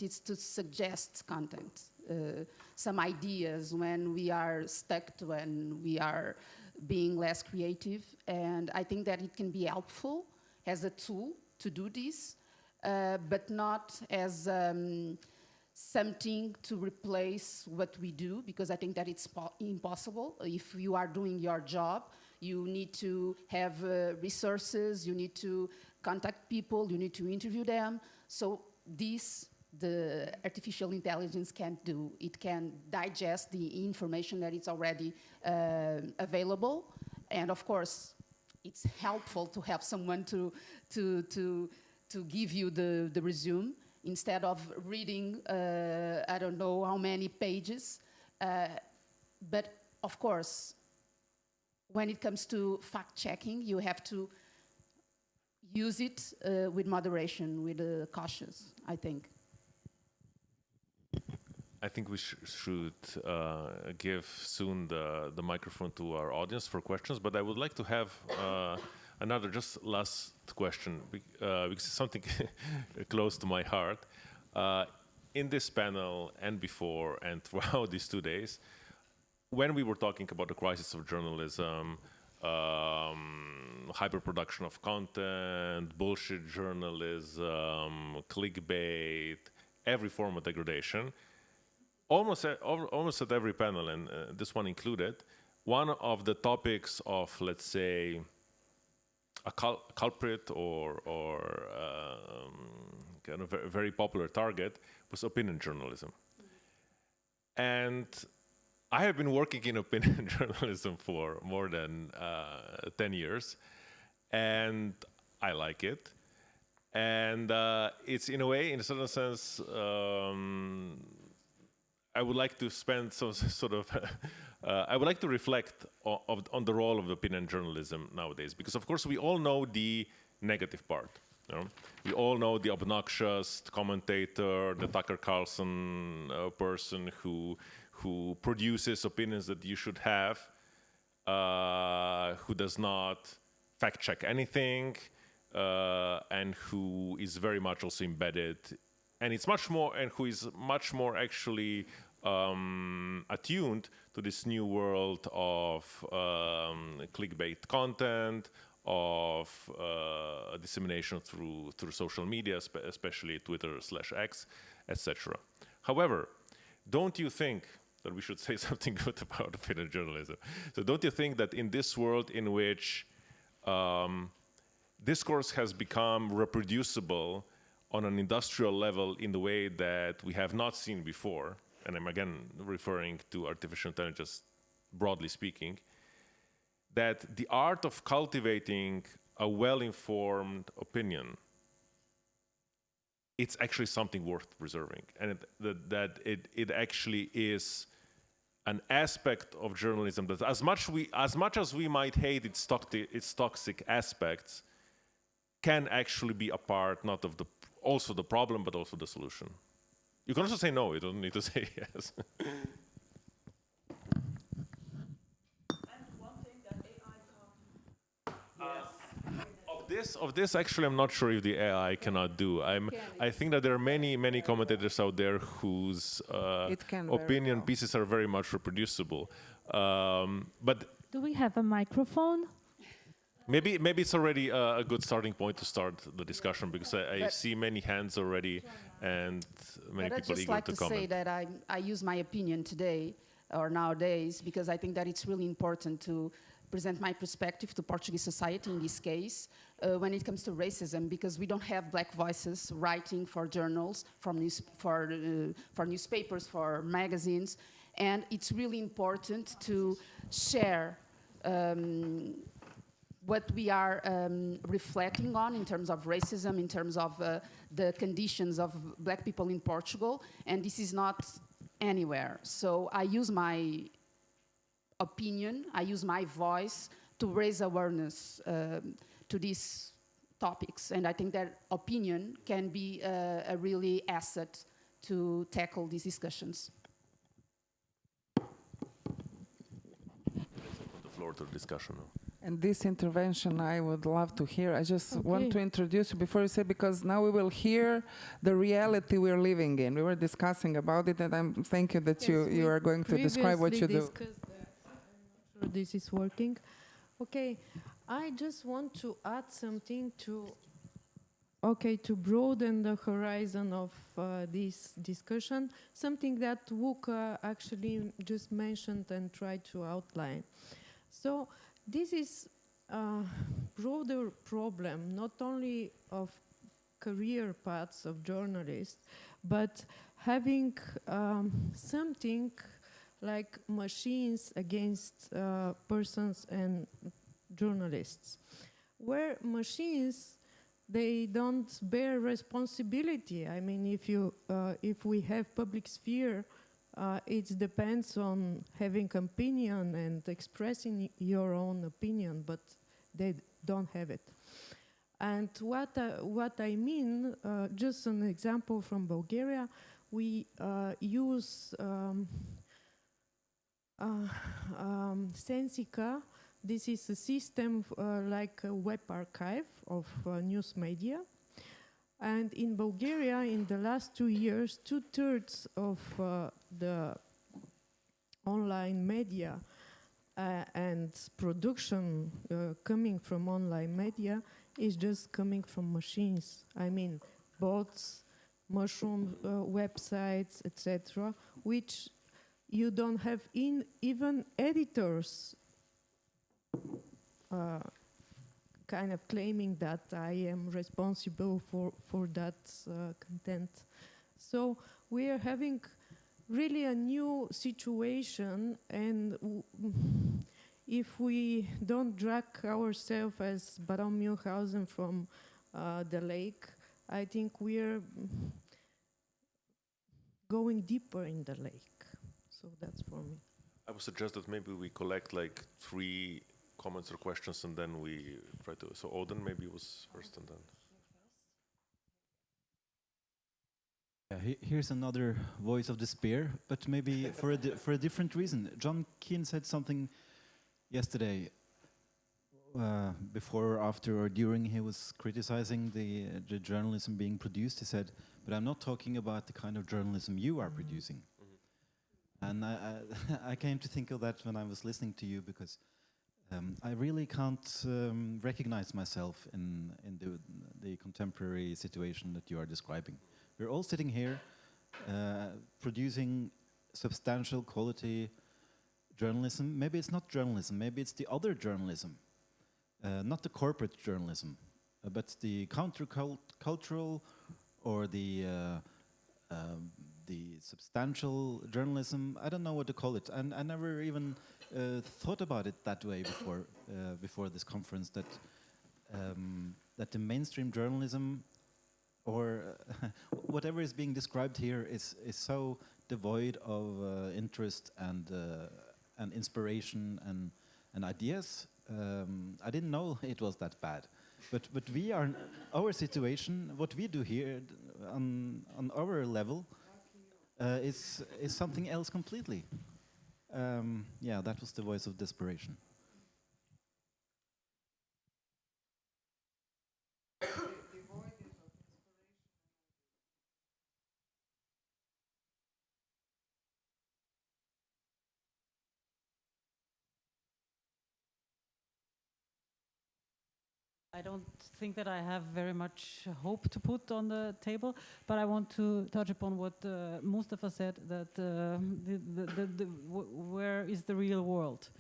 it's to suggest content, some ideas when we are stuck, when we are being less creative, and I think that it can be helpful as a tool to do this, but not as something to replace what we do, because I think that it's impossible. If you are doing your job, you need to have resources, you need to contact people, you need to interview them. So the artificial intelligence can't do. It can digest the information that is already available, and of course, it's helpful to have someone to give you the resume, instead of reading, I don't know how many pages. But of course, when it comes to fact-checking, you have to use it with moderation, with cautious, I think. I think we should give soon the microphone to our audience for questions, but I would like to have another just last question, because it's something close to my heart. In this panel and before and throughout these 2 days, when we were talking about the crisis of journalism, hyperproduction of content, bullshit journalism, clickbait, every form of degradation, almost at every panel, and this one included, one of the topics of, let's say, a culprit or kind of a very popular target was opinion journalism. And I have been working in opinion journalism for more than 10 years, and I like it. And it's, in a way, in a certain sense, I would like to spend some sort of, I would like to reflect on the role of opinion journalism nowadays, because of course we all know the negative part. You know? We all know the obnoxious commentator, the Tucker Carlson person who produces opinions that you should have, who does not fact check anything, and who is very much also embedded, and it's much more, and who is much more actually attuned to this new world of clickbait content, of dissemination through social media, especially Twitter/X, etc. However, don't you think that we should say something good about opinion journalism? So don't you think that in this world in which discourse has become reproducible on an industrial level in the way that we have not seen before, and I'm again referring to artificial intelligence broadly speaking, that the art of cultivating a well-informed opinion, it's actually something worth preserving, and that it actually is an aspect of journalism that as much as we might hate its toxic aspects, can actually be a part not of also the problem but also the solution. You can also say no, you don't need to say yes. Of this, actually, I'm not sure if the AI cannot do. I think that there are many commentators out there whose opinion pieces are very much reproducible. But do we have a microphone? Maybe it's already a good starting point to start the discussion, because I see many hands already and many people eager to comment. I'd just like to say that I use my opinion today or nowadays because I think that it's really important to present my perspective to Portuguese society in this case when it comes to racism, because we don't have black voices writing for journals, for newspapers, for magazines, and it's really important to share what we are reflecting on in terms of racism, in terms of the conditions of black people in Portugal, and this is not anywhere. So I use my opinion, I use my voice to raise awareness to these topics, and I think that opinion can be a really asset to tackle these discussions. Let's open the floor to the discussion now. And this intervention I would love to hear. I just want to introduce you before you say, because now we will hear the reality we're living in. We were discussing about it, and thank you that you are going to describe what you do. I'm not sure this is working. Okay, I just want to add something to broaden the horizon of this discussion, something that Wuka actually just mentioned and tried to outline. So this is a broader problem, not only of career paths of journalists, but having something like machines against persons and journalists, where machines, they don't bear responsibility. I mean, if we have public sphere, it depends on having opinion and expressing your own opinion, but they don't have it. And what I mean, just an example from Bulgaria, we use Sensica. This is a system like a web archive of news media. And in Bulgaria, in the last 2 years, 2/3 of the online media and production coming from online media is just coming from machines. I mean, bots, mushroom websites, etc., which you don't have even editors kind of claiming that I am responsible for that content. So we are having really a new situation, and if we don't drag ourselves as Baron Munchausen from the lake, I think we're going deeper in the lake. So that's for me. I would suggest that maybe we collect like 3 comments or questions and then we try to. So Odin maybe was first and then. Yeah, here's another voice of despair, but maybe for a different reason. John Keane said something yesterday, before, after, or during he was criticizing the journalism being produced. He said, "But I'm not talking about the kind of journalism you are producing." And I came to think of that when I was listening to you, because I really can't recognize myself in the contemporary situation that you are describing. We're all sitting here producing substantial quality journalism. Maybe it's not journalism, maybe it's the other journalism, not the corporate journalism, but the countercultural or the substantial journalism. I don't know what to call it, and I never even thought about it that way before this conference. That the mainstream journalism, or whatever is being described here, is so devoid of interest and inspiration and ideas. I didn't know it was that bad, but we are, our situation, what we do here on our level is something else completely. Yeah, that was the voice of desperation. I don't think that I have very much hope to put on the table, but I want to touch upon what Mustafa said, that where is the real world?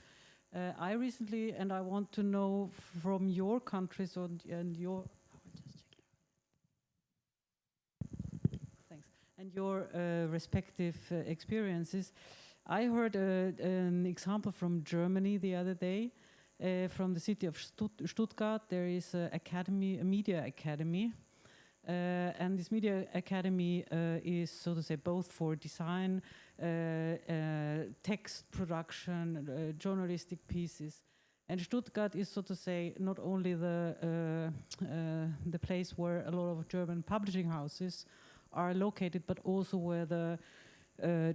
I recently, and I want to know from your countries and your your respective experiences. I heard an example from Germany the other day. From the city of Stuttgart, there is a media academy, and this media academy is, so to say, both for design, text production, journalistic pieces. And Stuttgart is, so to say, not only the place where a lot of German publishing houses are located, but also where the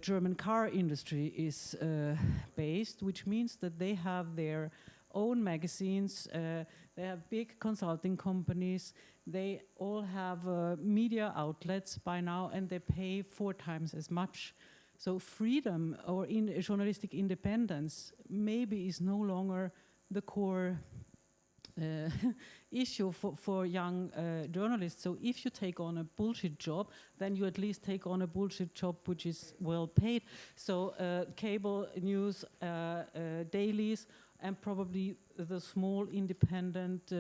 German car industry is based, which means that they have their own magazines, they have big consulting companies, they all have media outlets by now, and they pay 4 times as much. So freedom or journalistic independence maybe is no longer the core issue for young journalists. So if you take on a bullshit job, then you at least take on a bullshit job which is well paid. So cable news, dailies, and probably the small independent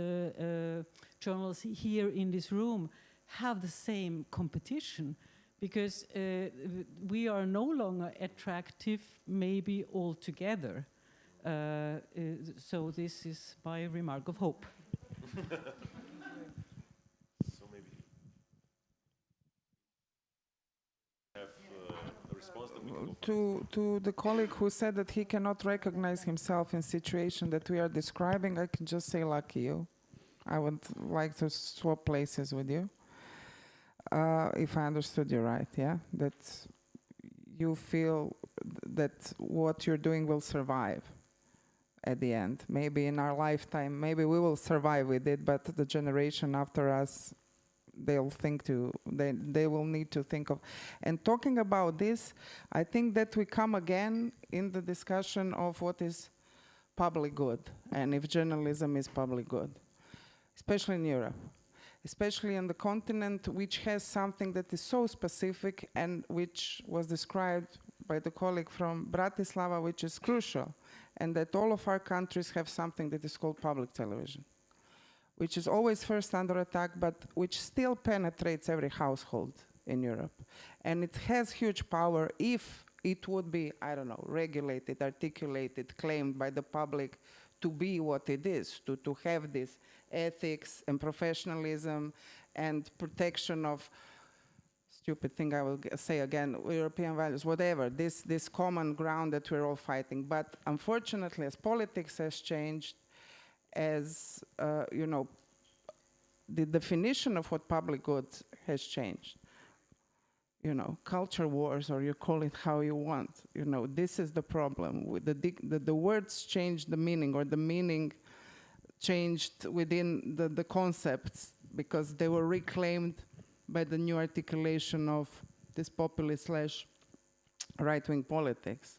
journals here in this room have the same competition, because we are no longer attractive, maybe altogether. So this is my remark of hope. So maybe have a response that we can go to the colleague who said that he cannot recognize himself in situation that we are describing, I can just say lucky you. I would like to swap places with you. If I understood you right, yeah? That you feel that what you're doing will survive at the end. Maybe in our lifetime, maybe we will survive with it, but the generation after us they will need to think of. And talking about this, I think that we come again in the discussion of what is public good, and if journalism is public good, especially in Europe, especially on the continent, which has something that is so specific and which was described by the colleague from Bratislava, which is crucial, and that all of our countries have something that is called public television, which is always first under attack, but which still penetrates every household in Europe. And it has huge power if it would be, I don't know, regulated, articulated, claimed by the public to be what it is, to have this ethics and professionalism and protection of, stupid thing I will say again, European values, whatever, this common ground that we're all fighting. But unfortunately, as politics has changed, as the definition of what public good has changed. Culture wars, or you call it how you want. This is the problem. With the words changed the meaning, or the meaning changed within the concepts, because they were reclaimed by the new articulation of this populist / right-wing politics.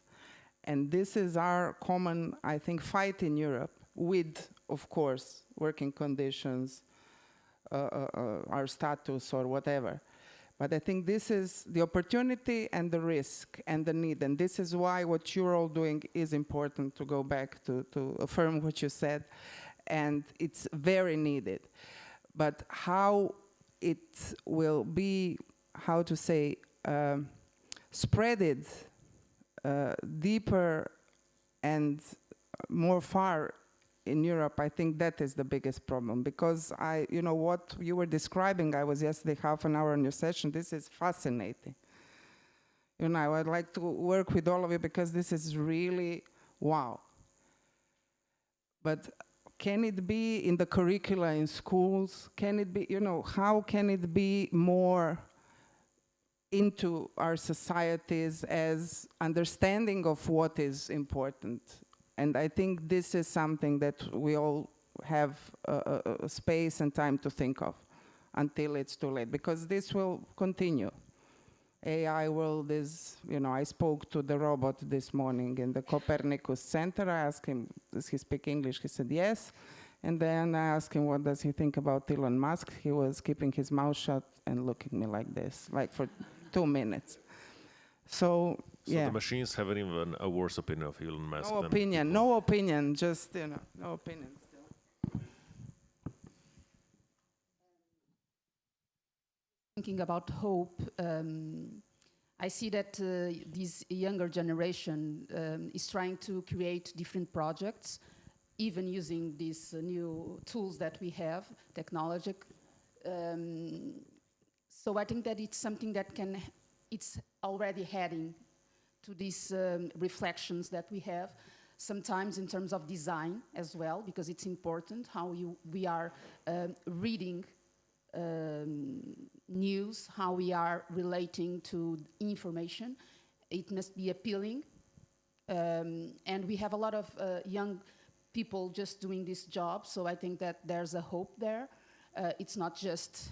And this is our common, I think, fight in Europe, with, of course, working conditions, our status or whatever. But I think this is the opportunity and the risk and the need. And this is why what you're all doing is important, to go back to affirm what you said. And it's very needed. But how it will be, how to say, spreaded deeper and more far in Europe, I think that is the biggest problem. Because what you were describing, I was yesterday half an hour on your session, this is fascinating. I would like to work with all of you because this is really wow. But can it be in the curricula in schools? Can it be, how can it be more into our societies as understanding of what is important? And I think this is something that we all have a space and time to think of until it's too late, because this will continue. AI world is, I spoke to the robot this morning in the Copernicus Center. I asked him, does he speak English? He said yes. And then I asked him, what does he think about Elon Musk? He was keeping his mouth shut and looking at me like this, like for 2 minutes. So yeah. The machines haven't even a worse opinion of Elon Musk. No opinion, just, no opinion. Thinking about hope, I see that this younger generation is trying to create different projects, even using these new tools that we have, technologic. So I think that it's something that it's already heading to these reflections that we have, sometimes in terms of design as well, because it's important how we are reading news, how we are relating to information. It must be appealing. And we have a lot of young people just doing this job, so I think that there's a hope there. It's not just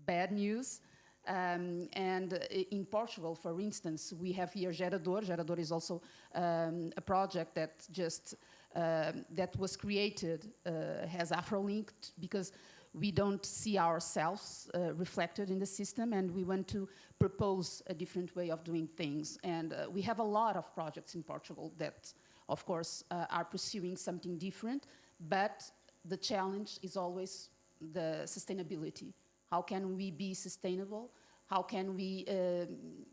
bad news. And in Portugal, for instance, we have here Gerador. Gerador is also a project that just that was created, has Afrolink, because we don't see ourselves reflected in the system, and we want to propose a different way of doing things. And we have a lot of projects in Portugal that, of course, are pursuing something different, but the challenge is always the sustainability. How can we be sustainable? How can we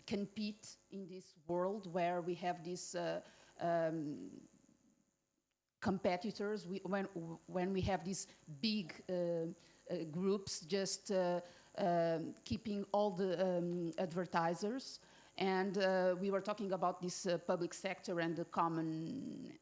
compete in this world where we have these competitors? When we have these big groups just keeping all the advertisers. And we were talking about this public sector and the common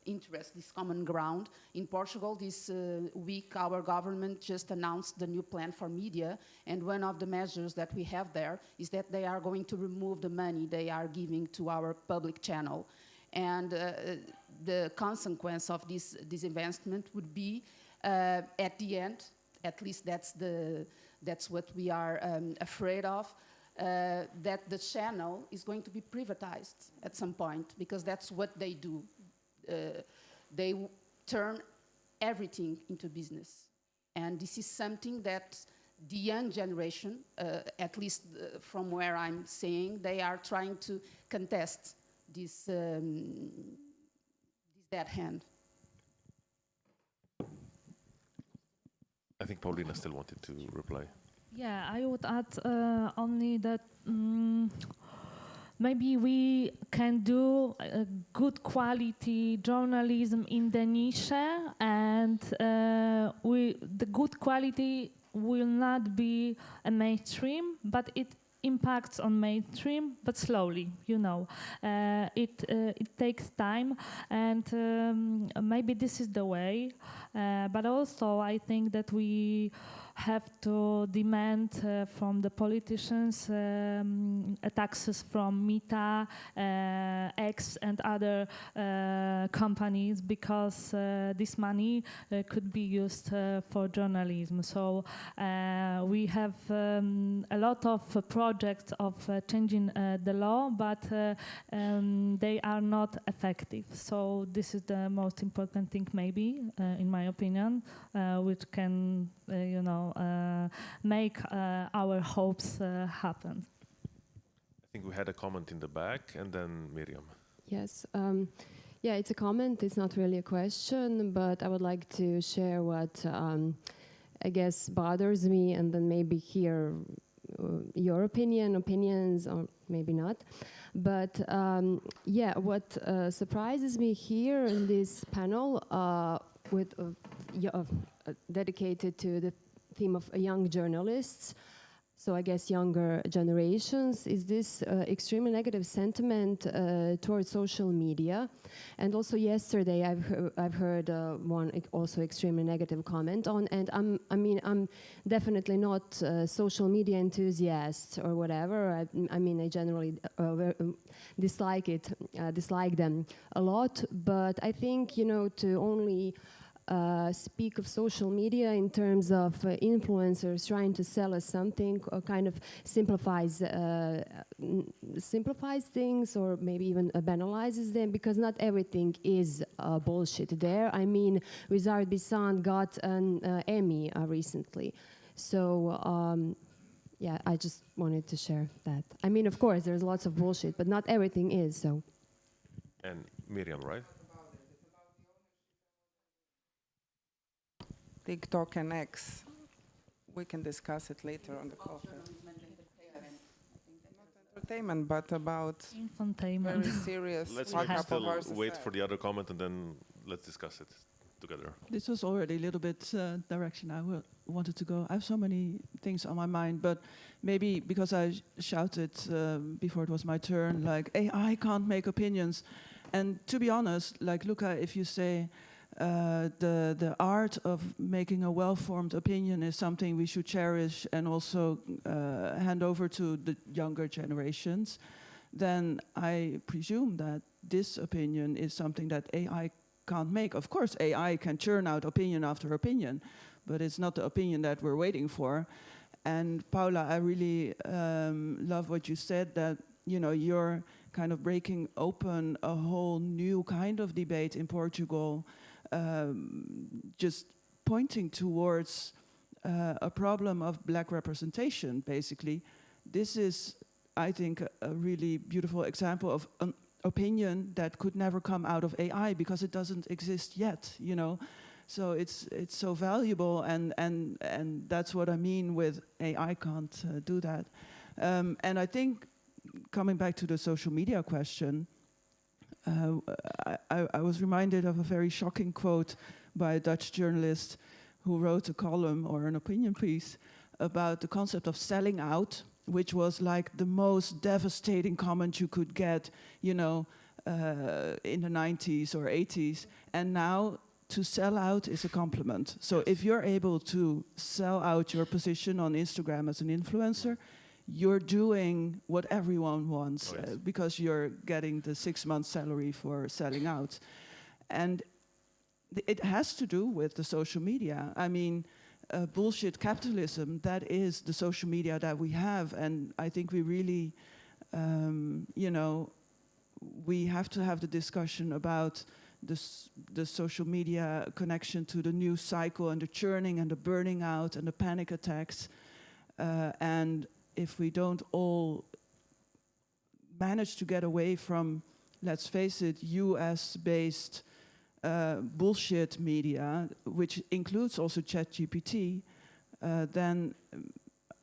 interest, this common ground. In Portugal this week, our government just announced the new plan for media, and one of the measures that we have there is that they are going to remove the money they are giving to our public channel. And the consequence of this investment would be, at the end, at least that's what we are afraid of, that the channel is going to be privatized at some point, because that's what they do. They turn everything into business. And this is something that the young generation, at least from where I'm saying, they are trying to contest this dead hand. I think Paulina still wanted to reply. Yeah, I would add only that maybe we can do good quality journalism in the niche, and the good quality will not be a mainstream, but it impacts on mainstream, but slowly, you know. It takes time, and maybe this is the way. But also, I think that we have to demand from the politicians taxes from Meta, X, and other companies, because this money could be used for journalism. So we have a lot of projects of changing the law, but they are not effective. So this is the most important thing, maybe, in my opinion, which can, make our hopes happen. I think we had a comment in the back, and then Miriam. Yes. Yeah, it's a comment. It's not really a question, but I would like to share what I guess bothers me, and then maybe hear your opinions, or maybe not. But yeah, what surprises me here in this panel with dedicated to the theme of young journalists, so I guess younger generations, is this extremely negative sentiment towards social media. And also yesterday I've heard one also extremely negative comment on, and I'm definitely not a social media enthusiast or whatever. I generally dislike them a lot, but I think, to only speak of social media in terms of influencers trying to sell us something, kind of simplifies things, or maybe even banalizes them, because not everything is bullshit there. I mean, Wizard Bisson got an Emmy recently. So yeah, I just wanted to share that. I mean, of course, there's lots of bullshit, but not everything is, so. And Miriam, right? TikTok and X. We can discuss it later on the coffee. Not entertainment, but about infotainment. very serious. Let's still wait for the other comment, and then let's discuss it together. This was already a little bit direction I wanted to go. I have so many things on my mind, but maybe because I shouted before it was my turn, like, AI can't make opinions. And to be honest, like, Luca, if you say the art of making a well-formed opinion is something we should cherish and also hand over to the younger generations, then I presume that this opinion is something that AI can't make. Of course, AI can churn out opinion after opinion, but it's not the opinion that we're waiting for. And Paula, I really love what you said, that you're kind of breaking open a whole new kind of debate in Portugal, just pointing towards a problem of black representation, basically. This is, I think, a really beautiful example of an opinion that could never come out of AI because it doesn't exist yet, So it's so valuable, and that's what I mean with AI can't do that. And I think, coming back to the social media question, I was reminded of a very shocking quote by a Dutch journalist who wrote a column or an opinion piece about the concept of selling out, which was like the most devastating comment you could get, in the 90s or 80s. And now to sell out is a compliment. So if you're able to sell out your position on Instagram as an influencer, you're doing what everyone wants, because you're getting the 6-month salary for selling out. And it has to do with the social media. I mean, bullshit capitalism that is the social media that we have. And I think we really, we have to have the discussion about the social media connection to the news cycle and the churning and the burning out and the panic attacks. And if we don't all manage to get away from, let's face it, US-based bullshit media, which includes also ChatGPT, then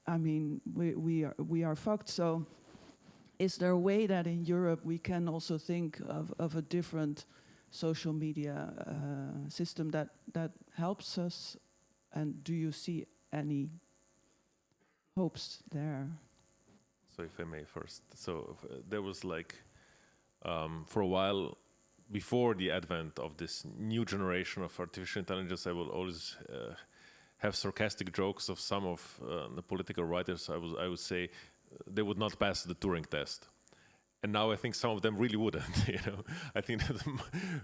I mean we are fucked. So, is there a way that in Europe we can also think of a different social media system that helps us? And do you see any hopes there? So if I may first, so there was like for a while before the advent of this new generation of artificial intelligence, I will always have sarcastic jokes of some of the political writers. I would say they would not pass the Turing test. And now I think some of them really wouldn't. I think that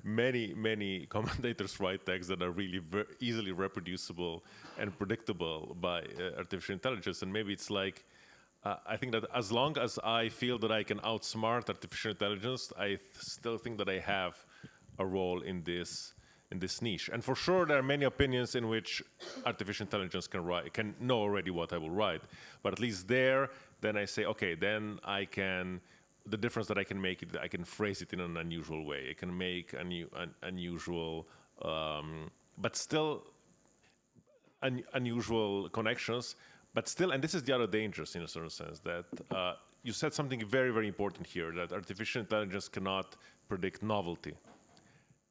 many commentators write texts that are really easily reproducible and predictable by artificial intelligence. And maybe it's like, I think that as long as I feel that I can outsmart artificial intelligence, I still think that I have a role in this niche. And for sure, there are many opinions in which artificial intelligence can know already what I will write. But at least there, then I say, okay, then I can. The difference that I can make it, I can phrase it in an unusual way. I can make unusual, but still unusual connections. But still, and this is the other dangers in a certain sense, that you said something very, very important here, that artificial intelligence cannot predict novelty.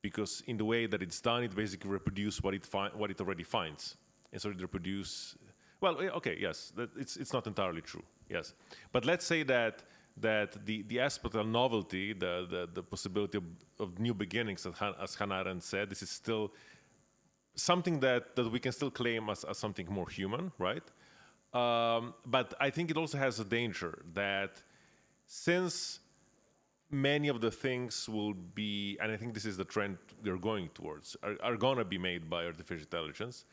Because in the way that it's done, it basically reproduces what it already finds. And so it reproduces, well, okay, yes, it's not entirely true, yes. But let's say that the aspect of novelty, the possibility of new beginnings, as Hannah Arendt said, this is still something that we can still claim as something more human, right? But I think it also has a danger that since many of the things will be, and I think this is the trend we're going towards, are going to be made by artificial intelligence,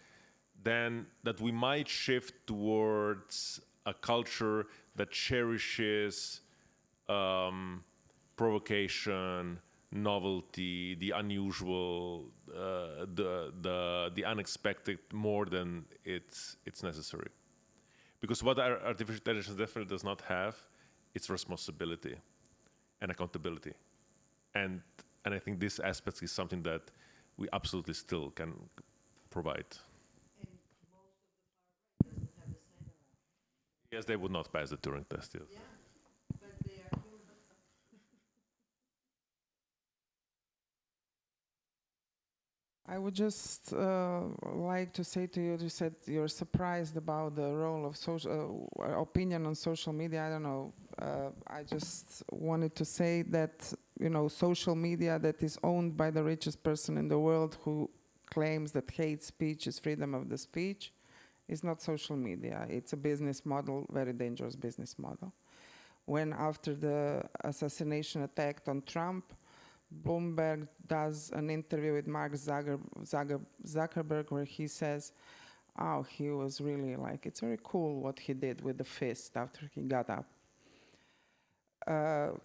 then that we might shift towards a culture that cherishes provocation, novelty, the unusual, the unexpected more than it's necessary. Because what artificial intelligence definitely does not have, it's responsibility and accountability. And I think this aspect is something that we absolutely still can provide. Yes, they would not pass the Turing test, yes. Yeah. I would just like to say to you, you said you're surprised about the role of opinion on social media. I don't know. I just wanted to say that, social media that is owned by the richest person in the world who claims that hate speech is freedom of the speech is not social media. It's a business model, very dangerous business model. When after the assassination attack on Trump, Bloomberg does an interview with Mark Zuckerberg where he says, oh, he was really like, it's very cool what he did with the fist after he got up. To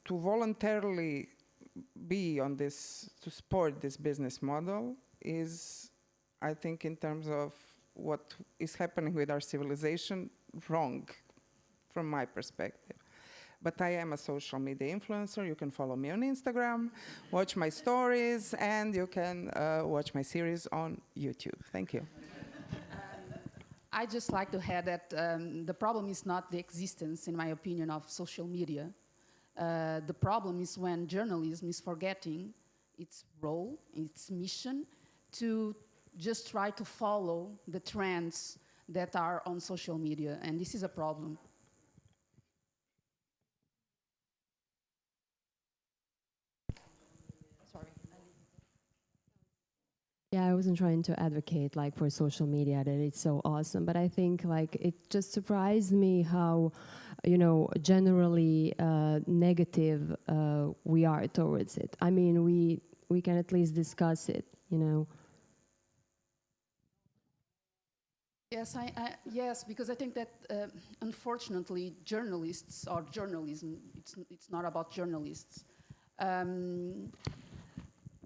voluntarily be on this, to support this business model is, I think, in terms of what is happening with our civilization, wrong from my perspective. But I am a social media influencer. You can follow me on Instagram, watch my stories, and you can watch my series on YouTube. Thank you. I just like to add that the problem is not the existence, in my opinion, of social media. The problem is when journalism is forgetting its role, its mission, to just try to follow the trends that are on social media, and this is a problem. Yeah, I wasn't trying to advocate for social media that it's so awesome, but I think it just surprised me how, generally negative we are towards it. I mean, we can at least discuss it, Yes, because I think that unfortunately journalists or journalism, it's not about journalists.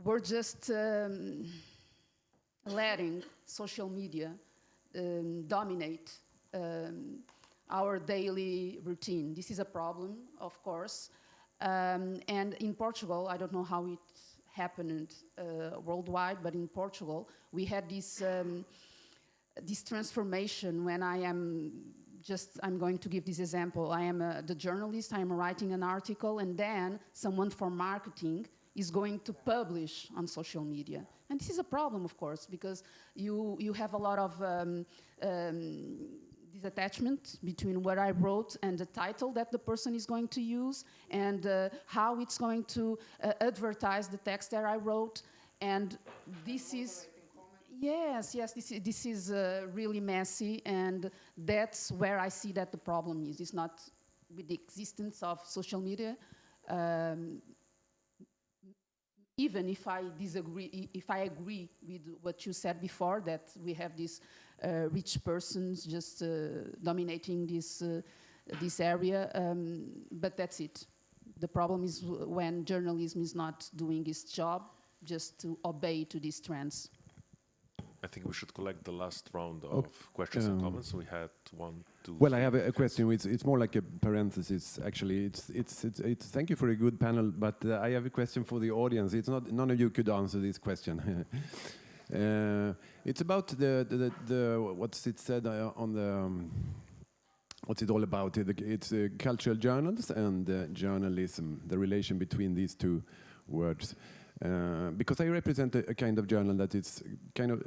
We're just letting social media dominate our daily routine. This is a problem, of course. And in Portugal, I don't know how it happened worldwide, but in Portugal, we had this transformation when I'm going to give this example. I am the journalist, I am writing an article, and then someone from marketing is going to publish on social media. And this is a problem, of course, because you have a lot of disattachment between what I wrote and the title that the person is going to use, and how it's going to advertise the text that I wrote. And this is... Yes, this is really messy, and that's where I see that the problem is. It's not with the existence of social media. Even if I disagree, if I agree with what you said before, that we have these rich persons just dominating this area, but that's it. The problem is when journalism is not doing its job just to obey to these trends. I think we should collect the last round of questions and comments. We had 1, 2. Well, I have a question. It's more like a parenthesis. Actually, it's thank you for a good panel, but I have a question for the audience. It's not, none of you could answer this question. It's about the what's it said on the what's it all about? It's cultural journals and journalism. The relation between these two words. Because I represent a kind of journal that is kind of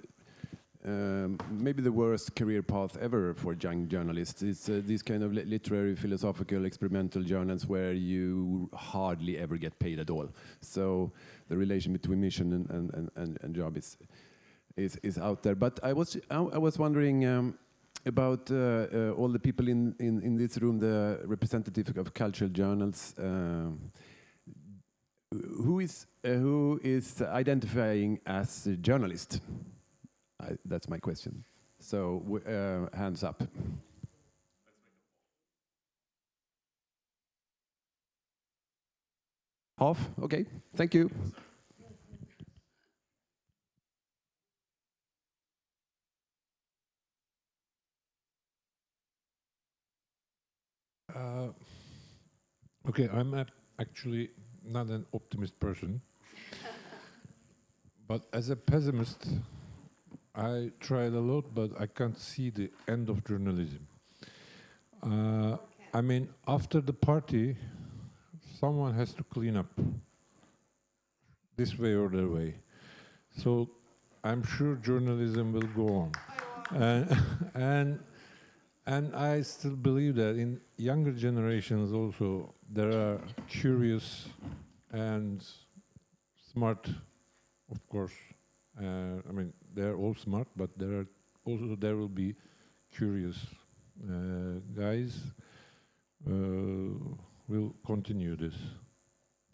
maybe the worst career path ever for young journalists. It's these kind of literary, philosophical, experimental journals where you hardly ever get paid at all. So the relation between mission and job is out there. But I was wondering about all the people in this room, the representative of cultural journals. Who is identifying as a journalist? That's my question. So hands up. Half? Okay. Thank you. Okay, I'm actually not an optimist person, but as a pessimist, I tried a lot, but I can't see the end of journalism. I mean, after the party, someone has to clean up this way or that way. So I'm sure journalism will go on. And I still believe that in younger generations also there are curious and smart, of course. I mean, they're all smart, but there will be curious guys. Will continue this.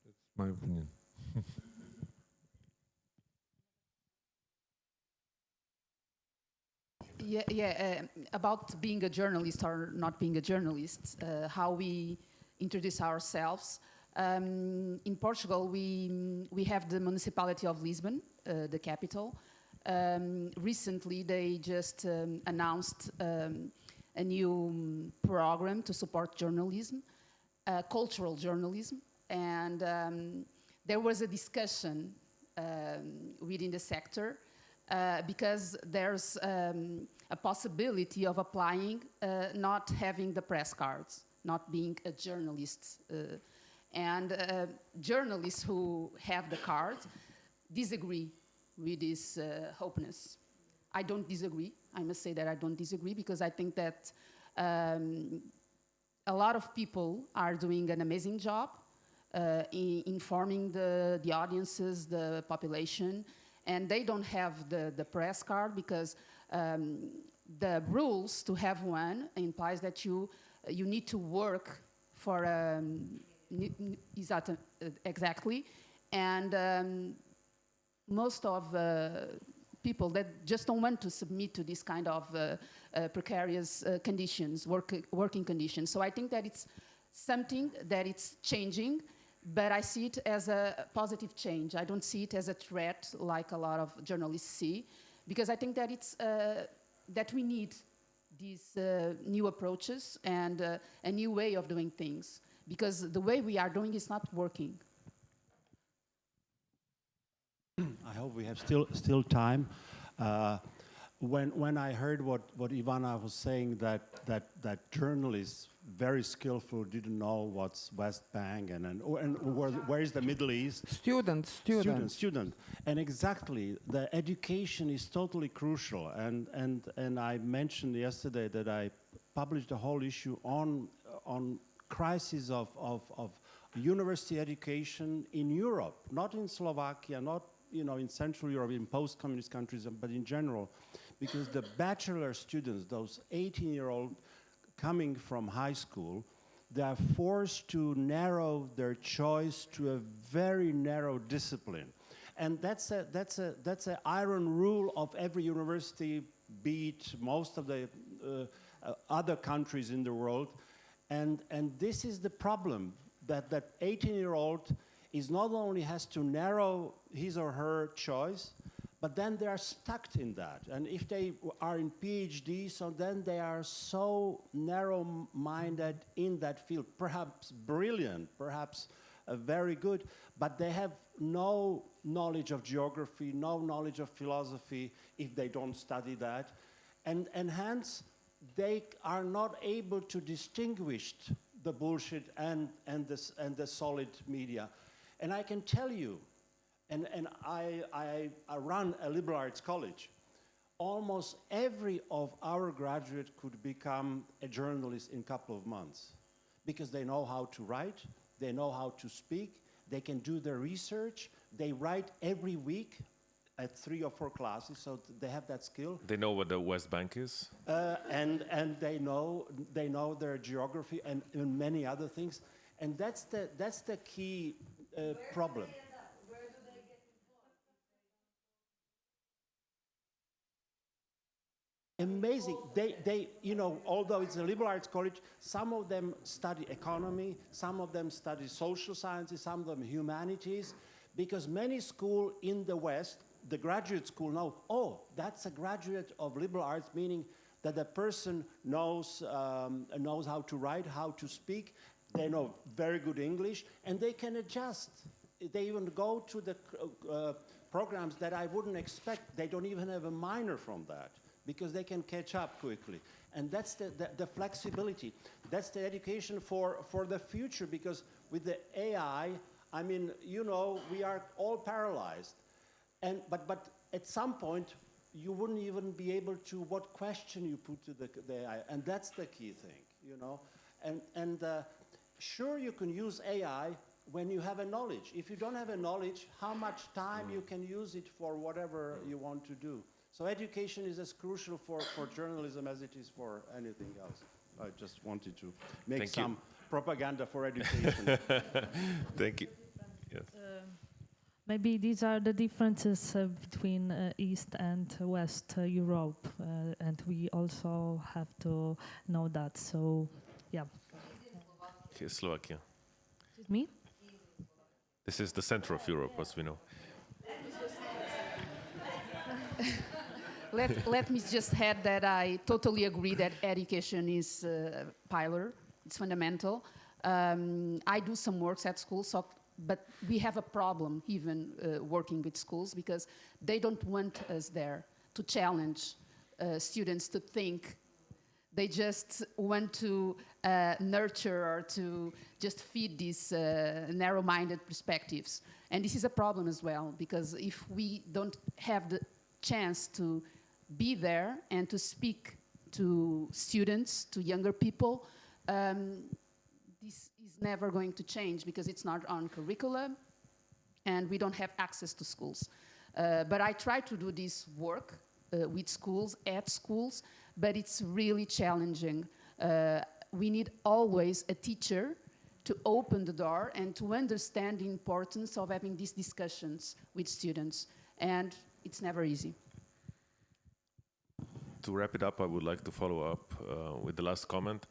That's my opinion. About being a journalist or not being a journalist, how we introduce ourselves. In Portugal, we have the municipality of Lisbon, the capital. Recently, they just announced a new program to support journalism, cultural journalism, and there was a discussion within the sector because there's a possibility of applying not having the press cards, not being a journalist. And journalists who have the card disagree with this openness. I don't disagree. I must say that I don't disagree because I think that a lot of people are doing an amazing job in informing the audiences, the population, and they don't have the press card because the rules to have one implies that you need to work for exactly, and most of people that just don't want to submit to this kind of precarious conditions, working conditions. So I think that it's something that it's changing, but I see it as a positive change. I don't see it as a threat like a lot of journalists see, because I think that it's that we need these new approaches and a new way of doing things, because the way we are doing is not working. I hope we have still time. When I heard what Ivana was saying, that journalists, very skillful, didn't know what's West Bank and where is the Middle East. Student. And exactly, the education is totally crucial. And I mentioned yesterday that I published a whole issue on crisis of university education in Europe, not in Slovakia, not in Central Europe, in post-communist countries, but in general, because the bachelor students, those 18-year-olds coming from high school, they are forced to narrow their choice to a very narrow discipline. And that's an iron rule of every university, be it most of the other countries in the world. And this is the problem, that 18-year-old is not only has to narrow his or her choice, but then they are stuck in that. And if they are in PhD, so then they are so narrow-minded in that field, perhaps brilliant, perhaps very good, but they have no knowledge of geography, no knowledge of philosophy if they don't study that. And hence, they are not able to distinguish the bullshit and the solid media. And I can tell you, and I run a liberal arts college, almost every of our graduates could become a journalist in a couple of months, because they know how to write, they know how to speak, they can do their research, they write every week at 3 or 4 classes, so they have that skill. They know what the West Bank is? And they know their geography and many other things. And that's the key problem. Amazing. They although it's a liberal arts college, some of them study economy, some of them study social sciences, some of them humanities, because many schools in the West, the graduate school know, oh, that's a graduate of liberal arts, meaning that the person knows how to write, how to speak, they know very good English, and they can adjust. They even go to the programs that I wouldn't expect. They don't even have a minor from that, because they can catch up quickly. And that's the flexibility. That's the education for the future, because with the AI, I mean, we are all paralyzed. But at some point, you wouldn't even be able to what question you put to the AI. And that's the key thing, And sure, you can use AI when you have a knowledge. If you don't have a knowledge, how much time you can use it for whatever you want to do. So education is as crucial for journalism as it is for anything else. I just wanted to make some propaganda for education. Thank you. Yes. Maybe these are the differences between East and West Europe, and we also have to know that. So, yeah. Okay, Slovakia. Excuse me? This is the center of Europe, as we know. Let me just add that I totally agree that education is a pillar. It's fundamental. I do some works at school, but we have a problem even working with schools, because they don't want us there to challenge students to think. They just want to nurture or to just feed these narrow-minded perspectives. And this is a problem as well, because if we don't have the chance to be there and to speak to students, to younger people, this is never going to change, because it's not on curriculum and we don't have access to schools. But I try to do this work with schools, at schools, but it's really challenging. We need always a teacher to open the door and to understand the importance of having these discussions with students. And it's never easy. to wrap it up, I would like to follow up with the last comment.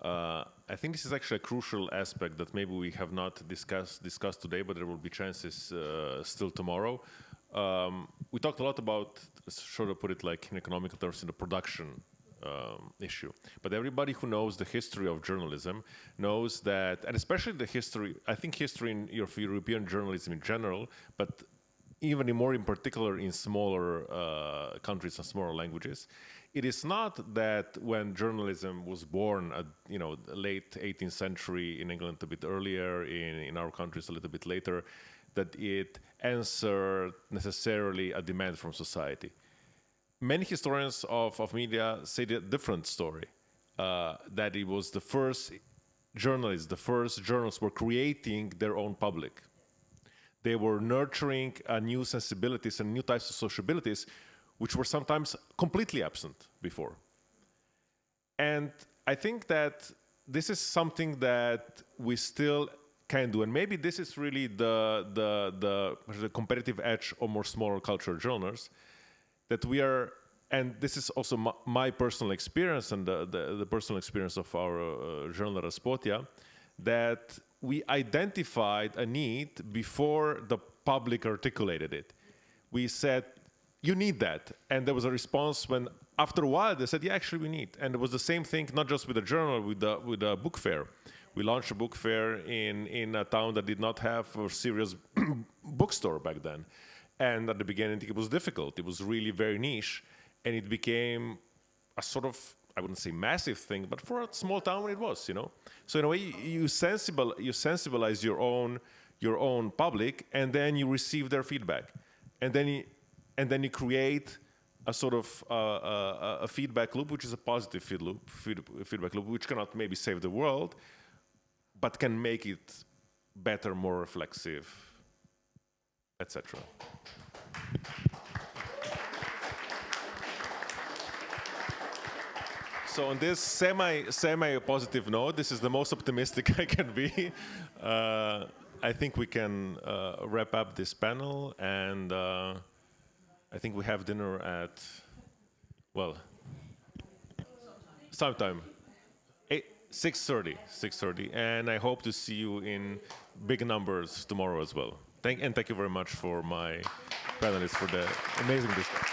I think this is actually a crucial aspect that maybe we have not discussed today, but there will be chances still tomorrow. We talked a lot about, sort of put it like in economical terms, in the production issue. But everybody who knows the history of journalism knows that, and especially the history, I think history in European journalism in general, but even more in particular in smaller countries and smaller languages, it is not that when journalism was born at the late 18th century in England a bit earlier, in our countries a little bit later, that it answered necessarily a demand from society. Many historians of media say a different story, that it was the first journalists were creating their own public. They were nurturing new sensibilities and new types of sociabilities, which were sometimes completely absent before. And I think that this is something that we still can do, and maybe this is really the competitive edge of more smaller cultural journals, that we are, and this is also my personal experience and the personal experience of our journal Raspotia, that we identified a need before the public articulated it. We said, you need that. And there was a response when, after a while, they said, yeah, actually we need. And it was the same thing, not just with the journal, with the book fair. We launched a book fair in a town that did not have a serious bookstore back then. And at the beginning, it was difficult. It was really very niche. And it became a sort of, I wouldn't say massive thing, but for a small town it was, So in a way, you sensibilize your own public, and then you receive their feedback, and then you create a sort of a feedback loop, which is a positive feedback loop, which cannot maybe save the world, but can make it better, more reflexive, etc. So on this semi-positive note, this is the most optimistic I can be. I think we can wrap up this panel, and I think we have dinner at, well, sometime, 6:30, and I hope to see you in big numbers tomorrow as well. Thank you very much for my panelists for the amazing discussion.